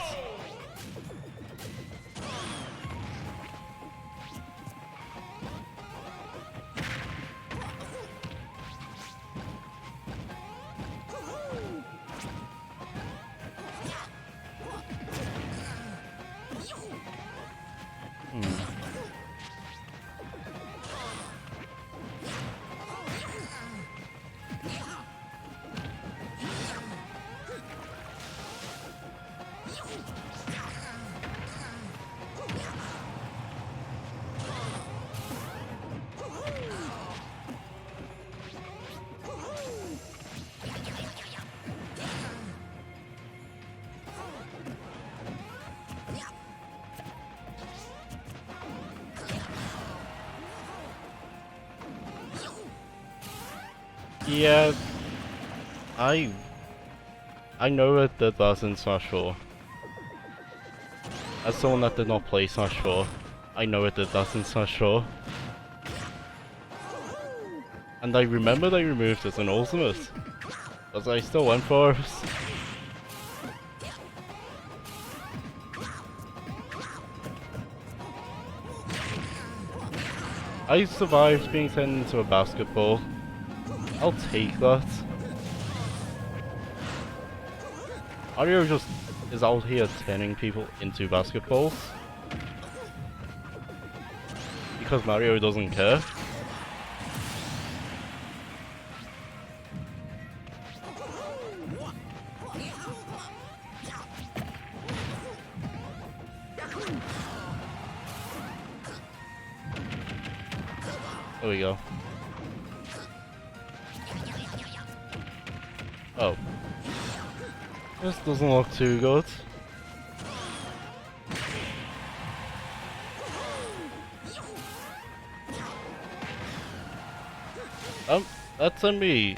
Yeah, I know it did that in Smash 4. As someone that did not play Smash 4, I know it did that in Smash 4. And I remember they removed it in Ultimate, but I still went for it. I survived being turned into a basketball. I'll take that. Mario just is out here turning people into basketballs. Because Mario doesn't care. There we go. Oh. This doesn't look too good. That sent me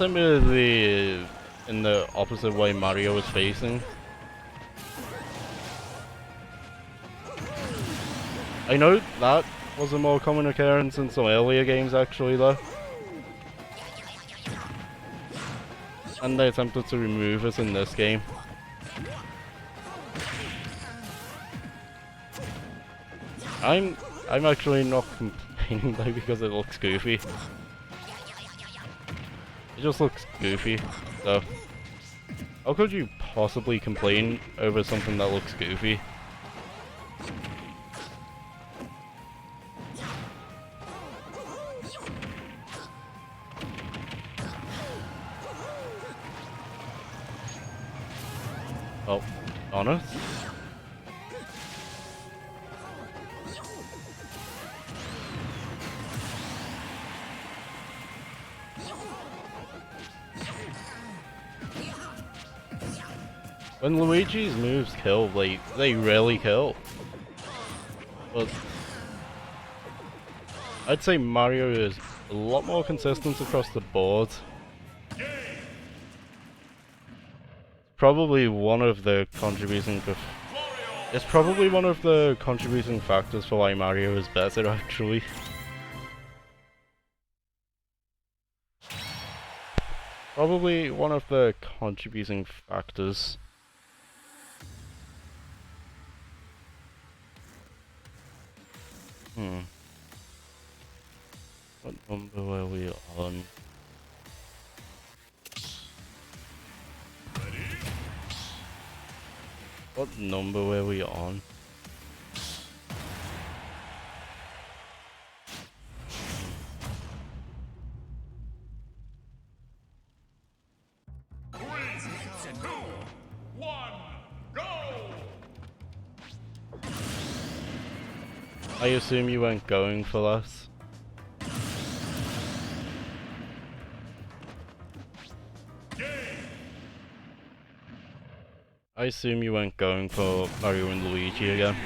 in the opposite way Mario was facing. I know that was a more common occurrence in some earlier games actually though. And they attempted to remove it in this game. I'm actually not complaining though because it looks goofy. It just looks goofy, so how could you possibly complain over something that looks goofy? Oh, honest? When Luigi's moves kill, they really kill. But I'd say Mario is a lot more consistent across the board. Probably one of the contributing It's probably one of the contributing factors for why Mario is better, actually. Probably one of the contributing factors. What number were we on? What number were we on? Three, two, one, go! I assume you weren't going for that. I assume you weren't going for Mario and Luigi again.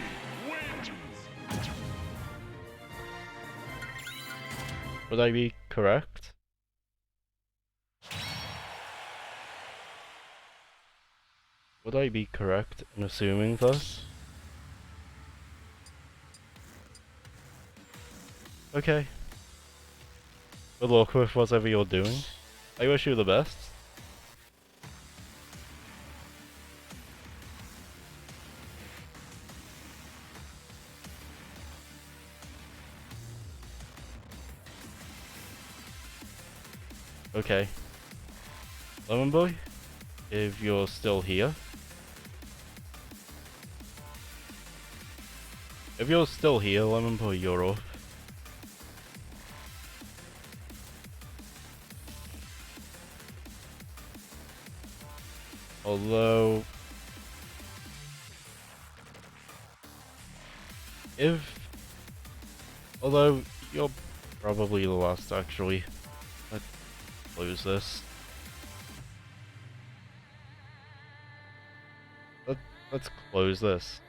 Wins! Would I be correct? Would I be correct in assuming that? Okay. Good luck with whatever you're doing. I wish you the best. Okay. Lemon Boy, if you're still here. If you're still here, Lemon Boy, you're up. Although... Although, you're probably the last, actually. Let's close this. Let's close this.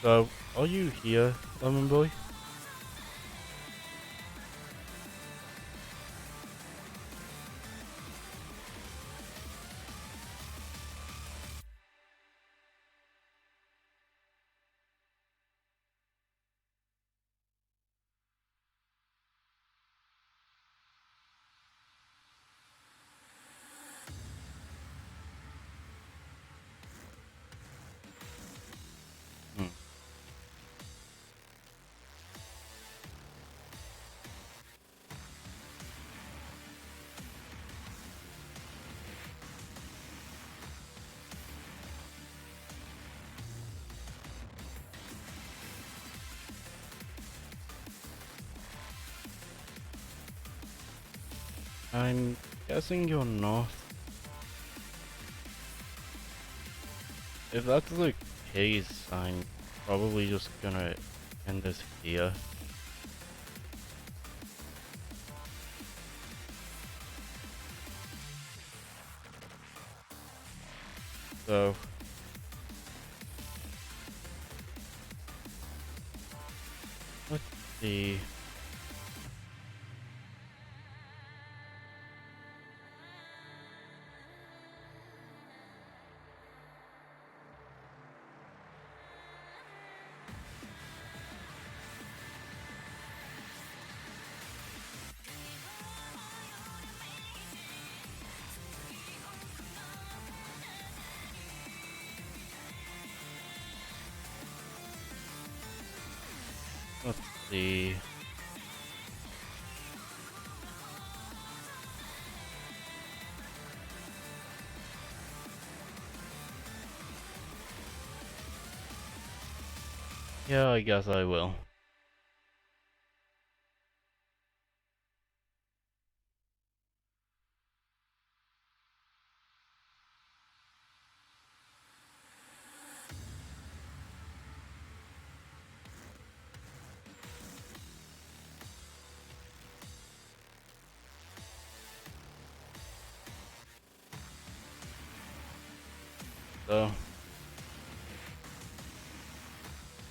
So, are you here, Lemon Boy? I'm guessing you're not. If that's the case, I'm probably just gonna end this here. So... let's see... let's see... Yeah, I guess I will. So,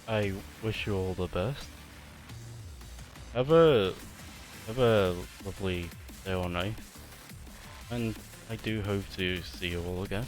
I wish you all the best. Have a lovely day or night, and I do hope to see you all again.